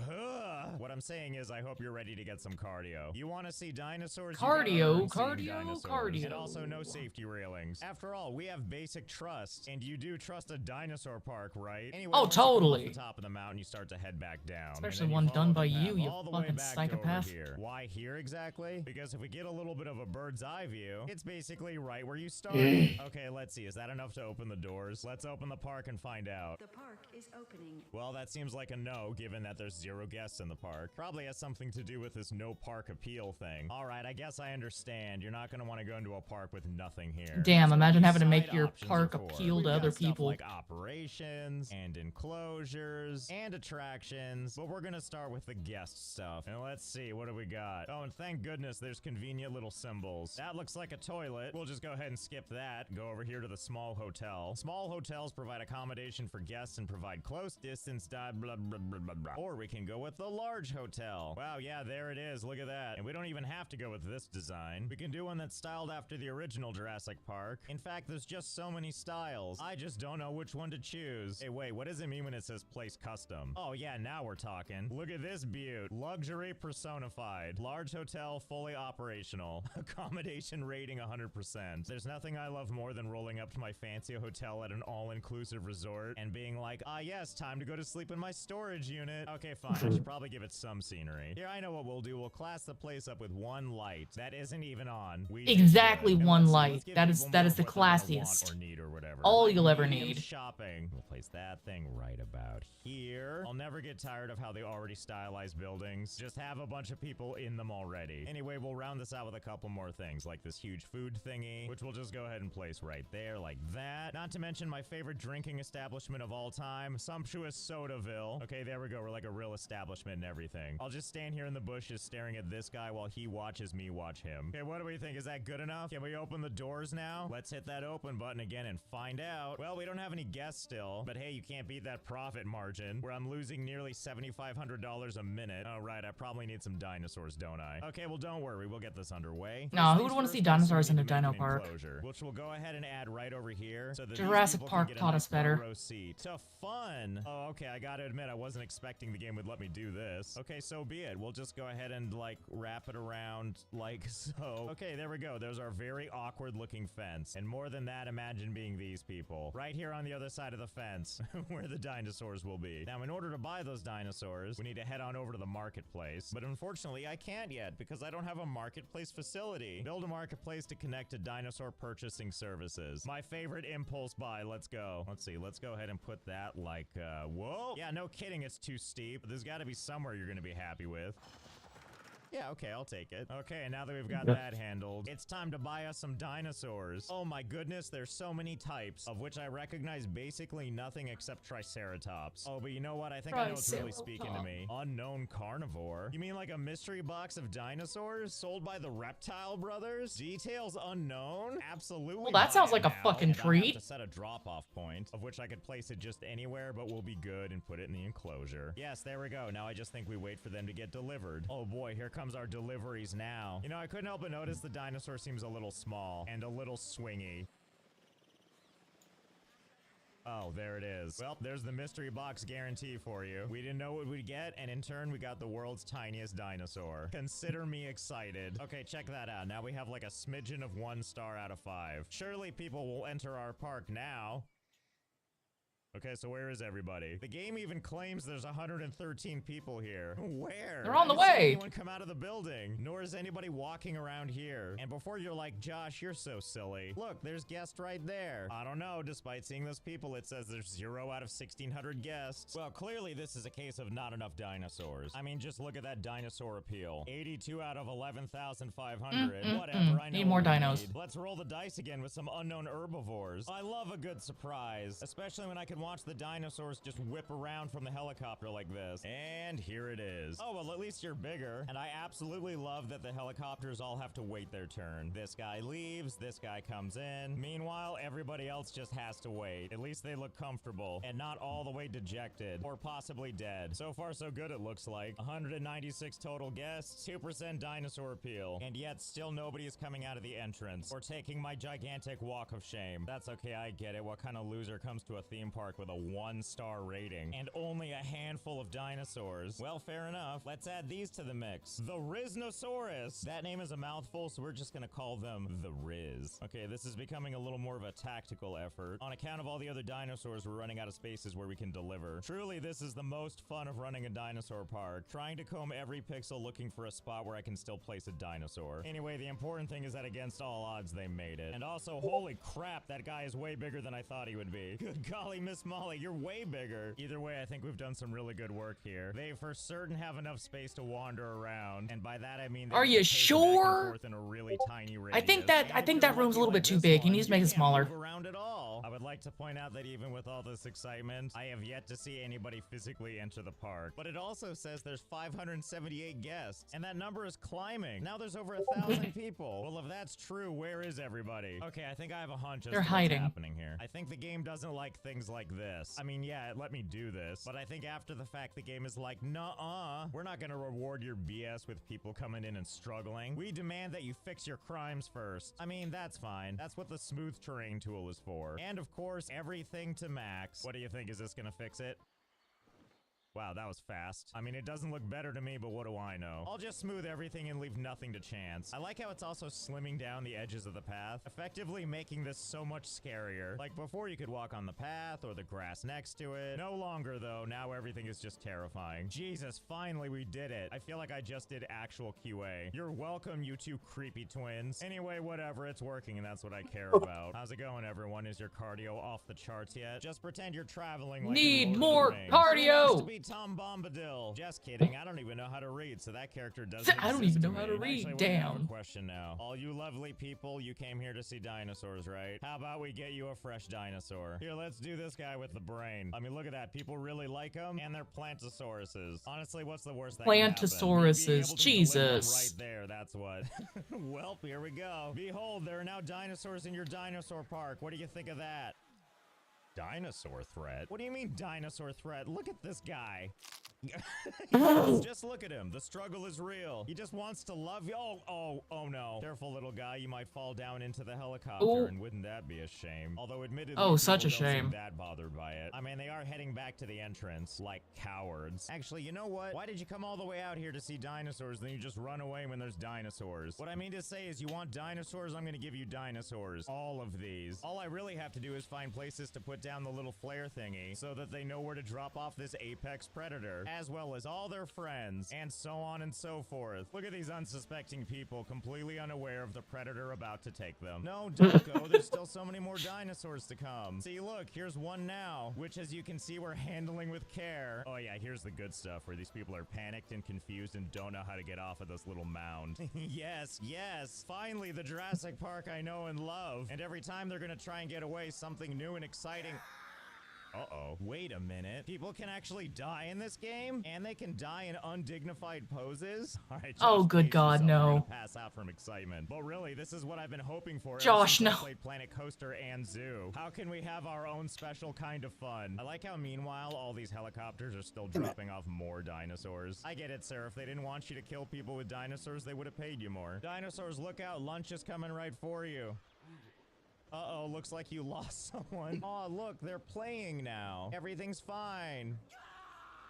What I'm saying is I hope you're ready to get some cardio. You want to see dinosaurs? Cardio, you gotta earn seeing cardio, dinosaurs. cardio. And also no safety railings. After all, we have basic trust, and you do trust a dinosaur park, right? Anyway, Oh, once you come totally. off the top of the mountain, you start to head back down. Especially and then one you follow done the by path you all the way fucking back to over psychopath. here. Why here exactly? Because if we get a little bit of a bird's eye view, it's basically right where you started. Okay, let's see. Is that enough to open the doors? Let's open the park and find out. The park is opening. Well, that seems like a no, given that there's 0 guests in the park. Probably has something to do with this no park appeal thing. Alright, I guess I understand. You're not gonna want to go into a park with nothing here. Damn, So imagine these having to make side your options park are for. appeal We've to got other stuff people. like operations and enclosures and attractions, but we're gonna start with the guest stuff. And let's see, what do we got? Oh, and thank goodness there's convenient little symbols. That looks like a toilet. We'll just go ahead and skip that. Go over here to the small hotel. Small hotels provide accommodation for guests and provide close distance blah blah blah blah blah blah. Or we can go with the large hotel. Wow, yeah, there it is. Look at that. And we don't even have to go with this design. We can do one that's styled after the original Jurassic Park. In fact, there's just so many styles. I just don't know which one to choose. Hey, wait, what does it mean when it says place custom? Oh yeah, now we're talking. Look at this beaut. Luxury personified. Large hotel, fully operational. Accommodation rating 100%. There's nothing I love more than rolling up to my fancy hotel at an all-inclusive resort and being like, ah yes, time to go to sleep in my storage unit. Okay, fine. I should probably give it some scenery. Here, I know what we'll do. We'll class the place up with one light that isn't even on. We did Exactly good. And one let's see, light. let's give That is people that more is of the what they're gonna want classiest. or need or whatever. All Like you'll ever medium need. Shopping. We'll place that thing right about here. I'll never get tired of how they already stylized buildings. Just have a bunch of people in them already. Anyway, we'll round this out with a couple more things, like this huge food thingy, which we'll just go ahead and place right there, like that. Not to mention my favorite drinking establishment of all time, Sumptuous Sodaville. Okay, there we go. We're like a real establishment and everything. I'll just stand here in the bushes staring at this guy while he watches me watch him. Okay, what do we think? Is that good enough? Can we open the doors now? Let's hit that open button again and find out. Well, we don't have any guests still, but hey, you can't beat that profit margin where I'm losing nearly $7,500 a minute. Oh, right. I probably need some dinosaurs, don't I? Okay, well, don't worry. We'll get this underway. No, who would want to see dinosaurs in a dino park? Which we'll go ahead and add right over here. So that Jurassic these people Park can get taught a us nice front better. row seat. To fun. Oh, okay. I gotta admit, I wasn't expecting the game would let me do this. Okay, so be it. We'll just go ahead and like wrap it around like so. Okay, there we go. There's our very awkward looking fence. And more than that, imagine being these people. Right here on the other side of the fence where the dinosaurs will be. Now, in order to buy those dinosaurs, we need to head on over to the marketplace. But unfortunately, I can't yet because I don't have a marketplace facility. Build a marketplace to connect to dinosaur purchasing services. My favorite impulse buy. Let's go. Let's see. Let's go ahead and put that like, whoa. Yeah, no kidding. It's too steep. There's got to be somewhere you're going to be happy with. Yeah, okay, I'll take it. Okay, now that we've got that handled, it's time to buy us some dinosaurs. Oh my goodness, there's so many types, of which I recognize basically nothing except Triceratops. Oh, but you know what? I think I know what's really speaking to me. Unknown carnivore? You mean like a mystery box of dinosaurs sold by the Reptile Brothers? Details unknown? Absolutely. Well, that sounds like a fucking treat. I have to set a drop-off point, of which I could place it just anywhere, but we'll be good and put it in the enclosure. Yes, there we go. Now I just think we wait for them to get delivered. Oh boy, here comes our deliveries now. You know, I couldn't help but notice the dinosaur seems a little small and a little swingy. Oh, there it is. Well, there's the mystery box guarantee for you. We didn't know what we'd get, and in turn, we got the world's tiniest dinosaur. Consider me excited. Okay, check that out. Now we have like a smidgen of 1 star out of 5. Surely people will enter our park now. Okay, so where is everybody? The game even claims there's 113 people here. Where? They're on the I didn't see way. anyone come out of the building, nor is anybody walking around here. And before you're like, Josh, you're so silly. Look, there's guests right there. I don't know, despite seeing those people, it says there's 0 out of 1,600 guests. Well, clearly this is a case of not enough dinosaurs. I mean, just look at that dinosaur appeal. 82 out of 11,500. Whatever, I know Need more what we dinos. need. Let's roll the dice again with some unknown herbivores. I love a good surprise, especially when I can watch the dinosaurs just whip around from the helicopter like this. And here it is. Oh, well, at least you're bigger. And I absolutely love that the helicopters all have to wait their turn. This guy leaves, this guy comes in. Meanwhile, everybody else just has to wait. At least they look comfortable and not all the way dejected or possibly dead. So far, so good, it looks like. 196 total guests, 2% dinosaur appeal, and yet still nobody is coming out of the entrance or taking my gigantic walk of shame. That's okay, I get it. What kind of loser comes to a theme park with a 1-star rating and only a handful of dinosaurs? Well, fair enough. Let's add these to the mix. The Riznosaurus. That name is a mouthful, so we're just gonna call them the Riz. Okay, this is becoming a little more of a tactical effort. On account of all the other dinosaurs, we're running out of spaces where we can deliver. Truly, this is the most fun of running a dinosaur park. Trying to comb every pixel looking for a spot where I can still place a dinosaur. Anyway, the important thing is that against all odds, they made it. And also, holy crap, that guy is way bigger than I thought he would be. Good golly, Miss Molly, you're way bigger. Either way, I think we've done some really good work here. They for certain have enough space to wander around, and by that I mean Are you sure? in a really tiny I think that room's a little bit too big. He needs to make it smaller. Around at all. I would like to point out that even with all this excitement, I have yet to see anybody physically enter the park. But it also says there's 578 guests, and that number is climbing. Now there's over 1,000 people. Well, if that's true, where is everybody? Okay, I think I have a hunch as to what's happening here. I think the game doesn't like things like this. I mean, yeah, it let me do this, but I think after the fact, the game is like, nuh-uh, we're not gonna reward your BS with people coming in and struggling. We demand that you fix your crimes first. I mean, that's fine. That's what the smooth terrain tool is for. And of course, everything to max. What do you think? Is this gonna fix it? Wow, that was fast. I mean, it doesn't look better to me, but what do I know? I'll just smooth everything and leave nothing to chance. I like how it's also slimming down the edges of the path, effectively making this so much scarier. Like before, you could walk on the path or the grass next to it. No longer, though. Now everything is just terrifying. Jesus, finally we did it. I feel like I just did actual QA. You're welcome, you two creepy twins. Anyway, whatever, it's working and that's what I care about. How's it going, everyone? Is your cardio off the charts yet? Just pretend you're traveling like Need more cardio! Tom Bombadil. Just kidding. I don't even know how to read, so that character doesn't I don't even know how to read. Actually, damn. I have a question now. All you lovely people, you came here to see dinosaurs, right? How about we get you a fresh dinosaur? Here, let's do this guy with the brain. I mean, look at that. People really like him, and they're Plantosauruses. Honestly, what's the worst that can happen? Plantosauruses, Jesus. Right there, that's what. Well, here we go. Behold, there are now dinosaurs in your dinosaur park. What do you think of that? Dinosaur threat? What do you mean dinosaur threat? Look at this guy. Just look at him. The struggle is real. He just wants to love you. Oh no. Careful, little guy. You might fall down into the helicopter, and wouldn't that be a shame? Although admittedly, such a people don't shame. seem that bothered by it. I mean, they are heading back to the entrance like cowards. Actually, you know what? Why did you come all the way out here to see dinosaurs, then you just run away when there's dinosaurs? What I mean to say is, you want dinosaurs? I'm gonna give you dinosaurs. All of these. All I really have to do is find places to put down the little flare thingy so that they know where to drop off this apex predator, as well as all their friends, and so on and so forth. Look at these unsuspecting people, completely unaware of the predator about to take them. No, don't go. There's still so many more dinosaurs to come. See, look, here's one now, which, as you can see, we're handling with care. Oh yeah, here's the good stuff, where these people are panicked and confused and don't know how to get off of this little mound. Yes, finally the Jurassic Park I know and love. And every time they're gonna try and get away, something new and exciting. Uh-oh. Wait a minute. People can actually die in this game? And they can die in undignified poses? Alright, oh, good God, no. Pass out from excitement. But really, this is what I've been hoping for. Josh, no. Played Planet Coaster and Zoo. How can we have our own special kind of fun? I like how, meanwhile, all these helicopters are still dropping off more dinosaurs. I get it, sir. If they didn't want you to kill people with dinosaurs, they would have paid you more. Dinosaurs, look out. Lunch is coming right for you. Uh-oh, looks like you lost someone. Oh, look, they're playing now. Everything's fine.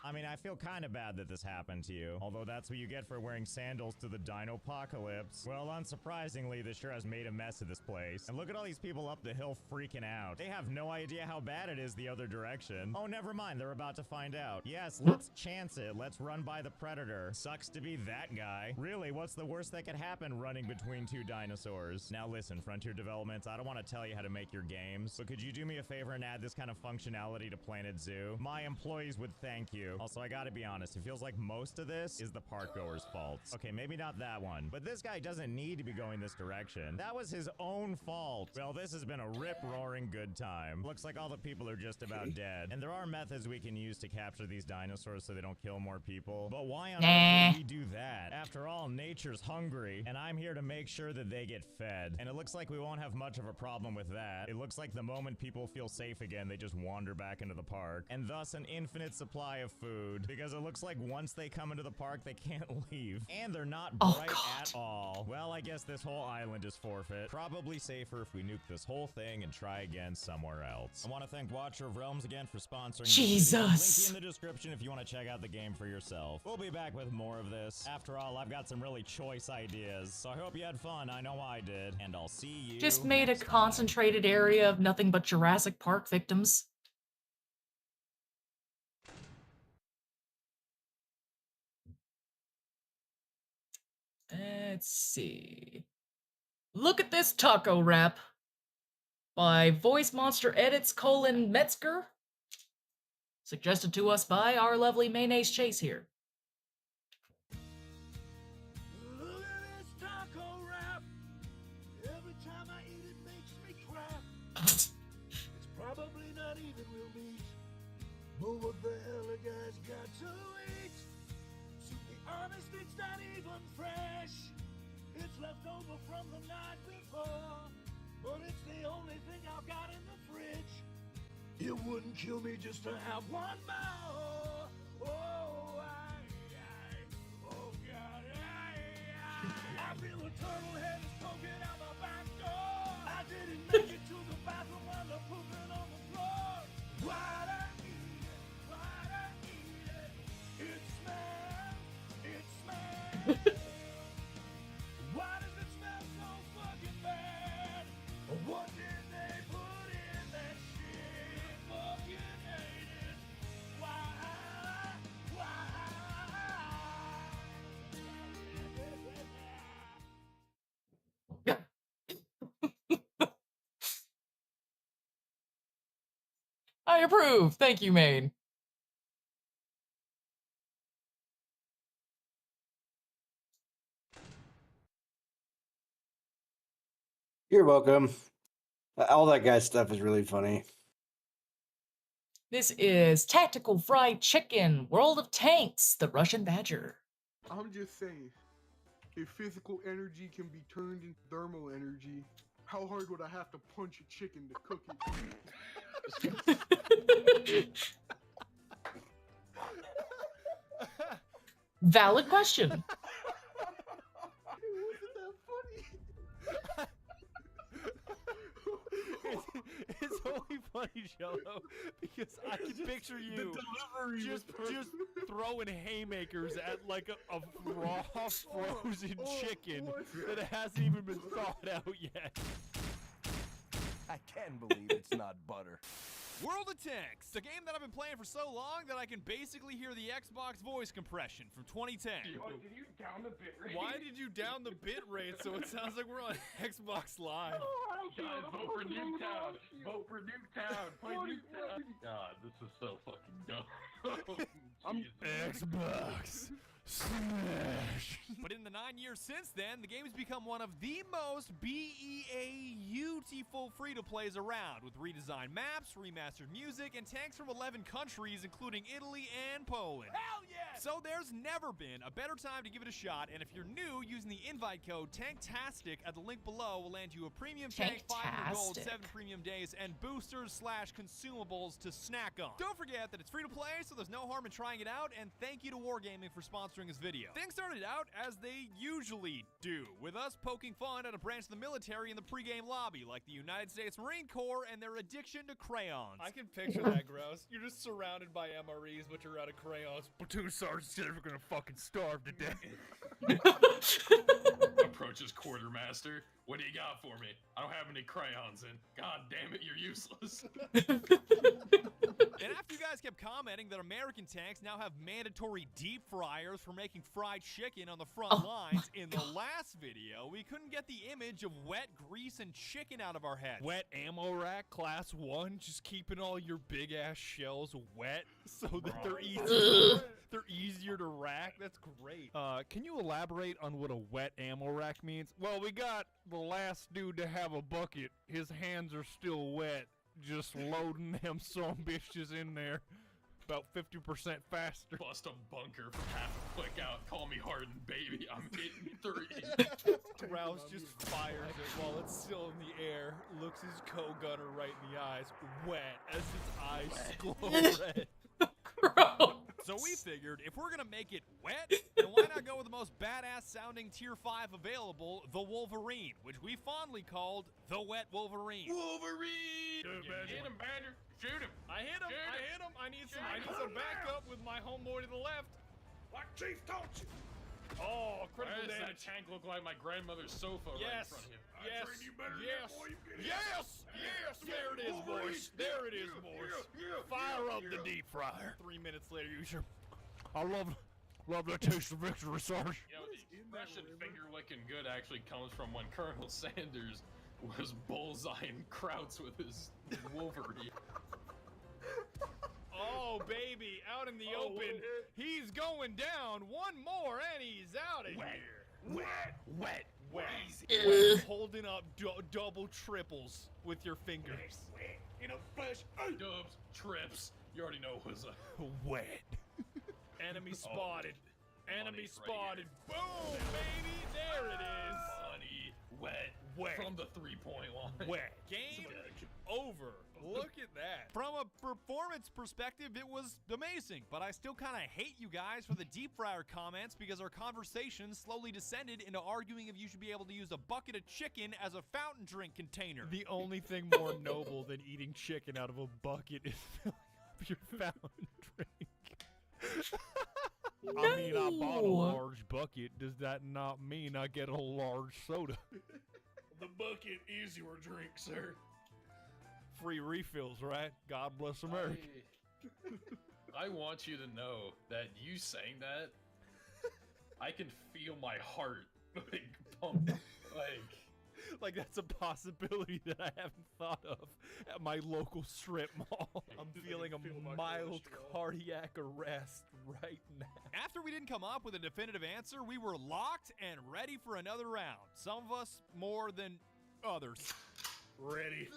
I mean, I feel kind of bad that this happened to you. Although that's what you get for wearing sandals to the dino-pocalypse. Well, unsurprisingly, this sure has made a mess of this place. And look at all these people up the hill freaking out. They have no idea how bad it is the other direction. Oh, never mind. They're about to find out. Yes, let's chance it. Let's run by the predator. Sucks to be that guy. Really, what's the worst that could happen running between two dinosaurs? Now listen, Frontier Developments, I don't want to tell you how to make your games, but could you do me a favor and add this kind of functionality to Planet Zoo? My employees would thank you. you. Also, I gotta be honest, it feels like most of this is the park goer's fault. Okay, maybe not that one, but this guy doesn't need to be going this direction. That was his own fault. Well, this has been a rip-roaring good time. Looks like all the people are just about dead. And there are methods we can use to capture these dinosaurs so they don't kill more people. But why on earth would we do that? After all, nature's hungry, and I'm here to make sure that they get fed. And it looks like we won't have much of a problem with that. It looks like the moment people feel safe again, they just wander back into the park. And thus an infinite supply of food, because it looks like once they come into the park, they can't leave. And they're not bright at all. Well, I guess this whole island is forfeit. Probably safer if we nuke this whole thing and try again somewhere else. I want to thank Watcher of Realms again for sponsoring Jesus. Link in the description if you want to check out the game for yourself. We'll be back with more of this. After all, I've got some really choice ideas, so I hope you had fun. I know I did. And I'll see you Just made a next time. concentrated area of nothing but Jurassic Park victims. Let's see. Look at this taco wrap by Voice Monster Edits : Metzger. Suggested to us by our lovely Mayonnaise Chase here. Look at this taco wrap. Every time I eat it makes me crap. It's probably not even real meat. But what the hell a guy's got to eat? To be honest, it's not even fresh. It's left over from the night before. But it's the only thing I've got in the fridge. It wouldn't kill me just to have one more. Oh, oh God, I feel a turtle head is poking out my back door. I didn't make it to the bathroom while I'm pooping on the floor. Why'd I eat it? Why'd I eat it? It smells. Why does it smell so fucking bad? What did they put in that shit? Fucking hate it. Why? I approve. Thank you, Maine. You're welcome. All that guy's stuff is really funny. This is Tactical Fried Chicken, World of Tanks, the Russian Badger. I'm just saying, if physical energy can be turned into thermal energy, how hard would I have to punch a chicken to cook it? Valid question. It's only funny, Jello, because I can picture you just throwing haymakers at like a raw frozen chicken that hasn't even been thawed out yet. I can't believe it's not butter. World of Tanks, a game that I've been playing for so long that I can basically hear the Xbox voice compression from 2010. Oh, did you down the bitrate? Why did you down the bitrate so it sounds like we're on Xbox Live? Guys, vote for Nuketown. Vote for Nuketown. Play Nuketown. God, this is so fucking dumb. Xbox Smash. But in the 9 years since then, the game has become one of the most beautiful free-to-plays around, with redesigned maps, remastered music, and tanks from 11 countries, including Italy and Poland. Hell yeah! So there's never been a better time to give it a shot, and if you're new, using the invite code TANKTASTIC at the link below will land you a premium tank, 500 gold, 7 premium days, and boosters/consumables to snack on. Don't forget that it's free to play, so there's no harm in trying it out, and thank you to Wargaming for sponsoring this video. Things started out as they usually do, with us poking fun at a branch of the military in the pregame lobby, like the United States Marine Corps and their addiction to crayons. I can picture that, Gross. You're just surrounded by MREs, but you're out of crayons. Platoon sergeants are gonna fucking starve to death. approaches quartermaster. What do you got for me? I don't have any crayons in. God damn it, you're useless. And after you guys kept commenting that American tanks now have mandatory deep fryers for making fried chicken on the front lines, in the last video, we couldn't get the image of wet grease and chicken out of our heads. Wet ammo rack class 1, just keeping all your big ass shells wet so that they're easier to rack. That's great. Can you elaborate on what a wet ammo rack means? Well, we got the last dude to have a bucket. His hands are still wet. Just loading them some bitches in there about 50% faster. Bust a bunker from half a click out. Call me hardened, baby. I'm hitting 3. Rouse just fires it while it's still in the air, looks his co-gunner right in the eyes, wet, as its eyes glow red. Gross. So we figured, if we're gonna make it wet, then why not go with the most badass sounding tier 5 available, the Wolverine, which we fondly called the Wet Wolverine. Wolverine! Hit him, Badger. Shoot him. I hit him. I need some backup with my homeboy to the left. Like Chief taught you. Oh, critical Why does that damage. tank look like my grandmother's sofa right in front of him? Yes, train you better than that, boy. You get it. yes, there it is, boys. There it is, boys. Fire up the deep fryer. 3 minutes later, you sure. I love that taste of victory, Sarge. You know, the expression finger licking good actually comes from when Colonel Sanders was bullseyeing Krauts with his Wolverine. Oh, baby, out in the open. He's going down. One more, and he's out of here. Wet. Holding up double triples with your fingers. In a flesh. Dubs, trips. You already know it was a Wet. Enemy spotted. Enemy spotted. Boom, baby. There it is. Funny. Wet. From the 3-point line. Wet. Game over. Look at that. From a performance perspective, it was amazing, but I still kind of hate you guys for the deep fryer comments because our conversation slowly descended into arguing if you should be able to use a bucket of chicken as a fountain drink container. The only thing more noble than eating chicken out of a bucket is filling up your fountain drink. I mean, I bought a large bucket. Does that not mean I get a large soda? The bucket is your drink, sir. Free refills, right? God bless America. I want you to know that you saying that, I can feel my heart like pump. Like that's a possibility that I haven't thought of at my local strip mall. I'm feeling a mild cardiac arrest right now. After we didn't come up with a definitive answer, we were locked and ready for another round. Some of us more than others. Ready.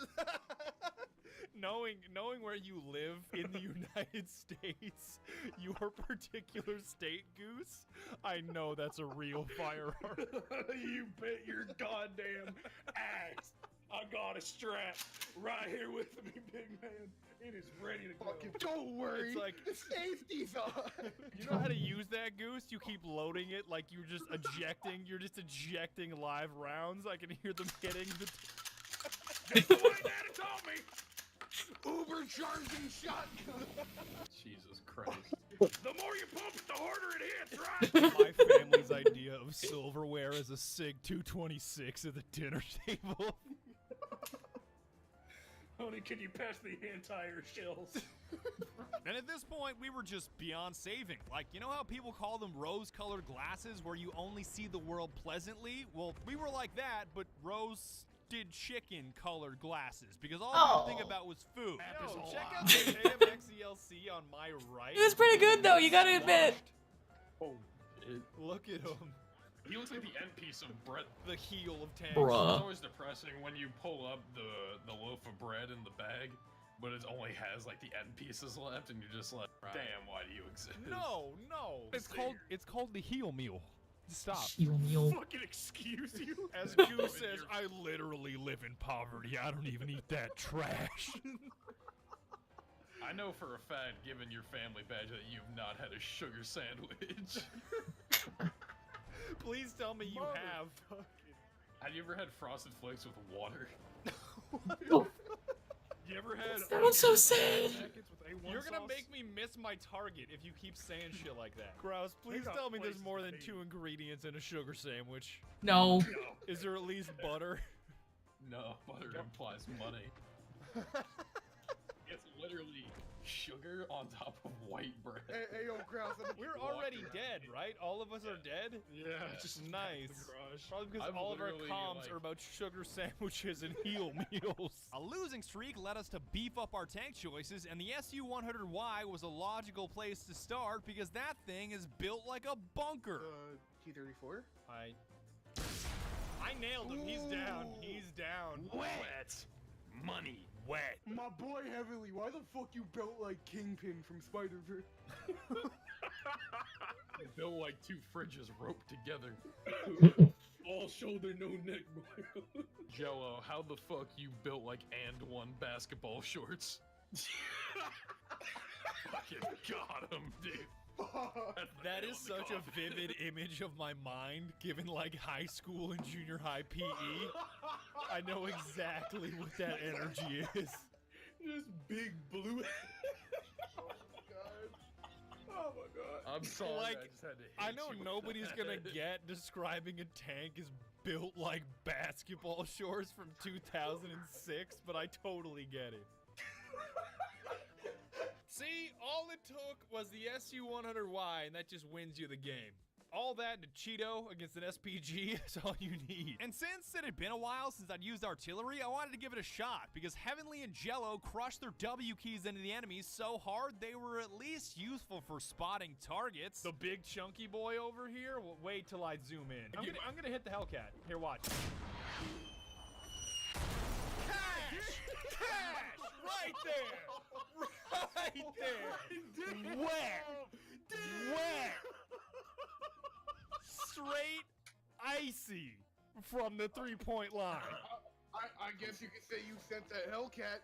Knowing where you live in the United States, your particular state, Goose, I know that's a real firearm. You bet your goddamn ass. I got a strap right here with me, big man. It is ready to go. Don't worry. It's like the safety's on. You know how to use that, Goose? You keep loading it like you're just ejecting live rounds. I can hear them hitting the Just the way Daddy taught me. Uber charging shotgun. Jesus Christ. The more you pump it, the harder it hits, right? My family's idea of silverware is a SIG 226 at the dinner table. Honey, can you pass the entire shells? And at this point, we were just beyond saving. Like, you know how people call them rose-colored glasses where you only see the world pleasantly? Well, we were like that, but roasted chicken-colored glasses, because all we could think about was food. Yo, check out the AMXELC on my right. It was pretty good though, you gotta admit. Oh, Look at him. he looks like the end piece of bread. The heel of tanks. Bruh. It's always depressing when you pull up the loaf of bread in the bag, but it only has like the end pieces left, and you're just like, damn, why do you exist? No. It's called the heel meal. Stop. Fucking excuse you? As Goose says, I literally live in poverty. I don't even eat that trash. I know for a fact, given your family badge, that you've not had a sugar sandwich. Please tell me you have. Have you ever had Frosted Flakes with water? You ever had? Sounds so sad. You're gonna make me miss my target if you keep saying shit like that. Grouse, please tell me there's more than 2 ingredients in a sugar sandwich. No. Is there at least butter? No, butter implies money. It's literally sugar on top of white bread. Hey, yo, Grouse. We're already dead, right? All of us are dead? Yeah, just nice. Probably because I'm all of our literally, comms are about sugar sandwiches and heel meals. A losing streak led us to beef up our tank choices, and the SU-100Y was a logical place to start because that thing is built like a bunker. T-34? I nailed him. He's down. He's down. Wet. Money. Wet. My boy Heavenly, why the fuck you built like Kingpin from Spider-Verse? Built like 2 fridges roped together. All shoulder, no neck, bro. Jello, how the fuck you built like &1 basketball shorts? Fucking got him, dude. That is such a vivid image of my mind, given like high school and junior high PE. I know exactly what that energy is. Just big blue. Oh my god. I'm sorry. Like, I just had to hit I know you with nobody's that. gonna get describing a tank as built like basketball shorts from 2006, but I totally get it. See, all it took was the SU-100Y, and that just wins you the game. All that and a Cheeto against an SPG is all you need. And since it had been a while since I'd used artillery, I wanted to give it a shot, because Heavenly and Jello crushed their W keys into the enemies so hard they were at least useful for spotting targets. The big chunky boy over here, well, wait till I zoom in. I'm gonna hit the Hellcat. Here, watch. Cash! Cash! Right there! Right there! Wet! Wet! Straight icy from the 3-point line. I guess you could say you sent that Hellcat.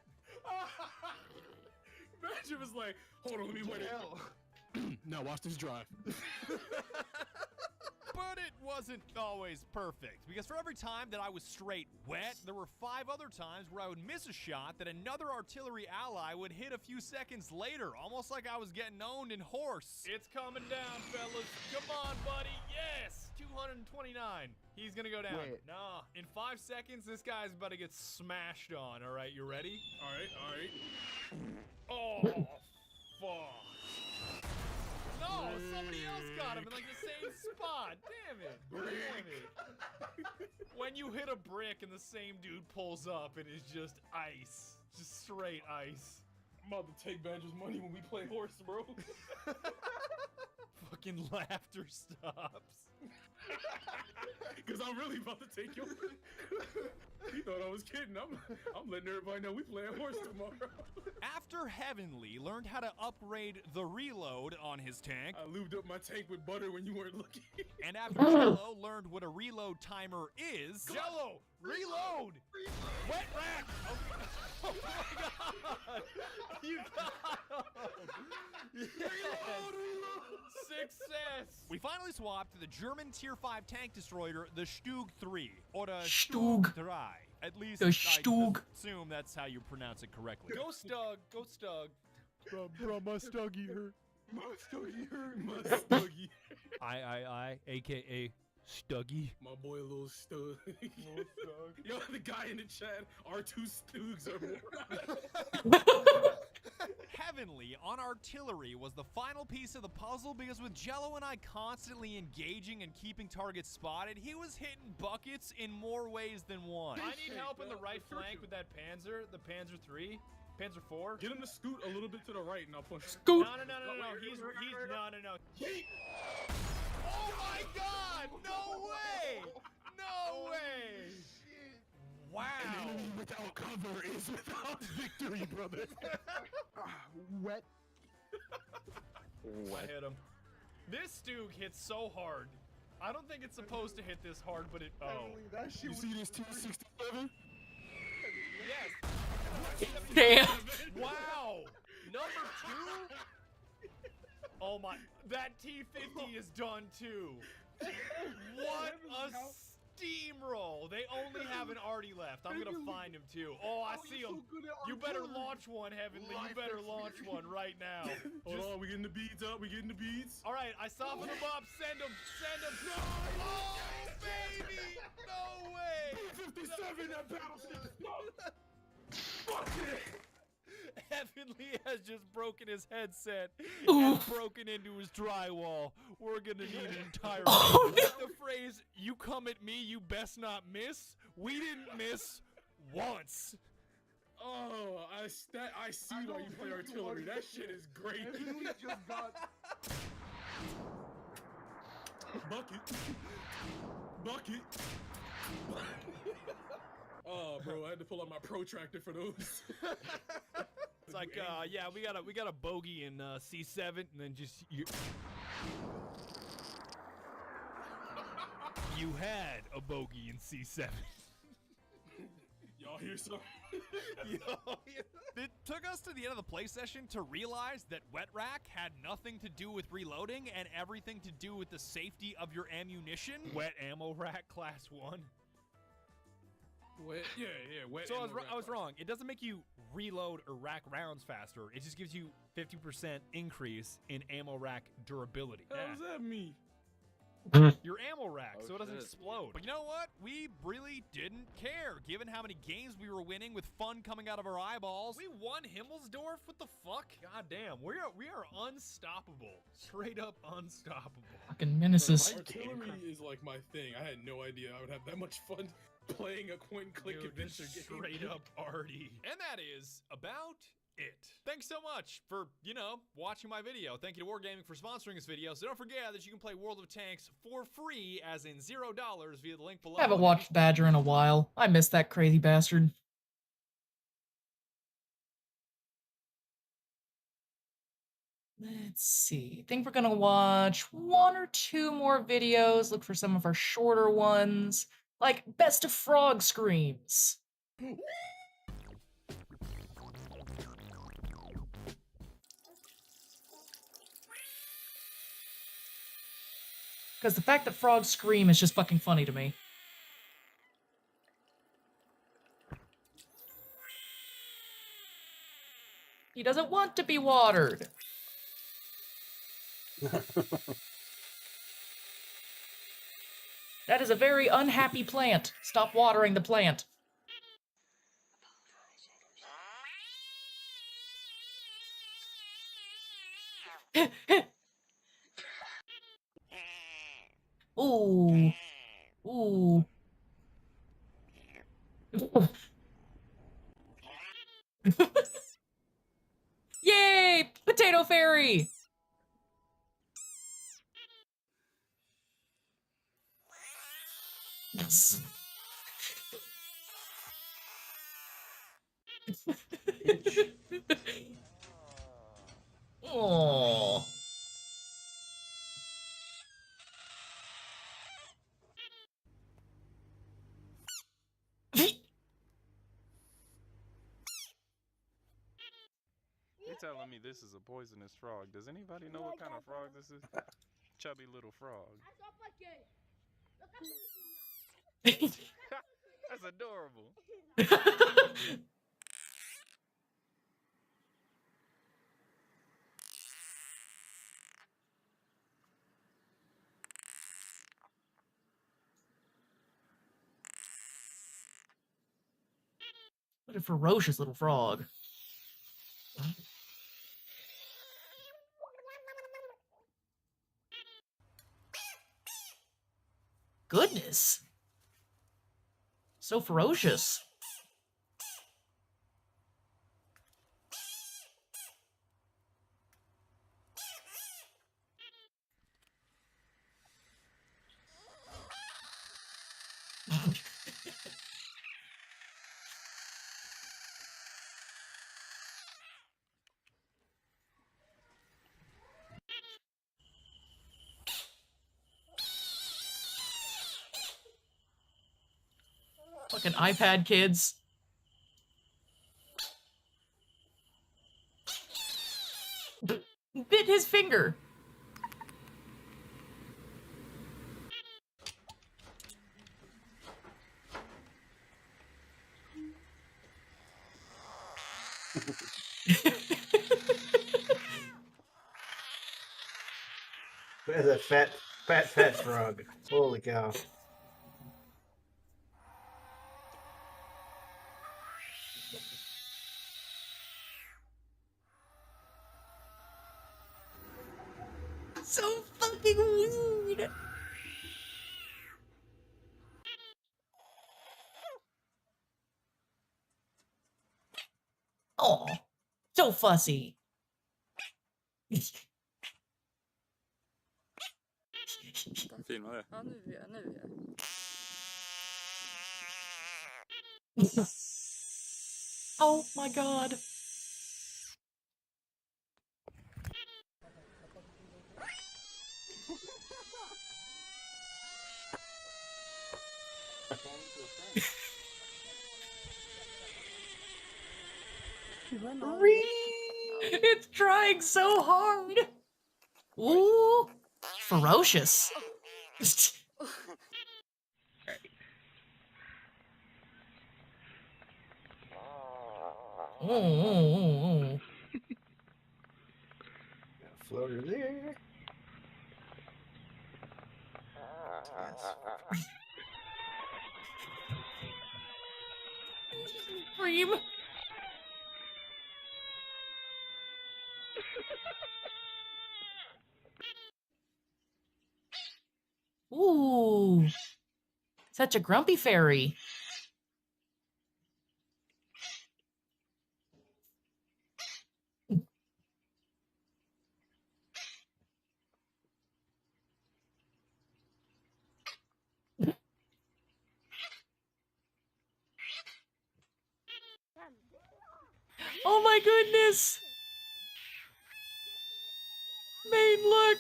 Imagine was like, hold on, let me wait it. Now watch this drive. But it wasn't always perfect, because for every time that I was straight wet, there were 5 other times where I would miss a shot that another artillery ally would hit a few seconds later, almost like I was getting owned in horse. It's coming down, fellas. Come on, buddy. Yes! 229. He's gonna go down. Wait. Nah. In 5 seconds, this guy's about to get smashed on. All right, you ready? All right. Oh, fuck. No, somebody else got him in like the same spot. Damn it. Damn it. When you hit a brick and the same dude pulls up and is just ice. Just straight ice. I'm about to take Badger's money when we play horse, bro. Fucking laughter stops. Because I'm really about to take your. You thought I was kidding. I'm letting everybody know we playing horse tomorrow. After Heavenly learned how to upgrade the reload on his tank, I lubed up my tank with butter when you weren't looking. and after Jello learned what a reload timer is, Jello, reload! Wet rack! Oh my god! You got him! Yes. Success! we finally swapped to the German Tier 5 tank destroyer, the Stug 3, or the Stug. 3. At least The I Stug. assume that's how you pronounce it correctly. Go Stug! Go Stug! Bro, my Stuggy hurt. My Stuggy hurt. My Stuggy. I, aka Stuggy. My boy, Little Stug. Yo, the guy in the chat, our 2 Stugs are more. Heavenly on artillery was the final piece of the puzzle because with Jello and I constantly engaging and keeping targets spotted, he was hitting buckets in more ways than one. I need help on the right flank with that Panzer, the Panzer 3, Panzer 4. Get him to scoot a little bit to the right and I'll push. Scoot. No. He's no. Oh my god! No way! No way! Wow! Without cover is without victory, brother. Wet. I hit him. This Stug hits so hard. I don't think it's supposed to hit this hard, but it. Oh. Heavenly, that shit You was see this 267? Yes. Damn. Wow. Number 2. Oh my. That T50 is done too. What a steamroll. They only have an Artie left. I'm gonna find him too. Oh, I see him. You better launch one, Heavenly. You better launch one right now. Hold on, we getting the beads up. We getting the beads. All right, I softened him up. Send him. Send him. No! Oh, baby! No way! 57, that battleship. No. Fuck it. Heavenly has just broken his headset and broken into his drywall. We're gonna need an entire the phrase, "You come at me, you best not miss." We didn't miss once. Oh, I see why you play artillery. That shit is great. We just got bucket. Oh, bro, I had to pull out my protractor for those. It's like, yeah, we got a bogey in C7, and then just you had a bogey in C7. Y'all hear something? It took us to the end of the play session to realize that Wet Rack had nothing to do with reloading and everything to do with the safety of your ammunition. Wet Ammo Rack Class 1. Wet, yeah, wet. So I was wrong. It doesn't make you reload or rack rounds faster. It just gives you 50% increase in ammo rack durability. What does that mean? Your ammo rack, so it doesn't explode. But you know what? We really didn't care, given how many games we were winning with fun coming out of our eyeballs. We won Himmelsdorf? What the fuck? God damn, we are unstoppable. Straight up unstoppable. Fucking menaces. Artillery is like my thing. I had no idea I would have that much fun playing a point-and-click adventure game. Straight up Artie. And that is about it. Thanks so much for, watching my video. Thank you to Wargaming for sponsoring this video. So don't forget that you can play World of Tanks for free, as in $0 via the link below. I haven't watched Badger in a while. I miss that crazy bastard. Let's see. I think we're gonna watch 1 or 2 more videos. Look for some of our shorter ones, like Best of Frog Screams. Because the fact that frogs scream is just fucking funny to me. He doesn't want to be watered. That is a very unhappy plant. Stop watering the plant. Ooh. Ooh. Yay! Potato Fairy! Yes. Aww. You're telling me this is a poisonous frog. Does anybody know what kind of frog this is? Chubby little frog. That's adorable. What a ferocious little frog. Goodness. So ferocious. Fucking iPad kids. Bit his finger. That's a fat frog. Holy cow. So fucking weird. Oh, so fussy. Filma det. Ja, nu är jag. Oh my god. It's trying so hard. Ooh, ferocious. Oh. Floater there. Cream. Ooh, such a grumpy fairy. Oh my goodness! Main, look!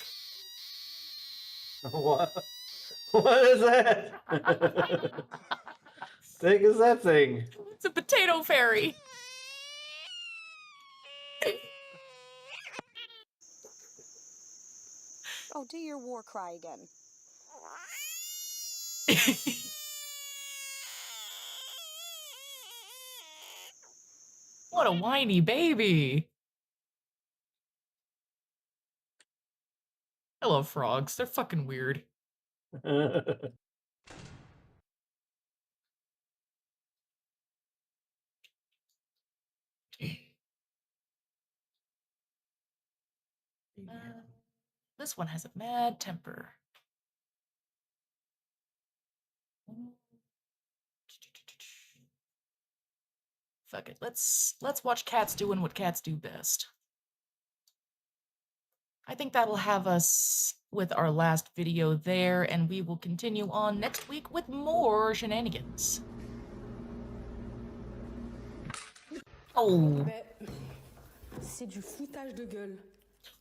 What? What is that? Big is that thing? It's a potato fairy. Oh, do your war cry again. What a whiny baby. I love frogs. They're fucking weird. This one has a mad temper. Fuck it. Let's watch cats doing what cats do best. I think that'll have us with our last video there, and we will continue on next week with more shenanigans. Oh. C'est du foutage de gueule.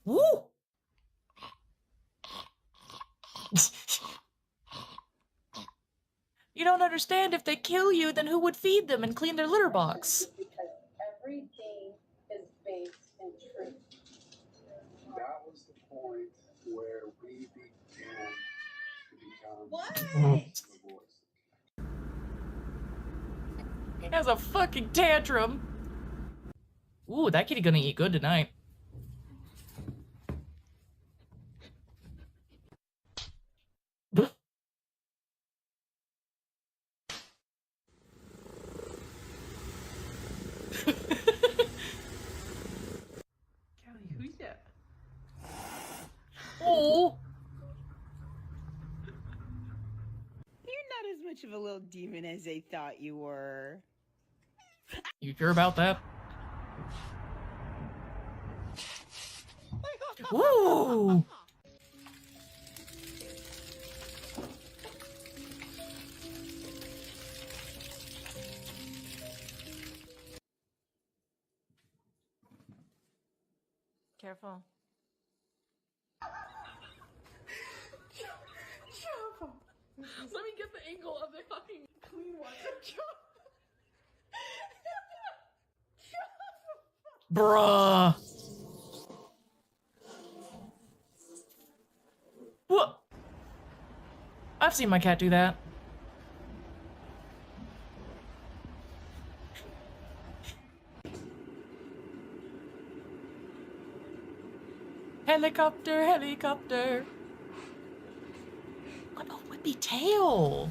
Woo! You don't understand. If they kill you, then who would feed them and clean their litter box? Because everything is based in truth. That was the point where we began to become the voice. He has a fucking tantrum. Ooh, that kitty gonna eat good tonight. Oh. You're not as much of a little demon as they thought you were. You sure about that? Ooh. Careful. Let me get the angle of the fucking clean one. Bruh. What? I've seen my cat do that. Helicopter, helicopter. What a whippy tail.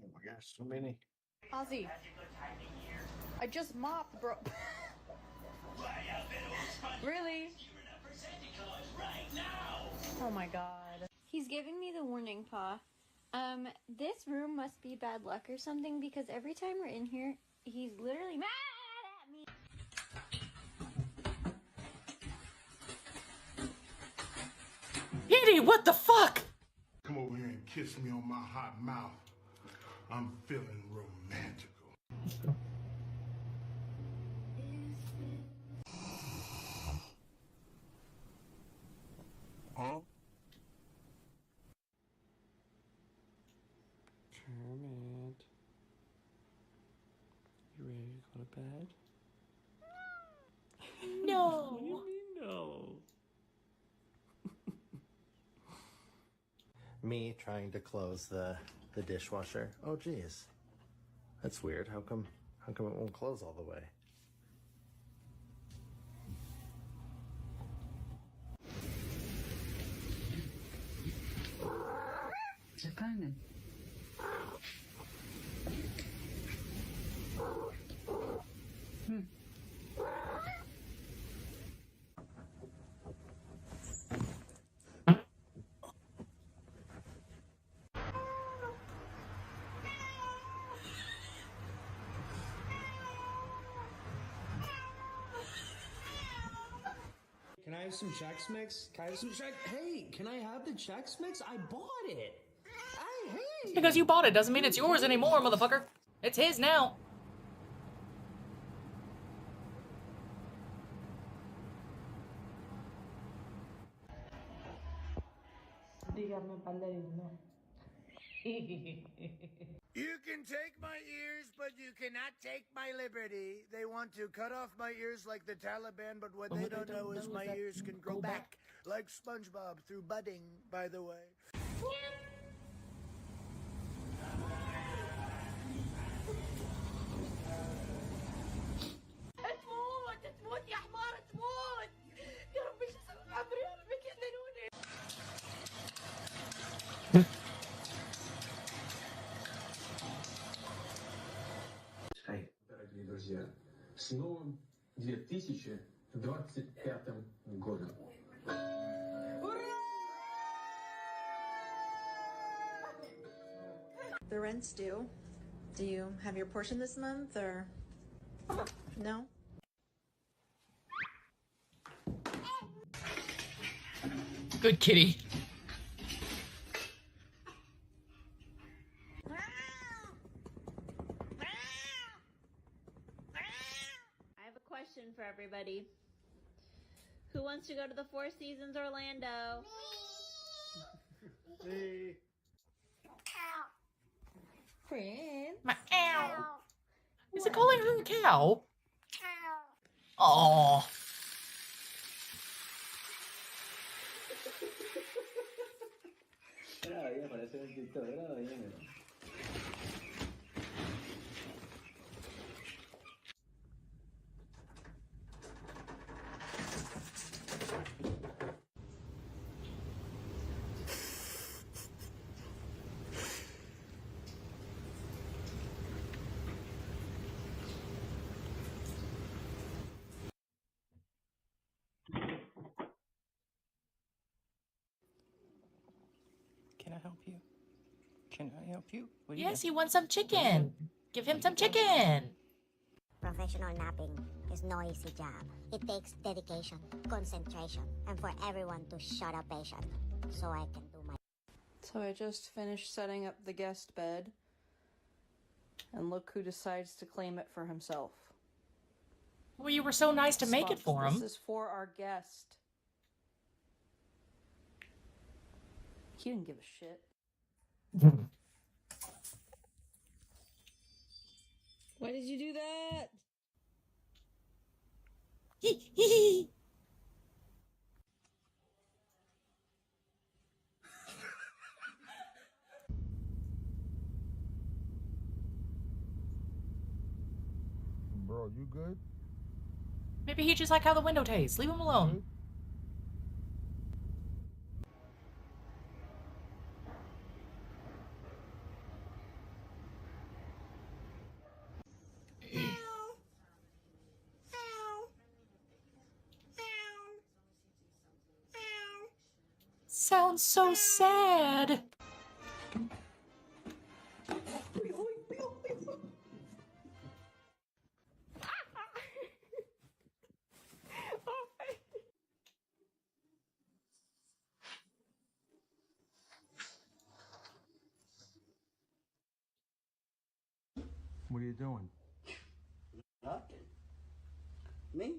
Oh my gosh, so many. Ozzy. I just mopped, bro. Really? Oh my god. He's giving me the warning paw. This room must be bad luck or something because every time we're in here, he's literally mad at me. Petey, what the fuck? Come over here and kiss me on my hot mouth. I'm feeling romantical. Huh? Kermit. You ready to go to bed? No. What do you mean no? Me trying to close the dishwasher. Oh geez. That's weird. How come it won't close all the way? Zupełnie. Can I have some Chex Mix? Can I have some Chex? Hey, can I have the Chex Mix? I bought it. Hey. Because you bought it doesn't mean it's yours anymore, motherfucker. It's his now. Dígame, ballerino. You can take my ears, but you cannot take my liberty. They want to cut off my ears like the Taliban, but what they don't know is my ears can grow back like SpongeBob through budding, by the way. تموت يا حمار تموت. يا ربي شو اسوي بعمري يا ربي كذلوني. Дорогие друзья, с новым 2025 годом. The rent's due. Do you have your portion this month or no? Good kitty. I have a question for everybody. Who wants to go to the Four Seasons Orlando? Me. Friend. Meow. Is it calling her a cow? Oh. Can I help you? Can I help you? What do you Yes, got? he wants some chicken. Give him some chicken. Professional napping is no easy job. It takes dedication, concentration, and for everyone to shut up patient so I can do my... So I just finished setting up the guest bed. And look who decides to claim it for himself. Well, you were so nice to make it for him. This is for our guest. He didn't give a shit. Why did you do that? Bro, you good? Maybe he just like how the window tastes. Leave him alone. Sounds so sad. What are you doing? Nothing. Me?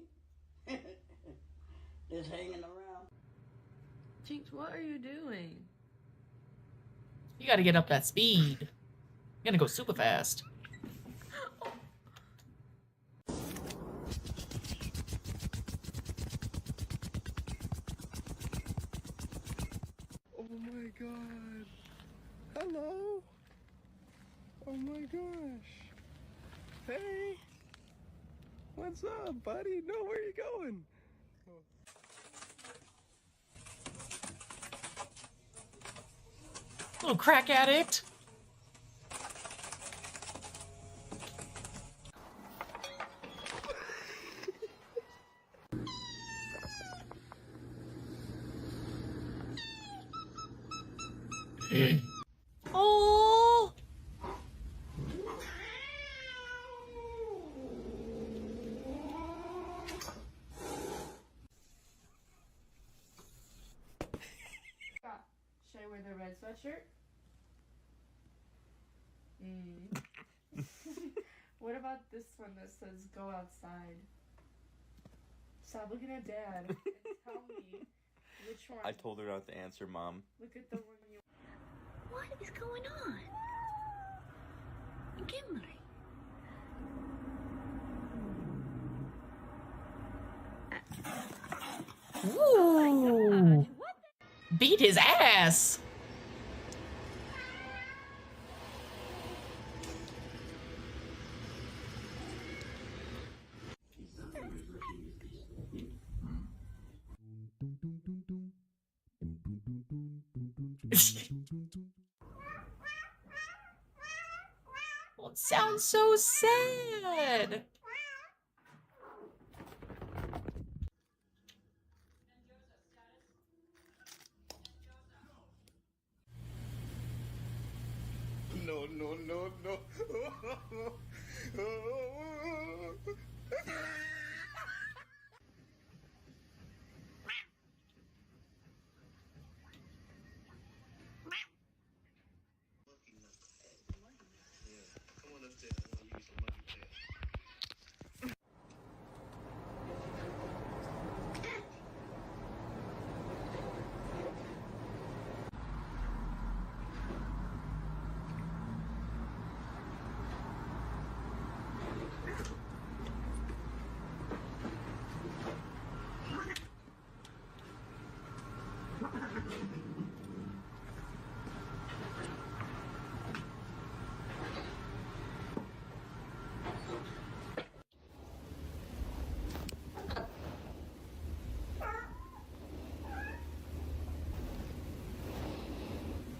Just hanging around. Jinx, what are you doing? You gotta get up that speed. You're gonna go super fast. Oh my god. Hello? Oh my gosh. Hey. What's up, buddy? No, where are you going? Little crack addict. Oh. Should I wear the red sweatshirt? What about this one that says go outside? Stop looking at Dad and tell me which one. I told her not to answer, Mom. Look at the one you... What is going on? Gimli. Ooh. Beat his ass. Well, it sounds so sad. No, no, no, no.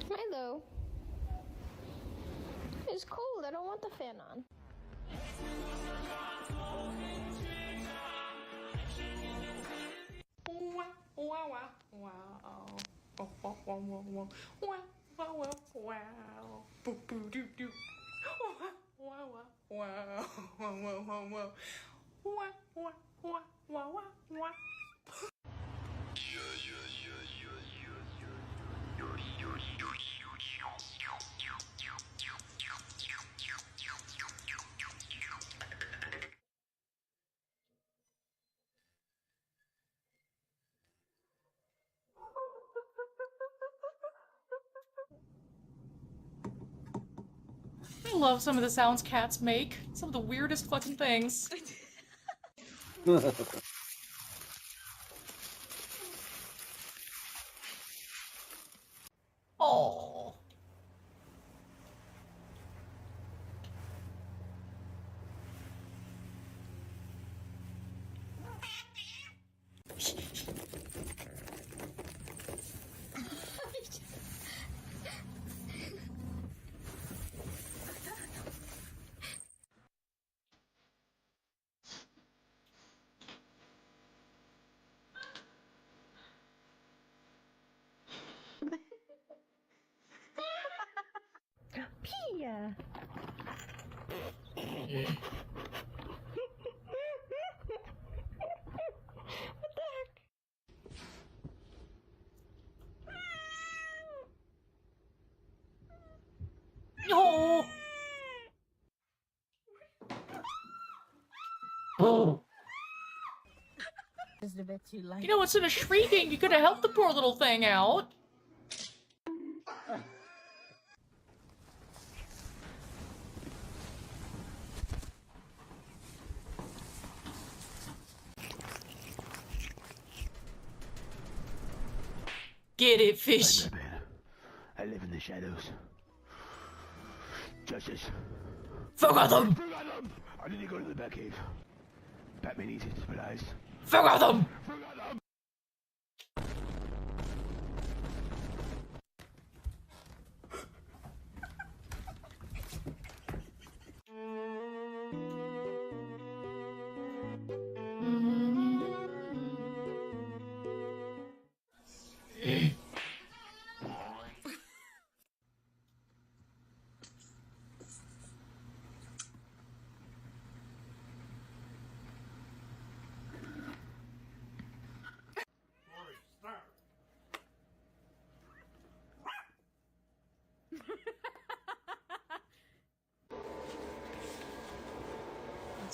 Milo. It's cold. I don't want the fan on. I love some of the sounds cats make. Some of the weirdest fucking things. Oh. No. Oh. Just a bit too late. You know, instead of shrieking, you could have helped the poor little thing out. Get it, fish. I live in the shadows. Justice. Forgot them. I need to go to the Batcave. Batman needs his supplies. Forgot them.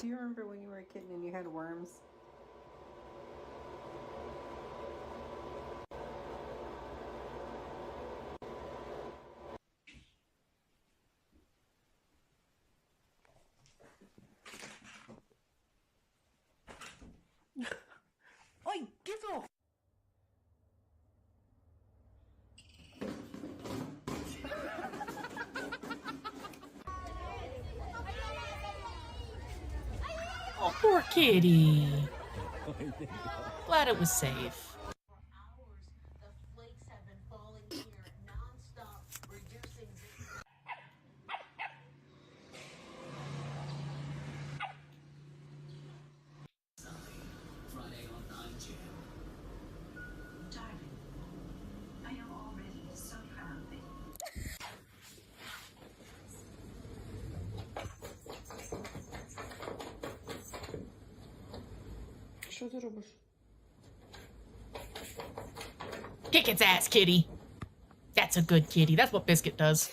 Do you remember when you were a kid and you had worms? Oi, get off! Oh, poor kitty. Glad it was safe. Friday on 9 Darling, I am already so proud of you. Що ти робиш? Kick its ass, kitty. That's a good kitty. That's what Biscuit does.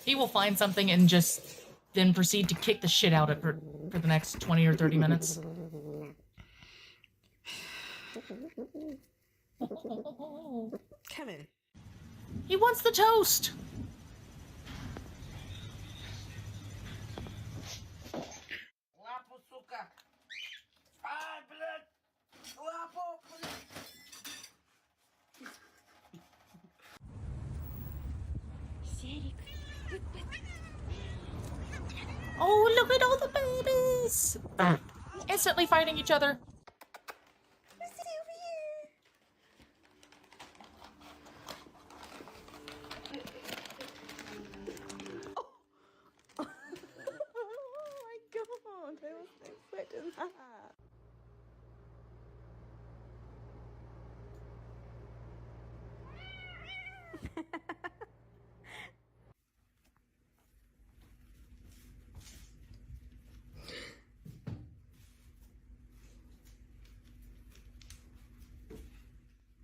He will find something and just then proceed to kick the shit out of it for the next 20 or 30 minutes. Kevin. He wants the toast. Лапу, сука! Ай, блядь! Лапу, блядь! Oh, look at all the babies! Instantly fighting each other. Oh my god, I wasn't expecting that.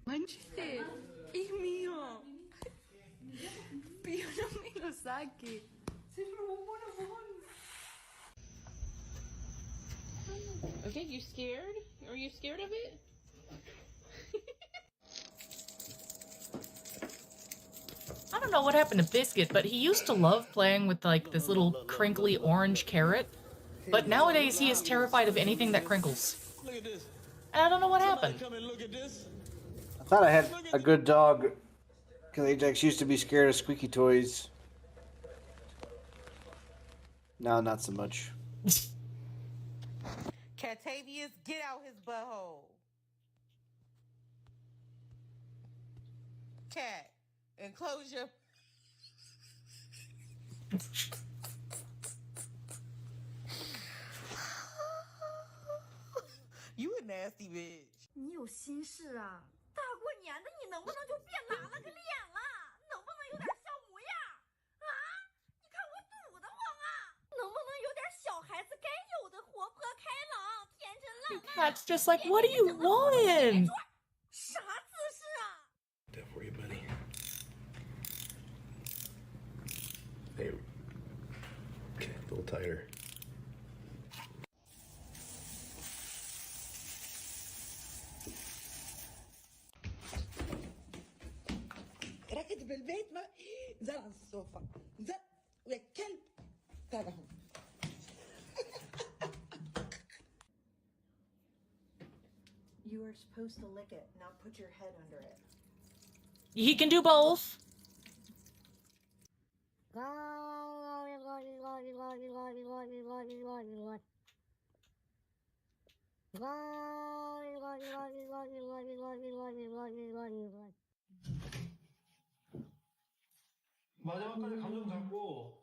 Manche, es mío. Pero no me lo saque. Se robó un bonobón. Okay, you scared? Are you scared of it? I don't know what happened to Biscuit, but he used to love playing with like this little crinkly orange carrot. But nowadays he is terrified of anything that crinkles. Look at this. And I don't know what happened. Come and look at this. I thought I had a good dog because Ajax used to be scared of squeaky toys. Now, not so much. Catavius, get out his butthole. Cat, enclosure. You a nasty bitch. 你有心事啊！大过年的，你能不能就别拉了个脸了？能不能有点小模样啊？你看我堵得慌啊！能不能有点小 Cat's just like, what do you want? That for you, buddy. Hey. Okay, a little tighter. ركض بالبيت ما زل على الصوفة زل ويا كلب تعال هون. You were supposed to lick it, not put your head under it. He can do both. 마지막까지 감정 잡고.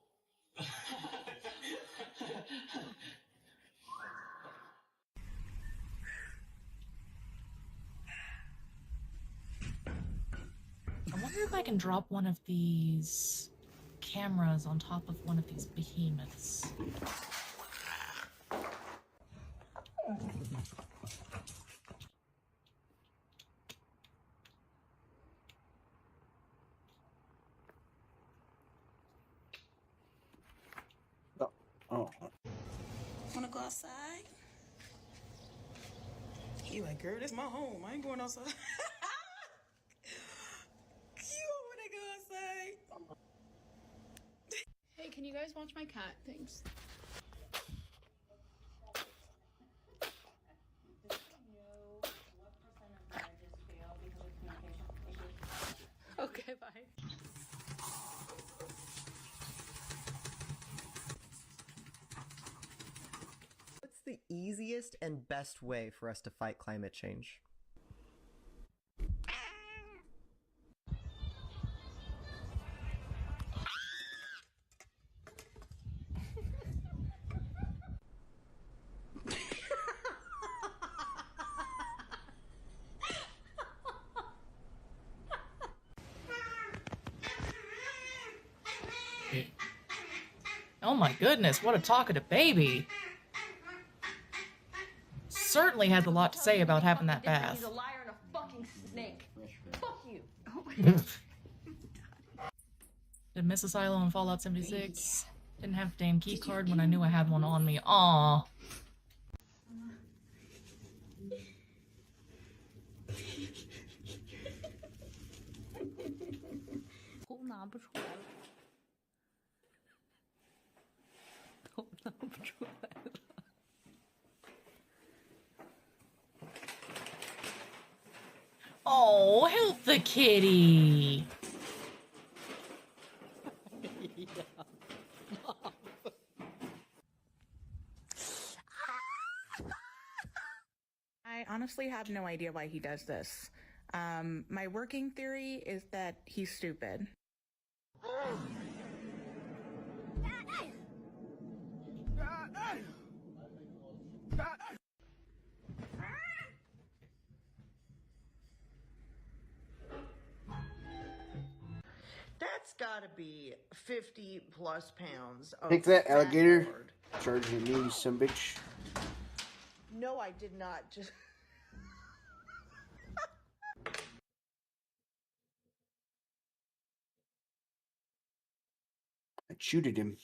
I wonder if I can drop one of these cameras on top of one of these behemoths. Oh. Wanna go outside? He like, girl, this my home. I ain't going outside. You wanna go outside? Hey, can you guys watch my cat? Thanks. Okay, bye. What's the easiest and best way for us to fight climate change? Oh my goodness, what a talkative baby. Certainly has a lot to say about having that bath. He's a liar and a fucking snake. Fuck you. Oh my Did miss a silo in Fallout 76. Didn't have the damn key card when I knew I had one on me. Aww. Oh, help the kitty. I honestly have no idea why he does this. My working theory is that he's stupid. That's gotta be 50 plus pounds of Take that, fat alligator. lard. Charging me, some bitch. No, I did not. Just. I shooted him.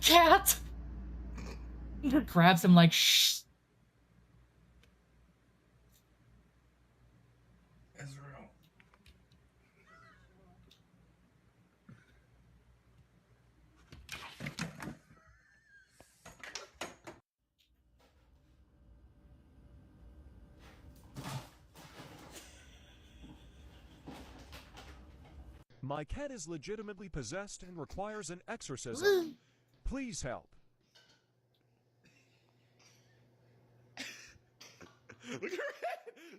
Cat! Grabs him like, shh. Israel. My cat is legitimately possessed and requires an exorcism. Please help. Look at her.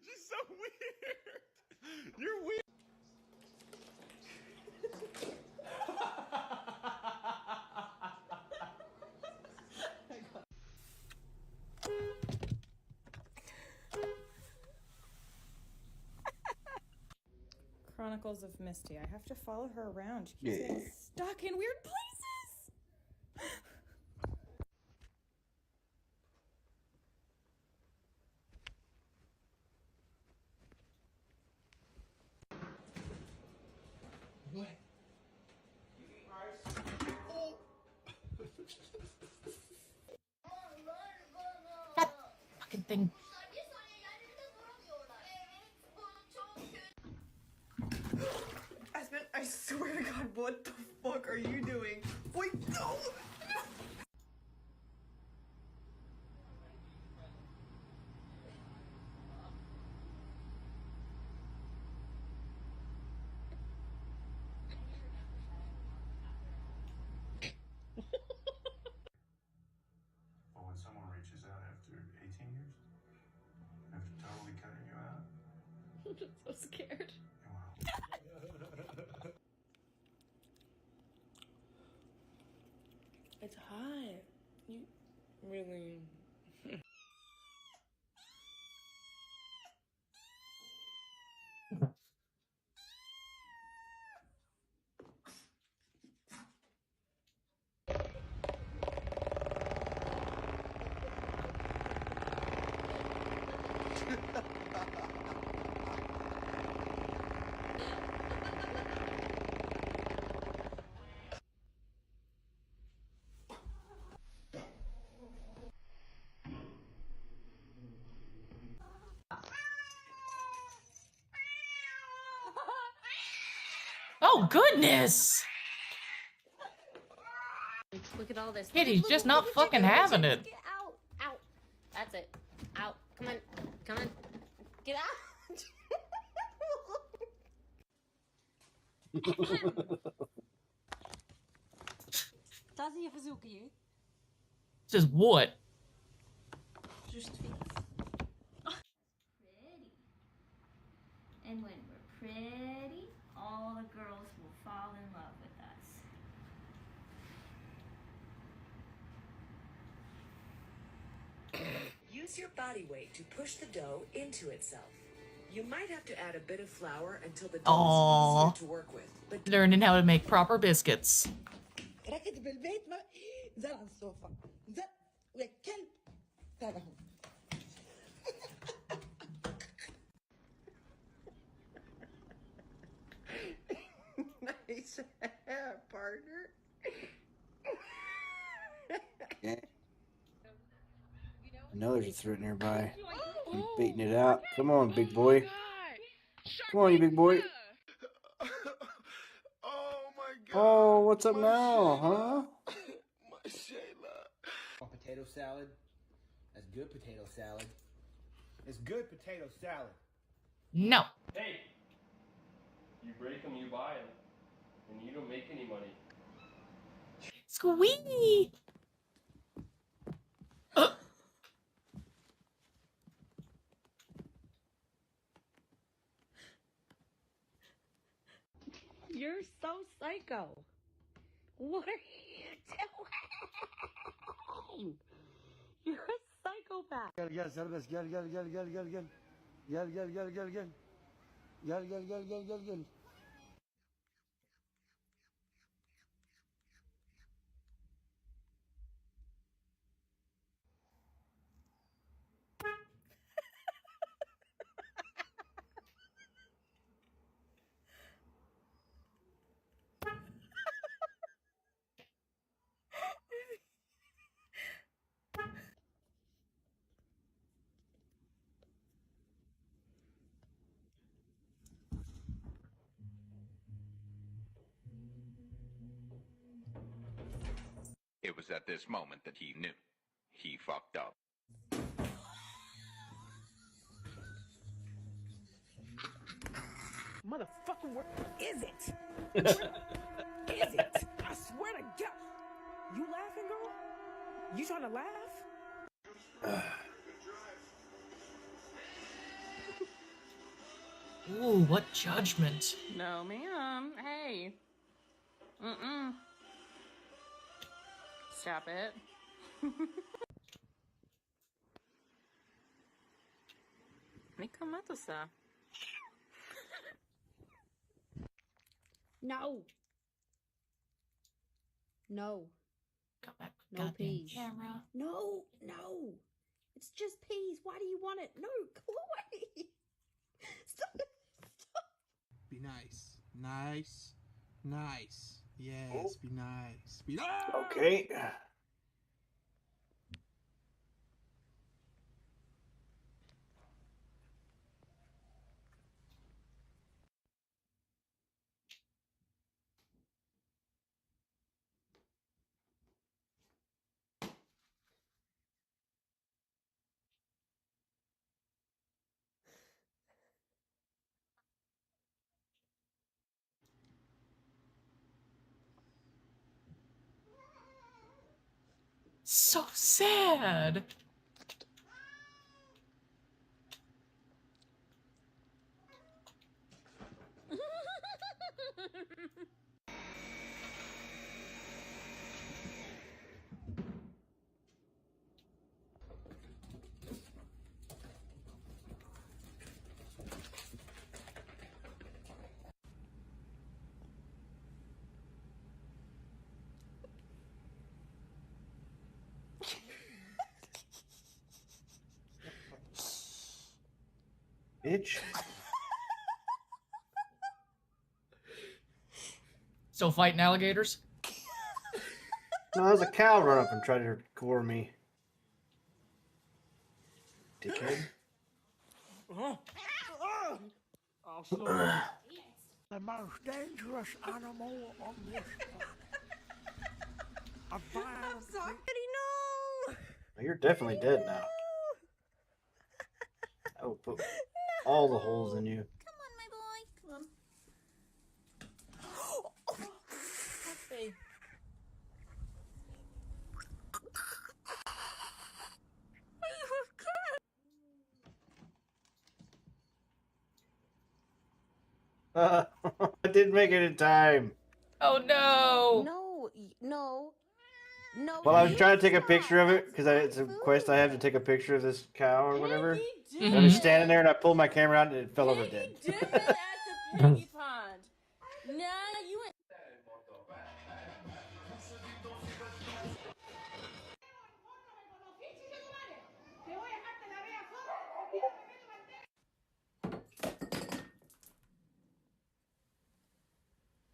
She's so weird. You're weird. Chronicles of Misty. I have to follow her around. She keeps Yeah. getting stuck in weird places. What? That fucking thing. I swear to God, what the fuck are you doing? Wait, no! But when someone reaches out after 18 years, after totally cutting you out, I'm just so scared. It's hot. You really. Oh, goodness! Look at all this. Kitty's Look, just look, not look, fucking look, having look, it. Get out. Out. That's it. Out. Come on. Come on. Get out. Tazi je verzoeken je? Just what? Just fiets. Pretty. And when we're pretty, all the girls will fall in love with us. Use your body weight to push the dough into itself. You might have to add a bit of flour until the dough Aww. is easier to work with. But Learning how to make proper biscuits. ركض بالبيت ما زل على الصوفة زل يا كلب تعال هون Nice hair, partner. Yeah. I know there's a threat nearby. I'm baiting it out. Come on, big boy. Come on, you big boy. Oh my God. Oh, what's up now, huh? My Shayla. Potato salad. That's good potato salad. It's good potato salad. No. Hey, you break them, you buy them, and you don't make any money. Squee! You're so psycho. What are you doing? You're a psychopath. Gel gel serbest gel gel gel gel gel gel. Gel gel gel gel gel. Gel gel gel gel gel gel. It was at this moment that he knew. He fucked up. Motherfucker, where is it? Where is it? I swear to God. You laughing, girl? You trying to laugh? Ooh, what judgment. No, ma'am. Hey. Mm-mm. Stop it. Mikamata-sa. No. No. Come back, No goddamn peas. camera. No, no. It's just peas. Why do you want it? No, go away. Stop it. Be nice. Nice. Nice. Yes, be nice. Be nice. Okay. So sad. Bitch. Still fighting alligators? No, there's a cow run up and try to gore me. Dickhead. The most dangerous animal on this planet. A violent... I'm sorry, no. You're definitely dead now. I will put all the holes in you. Come on, my boy. Come on. Hey. I didn't make it in time. Oh no! No, no. No. Well, I was trying to take a picture of it because it's a quest I have to take a picture of this cow or whatever. And I was standing there and I pulled my camera out and it fell over dead. Did it at the piggy pond. Nah, you went.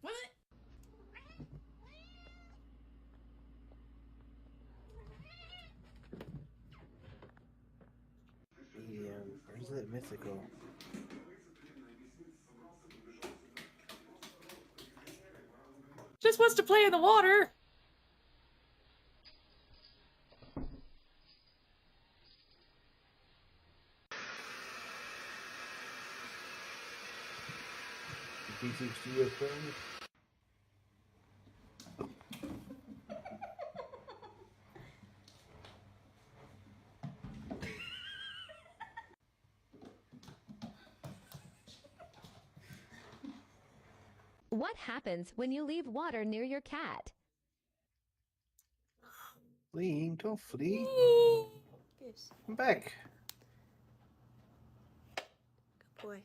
What? Yeah, where's that mythical? Just wants to play in the water. D60 friend. What happens when you leave water near your cat? Fleeing, don't flee. Goose. I'm back. Good boy.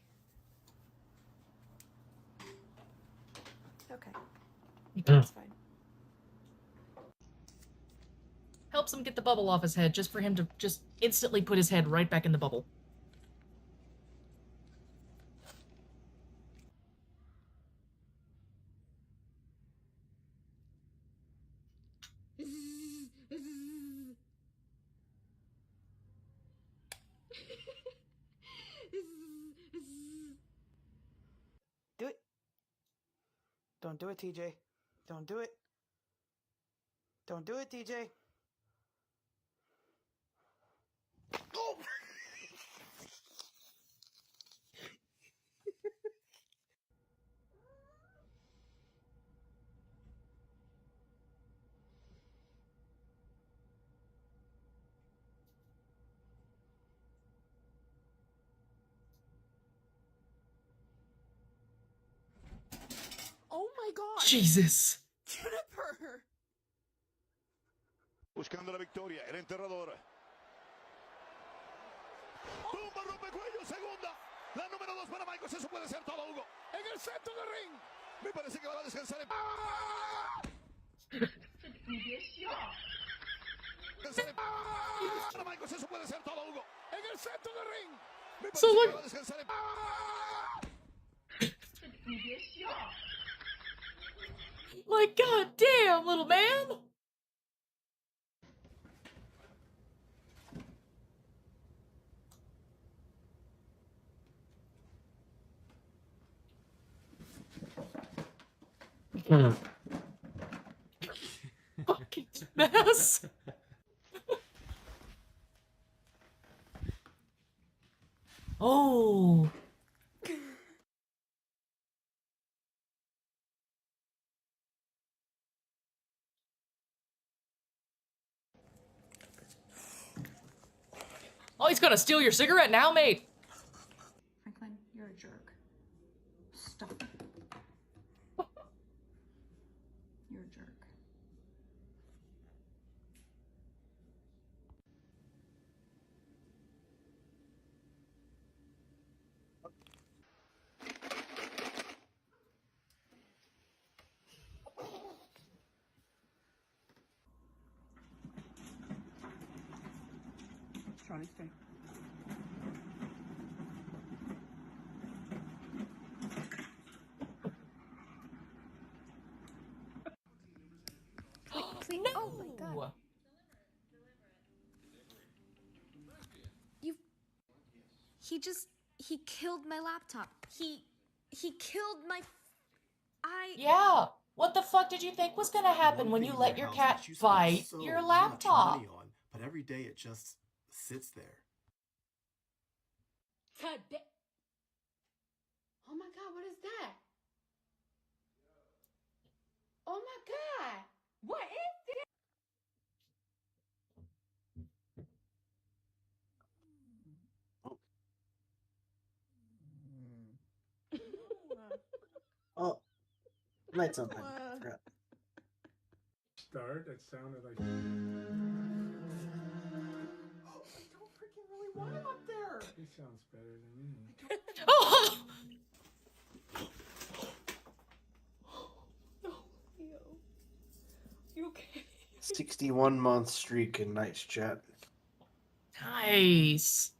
Okay. That's fine. Helps him get the bubble off his head, just for him to just instantly put his head right back in the bubble. Do it. Don't do it, TJ. Don't do it. Don't do it, TJ. Oh! god! Jesus. Juniper! Buscando la victoria, el enterrador. Tumba, rompecuello, segunda. La número 2 para Michaels, eso puede ser todo, Hugo. En el centro del ring. Me parece que va a descansar en... Para Michaels, eso puede ser todo, Hugo. En el centro del ring. Me So parece que like, va a descansar en... like, god damn, little man. Fucking mess. Oh. Oh, he's gonna steal your cigarette now, mate. Franklin, you're a jerk. Stop it. You're a jerk. Charlie, stay. Please. Oh my god. He killed my laptop. He killed my... Yeah. What the fuck did you think was gonna happen when you let your cat bite your laptop? On, but every day it just sits there. Oh my god, what is that? Oh my god! What is this? Oh, lights on. I forgot. Start, it sounded like... I don't freaking really want him up there! He sounds better than me. Oh! No, Leo. You okay? 61-month streak in Night's Chat. Nice.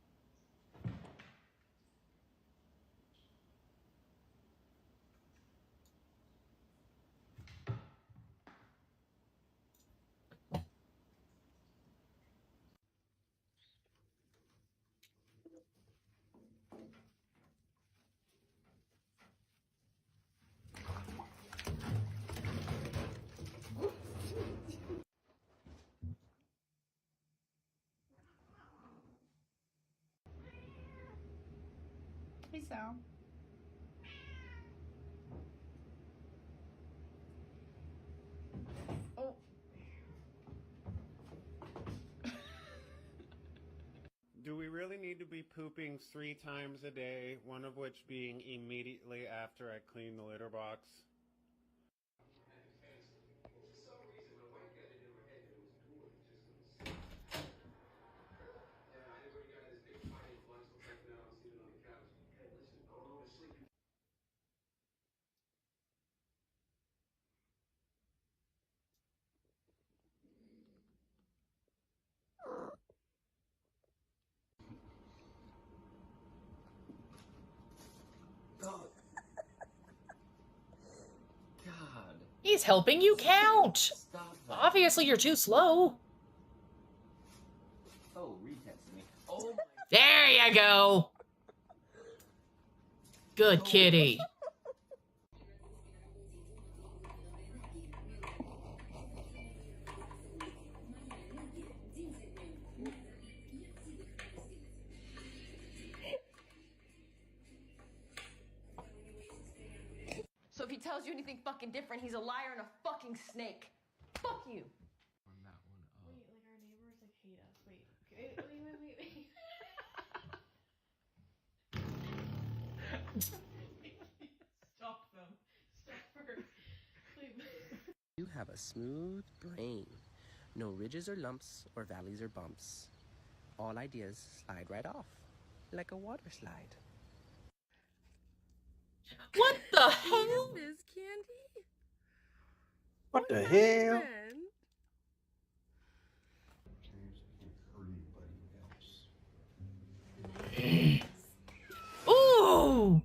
Hey, Sal. Oh. Do we really need to be pooping 3 times a day, one of which being immediately after I clean the litter box? God. He's helping you count. Stop that. Obviously, you're too slow. Oh, retexted me. Oh my. There you go. Good kitty. So if he tells you anything fucking different, he's a liar and a fucking snake. Fuck you. Wait, like our neighbors like hate us. Wait. Stop them. Stop her. have a smooth brain. No ridges or lumps or valleys or bumps. All ideas slide right off, like a water slide. What the hell? Miss Candy? What the hell? Ooh!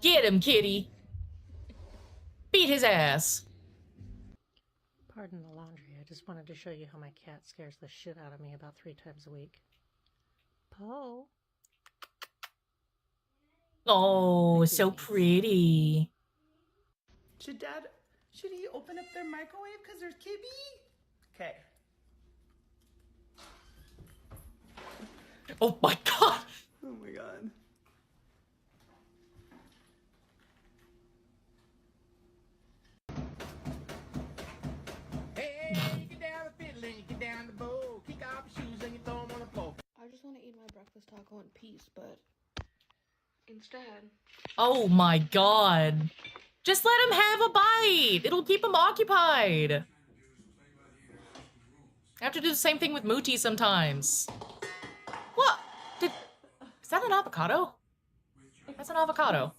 Get him, kitty. Beat his ass. Pardon the laundry. I just wanted to show you how my cat scares the shit out of me about 3 times a week. Poe. Oh, so pretty. Should he open up their microwave because there's Kibby? Okay. Oh my god! Oh my god. Hey, get down the fiddle and you get down the bowl. Kick off your shoes and you throw them on the floor. I just want to eat my breakfast taco in peace, but instead. Oh my god. Just let him have a bite. It'll keep him occupied. I have to do the same thing with Muti sometimes. What? Is that an avocado? That's an avocado.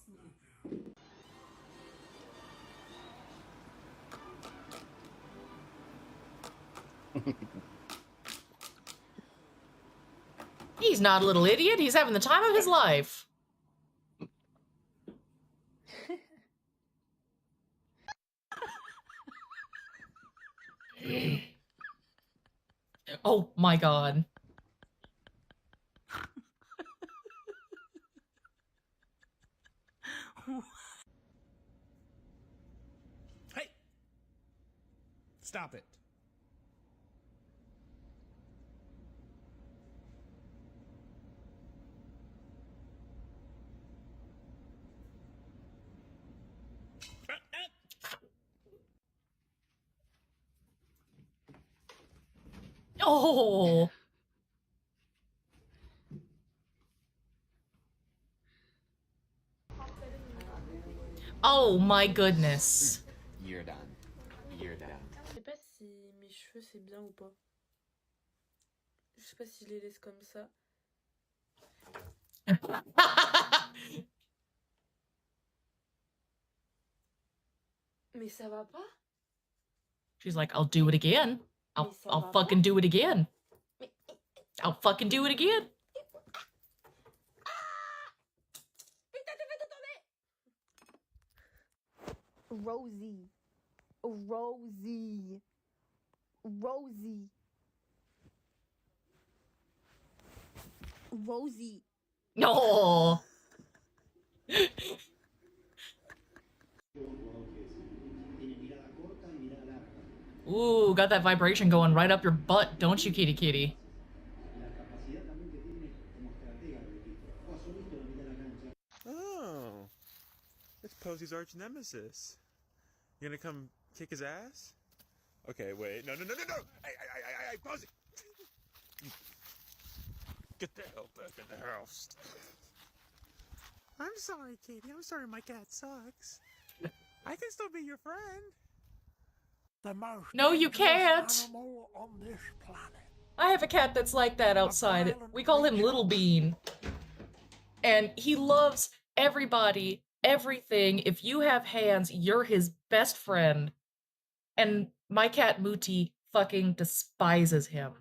He's not a little idiot. He's having the time of his life. Oh my god. Hey! Stop it. Oh. Oh my goodness. You're done. You're done. Je sais pas si mes cheveux c'est bien ou pas. Je sais pas si je les laisse comme ça. Mais ça va pas? She's like, I'll do it again. I'll fucking do it again. I'll fucking do it again. Rosie. Rosie. Rosie. Rosie. No. Ooh, got that vibration going right up your butt, don't you, kitty kitty? Oh, it's Posey's arch nemesis. You gonna come kick his ass? Okay, wait. No. Hey, Posey! Get the hell back in the house. I'm sorry, Katie. I'm sorry my cat sucks. I can still be your friend. The most No, you can't. animal on this planet. I have a cat that's like that outside. We call him Little Bean. And he loves everybody, everything. If you have hands, you're his best friend. And my cat Muti fucking despises him.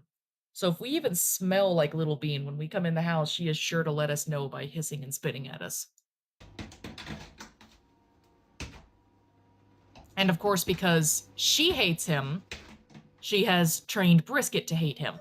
So if we even smell like Little Bean when we come in the house, she is sure to let us know by hissing and spitting at us. And of course, because she hates him, she has trained Brisket to hate him.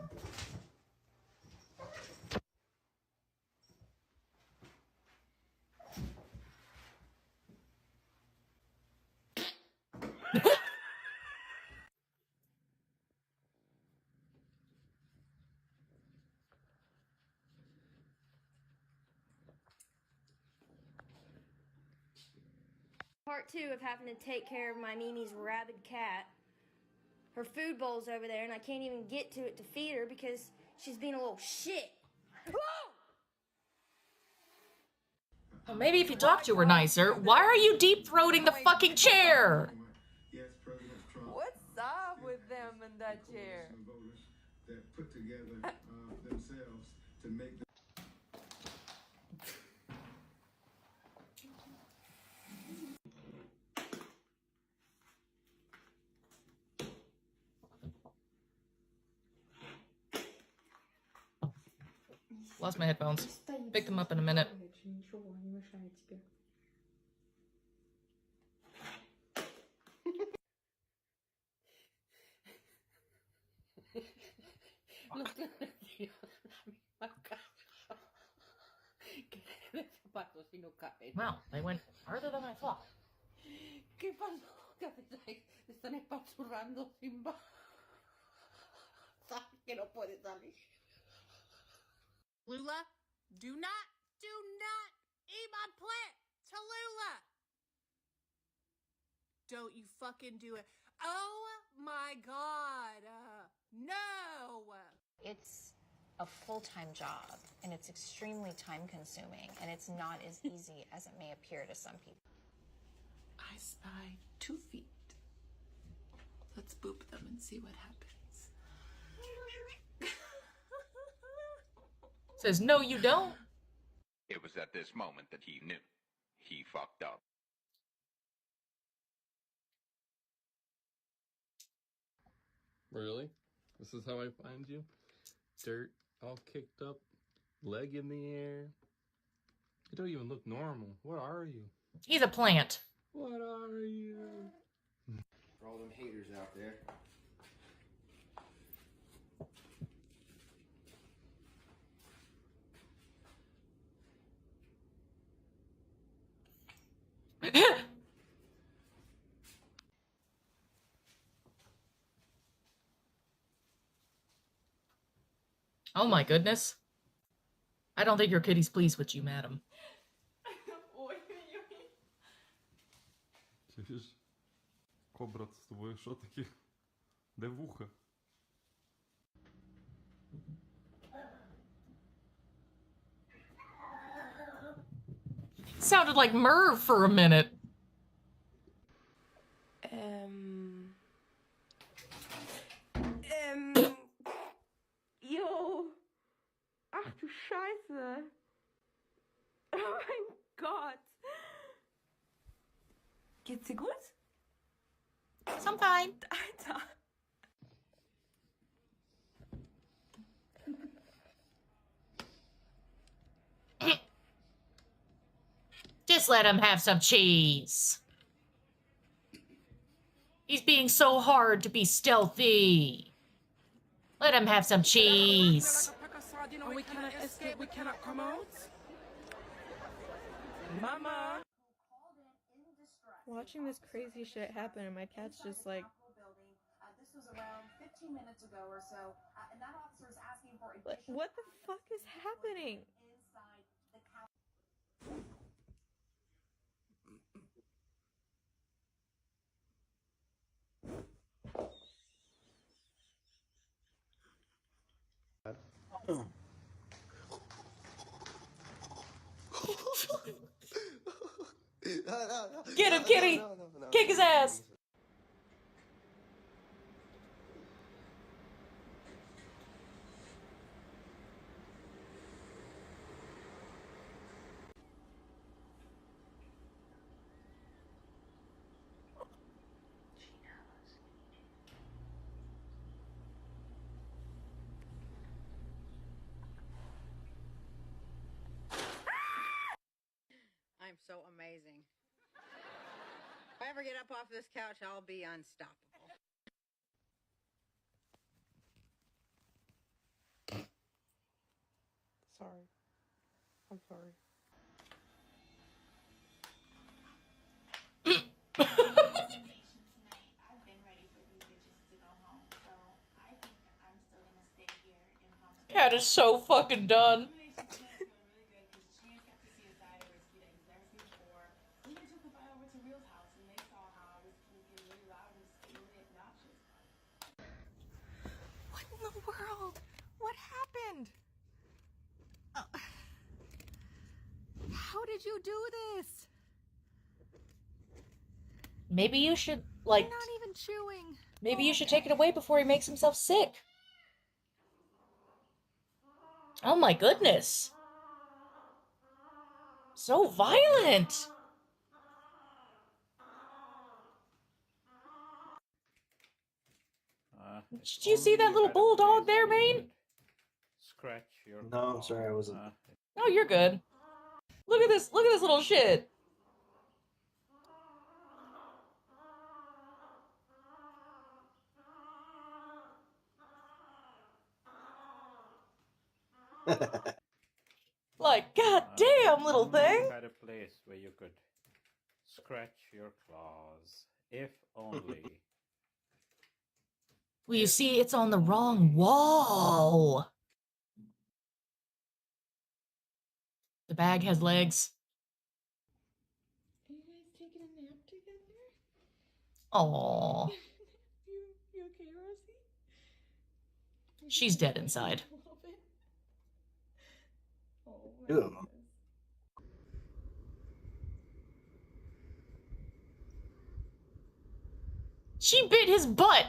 Part 2 of having to take care of my Mimi's rabid cat. Her food bowl's over there, and I can't even get to it to feed her because she's being a little shit. Well, maybe if you talk to her nicer. Why are you deep-throating the fucking chair? Yes, President that chair. Voters that put together themselves to make the Lost my headphones. Pick them up in a minute. Wow, they went farther than I thought. ¿Qué pasó? ¿Qué haces ahí? Te están espachurrando, Simba. Sabes que no puedes salir. Lula, do not eat my plant. Tallulah. Don't you fucking do it. Oh my God. No. It's a full-time job, and it's extremely time-consuming, and it's not as easy as it may appear to some people. I spy 2 feet. Let's boop them and see what happens. Says, no, you don't. It was at this moment that he knew. He fucked up. Really? This is how I find you? Dirt all kicked up, leg in the air. You don't even look normal. What are you? He's a plant. What are you? For all them haters out there. Oh my goodness. I don't think your kitty's pleased with you, madam. Слышишь? Кобра с тобой что таки? Де вуха? Sounded like Merv for a minute. Yo. Ach du Scheiße. Oh mein Gott. Geht's dir gut? I'm fine. Alter. Just let him have some cheese. He's being so hard to be stealthy. Let him have some cheese. And we cannot escape, we cannot come out. Mama. Watching this crazy shit happen and my cat's just like... This was around 15 minutes ago or so, and that officer is asking for What the fuck is happening? inside the county. Get him, kitty! Kick his ass! I'm so amazing. If I ever get up off this couch, I'll be unstoppable. Sorry. I'm sorry. I've been ready for these bitches to go home, so I think I'm still gonna stay here in Palm Springs. Cat is so fucking done. What in the world? What happened? How did you do this? Maybe you should, like... You're not even chewing. Maybe you should take it away before he makes himself sick. Oh my goodness. So violent. Did you see that little bulldog there, Bane? Scratch your No, I'm sorry, I wasn't. No, you're good. Look at this little shit. Like, goddamn, little thing. Had a place where you could scratch your claws, if only. Well, you see, it's on the wrong wall. The bag has legs. Are you guys taking a nap together? Aww. You okay, Rosie? She's dead inside. A little bit. Oh my Ew. goodness. She bit his butt.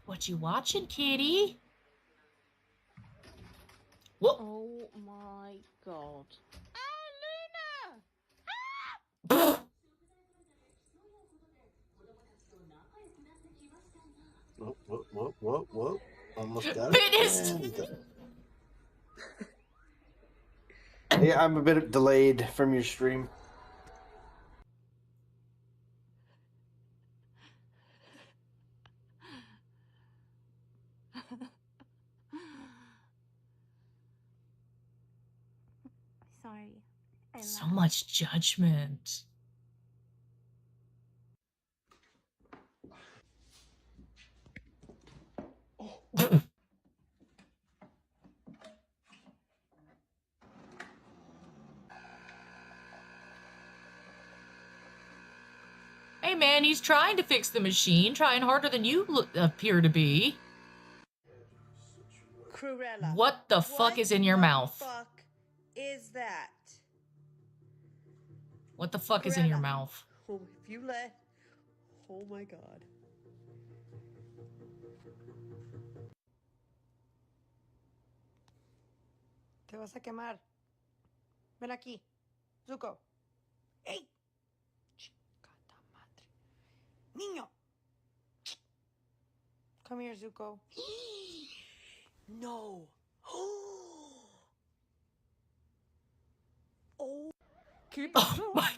What you watching, kitty? Whoa. Oh my god. Whoa. Almost got Bit it. his... Hey, I'm a bit delayed from your stream. Sorry. So much judgment. Hey man, he's trying to fix the machine, trying harder than you appear to be. Cruella. What the fuck is in your mouth? Fuck is that? What the fuck is in your mouth? Oh, if you let... Oh my god. Te vas a quemar. Ven aquí. Zuko. ¡Ey! Chingada madre. Niño. Come here, Zuko. No. Oh. Oh my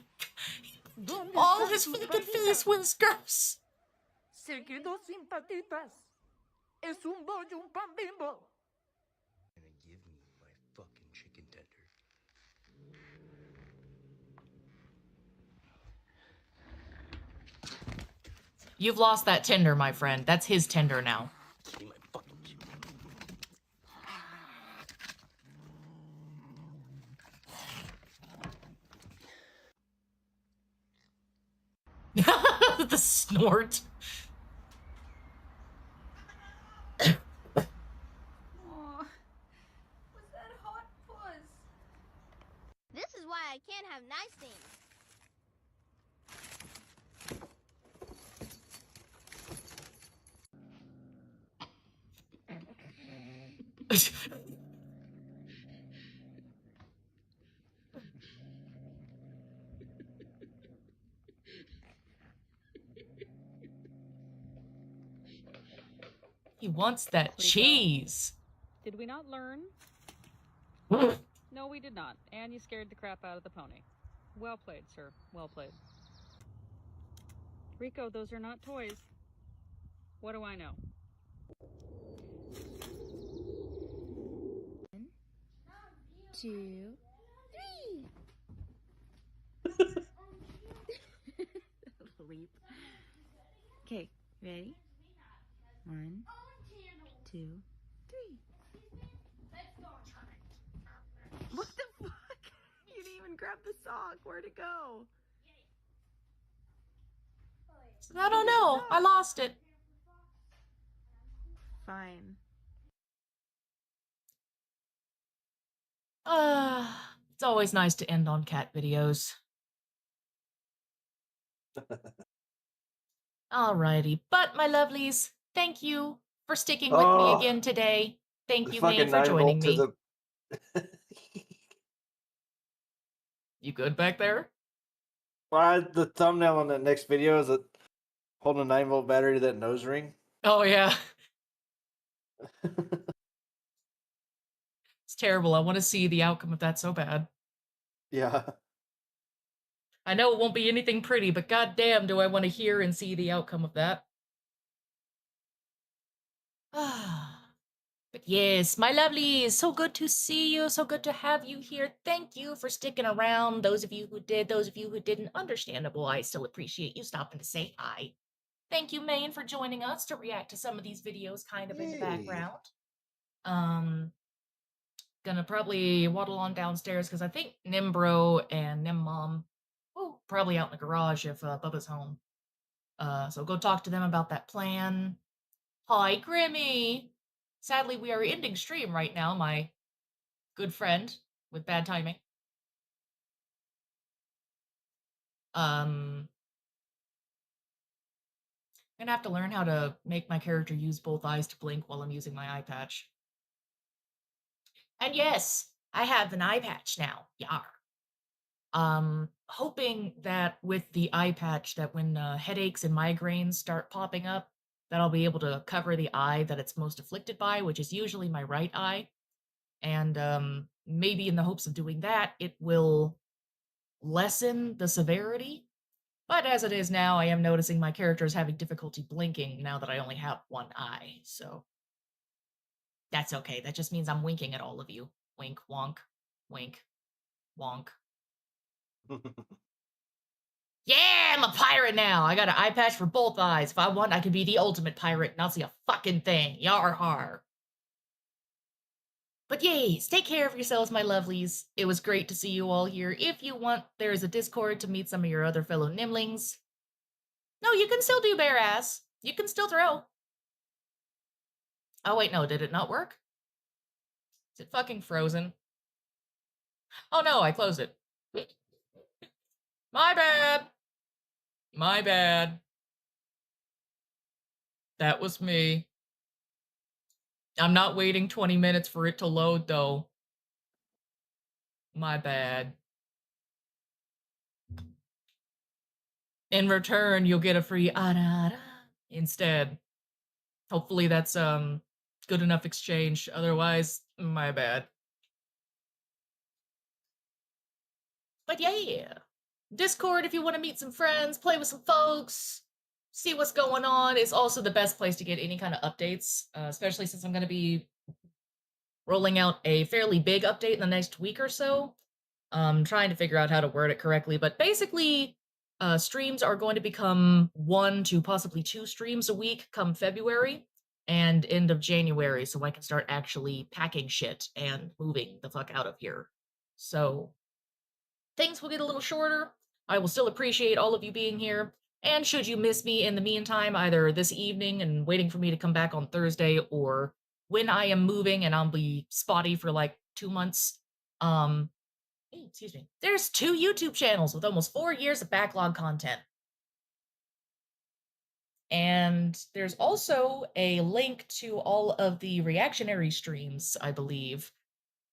god. All his fucking face whiskers. Se quedó sin patitas. Es un bollo, un pan bimbo. Give me my fucking chicken tender. You've lost that tender, my friend. That's his tender now. Give me my fucking chicken. The snort. What's that hot fuzz? This is why I can't have nice things. He wants that cheese. Did we not learn? No, we did not. And you scared the crap out of the pony. Well played, sir. Well played. Rico, those are not toys. What do I know? 1, 2, 3. Leap. Okay, ready? 1, 2, 3. What the fuck? You didn't even grab the sock. Where'd it go? I don't know. I lost it. Fine. It's always nice to end on cat videos. Alrighty, but my lovelies, thank you for sticking with me again today. Thank you, May, for joining me. You good back there? Why the thumbnail on that next video is holding a 9-volt battery to that nose ring? Oh yeah. It's terrible. I want to see the outcome of that so bad. Yeah. I know it won't be anything pretty, but goddamn, do I want to hear and see the outcome of that. But yes, my lovelies, so good to see you, so good to have you here. Thank you for sticking around. Those of you who did, those of you who didn't, understandable. I still appreciate you stopping to say hi. Thank you, Maine, for joining us to react to some of these videos kind of in the background. Gonna probably waddle on downstairs because I think Nimbro and Nimmom, probably out in the garage if Bubba's home. So go talk to them about that plan. Hi, Grimmy! Sadly, we are ending stream right now, my good friend with bad timing. I'm gonna have to learn how to make my character use both eyes to blink while I'm using my eye patch. And yes, I have an eye patch now. Yar. Hoping that with the eye patch that when headaches and migraines start popping up, that I'll be able to cover the eye that it's most afflicted by, which is usually my right eye. And maybe in the hopes of doing that, it will lessen the severity. But as it is now, I am noticing my character is having difficulty blinking now that I only have one eye, so that's okay. That just means I'm winking at all of you. Wink, wonk, wink, wonk. Yeah, I'm a pirate now! I got an eye patch for both eyes. If I want, I can be the ultimate pirate and not see a fucking thing. Yar har. But yes, take care of yourselves, my lovelies. It was great to see you all here. If you want, there is a Discord to meet some of your other fellow Nimlings. No, you can still do bare ass. You can still throw. Oh wait, no, did it not work? Is it fucking frozen? Oh no, I closed it. My bad! My bad. That was me. I'm not waiting 20 minutes for it to load, though. My bad. In return, you'll get a free ara instead. Hopefully that's good enough exchange. Otherwise, my bad. But yeah. Discord if you want to meet some friends, play with some folks, see what's going on, is also the best place to get any kind of updates, especially since I'm going to be rolling out a fairly big update in the next week or so. Trying to figure out how to word it correctly, but basically, streams are going to become 1 to possibly 2 streams a week come February and end of January, so I can start actually packing shit and moving the fuck out of here. So, things will get a little shorter. I will still appreciate all of you being here. And should you miss me in the meantime, either this evening and waiting for me to come back on Thursday, or when I am moving and I'll be spotty for like 2 months, excuse me, there's 2 YouTube channels with almost 4 years of backlog content. And there's also a link to all of the reactionary streams, I believe.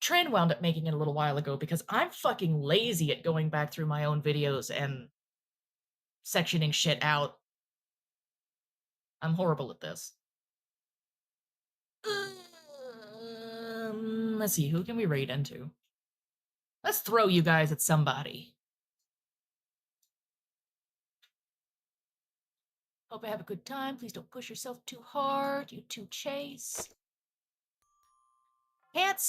Trend wound up making it a little while ago because I'm fucking lazy at going back through my own videos and sectioning shit out. I'm horrible at this. Let's see, who can we raid into? Let's throw you guys at somebody. Hope I have a good time. Please don't push yourself too hard. You too, Chase. Can't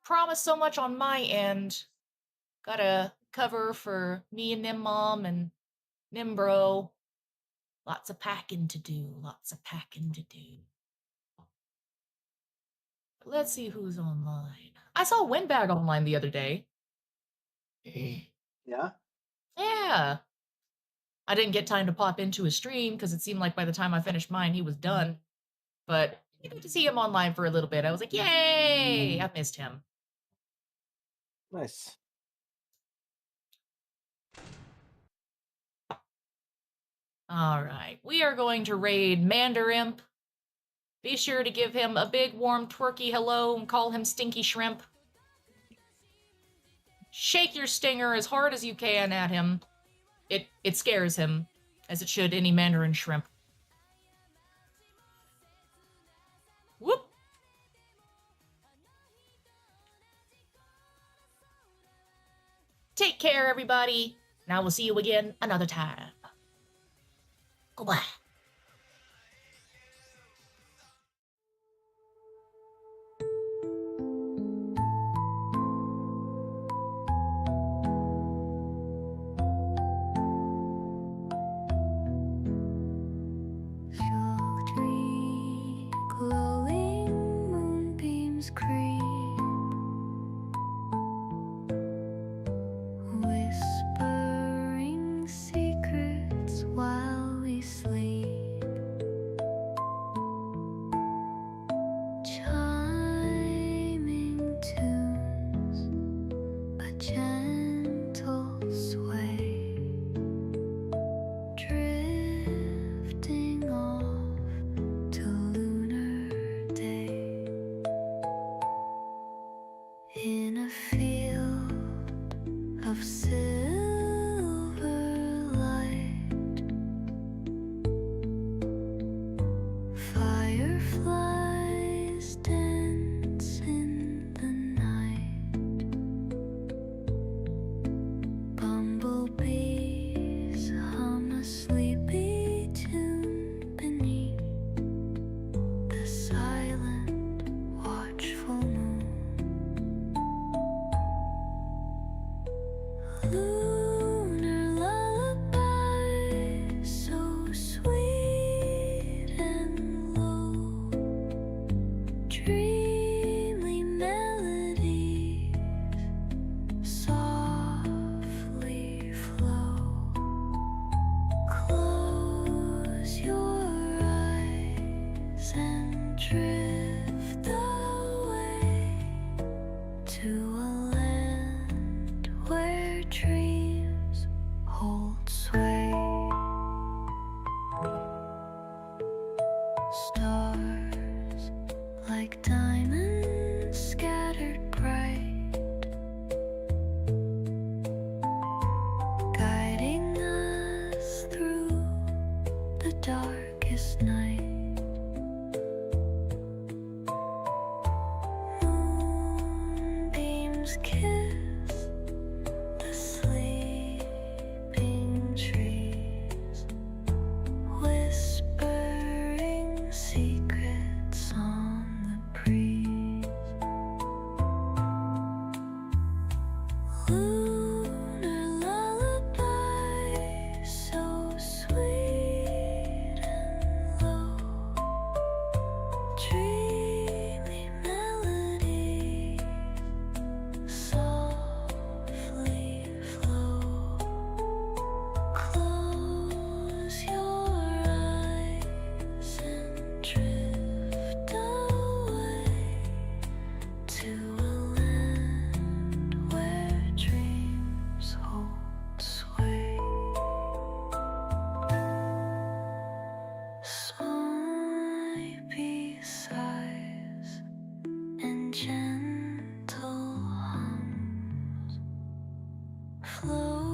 promise so much on my end. Gotta cover for me and Nimmom and Nimbro. Lots of packing to do. Lots of packing to do. Let's see who's online. I saw Windbag online the other day. Yeah? Yeah. I didn't get time to pop into his stream because it seemed like by the time I finished mine, he was done. But I got to see him online for a little bit. I was like, yay! I missed him. Nice. All right, we are going to raid Mandarimp. Be sure to give him a big, warm, twerky hello and call him Stinky Shrimp. Shake your stinger as hard as you can at him. It scares him, as it should any Mandarin shrimp. Whoop! Take care, everybody. Now we'll see you again another time. Goodbye. Glowing moonbeams creep, whispering secrets while we sleep, chiming tunes, a gentle sway, drifting off to lunar day, in a field of silver light, fireflies dance in the night, bumblebees hum a sleepy tune beneath the silent, watchful moon. Lunar lullaby, so sweet and low, dreamy melodies softly flow. Close your eyes and drift away to a land where dreams hold sway. Stars like diamonds scattered bright, guiding us through the darkest night. Moonbeams kiss the sleeping trees, whispering secrets on the breeze. Lunar lullaby, so sweet and low, dreamy melody softly flow. Close your eyes and drift away to a land where dreams hold sway. Sleepy sighs and gentle hums flow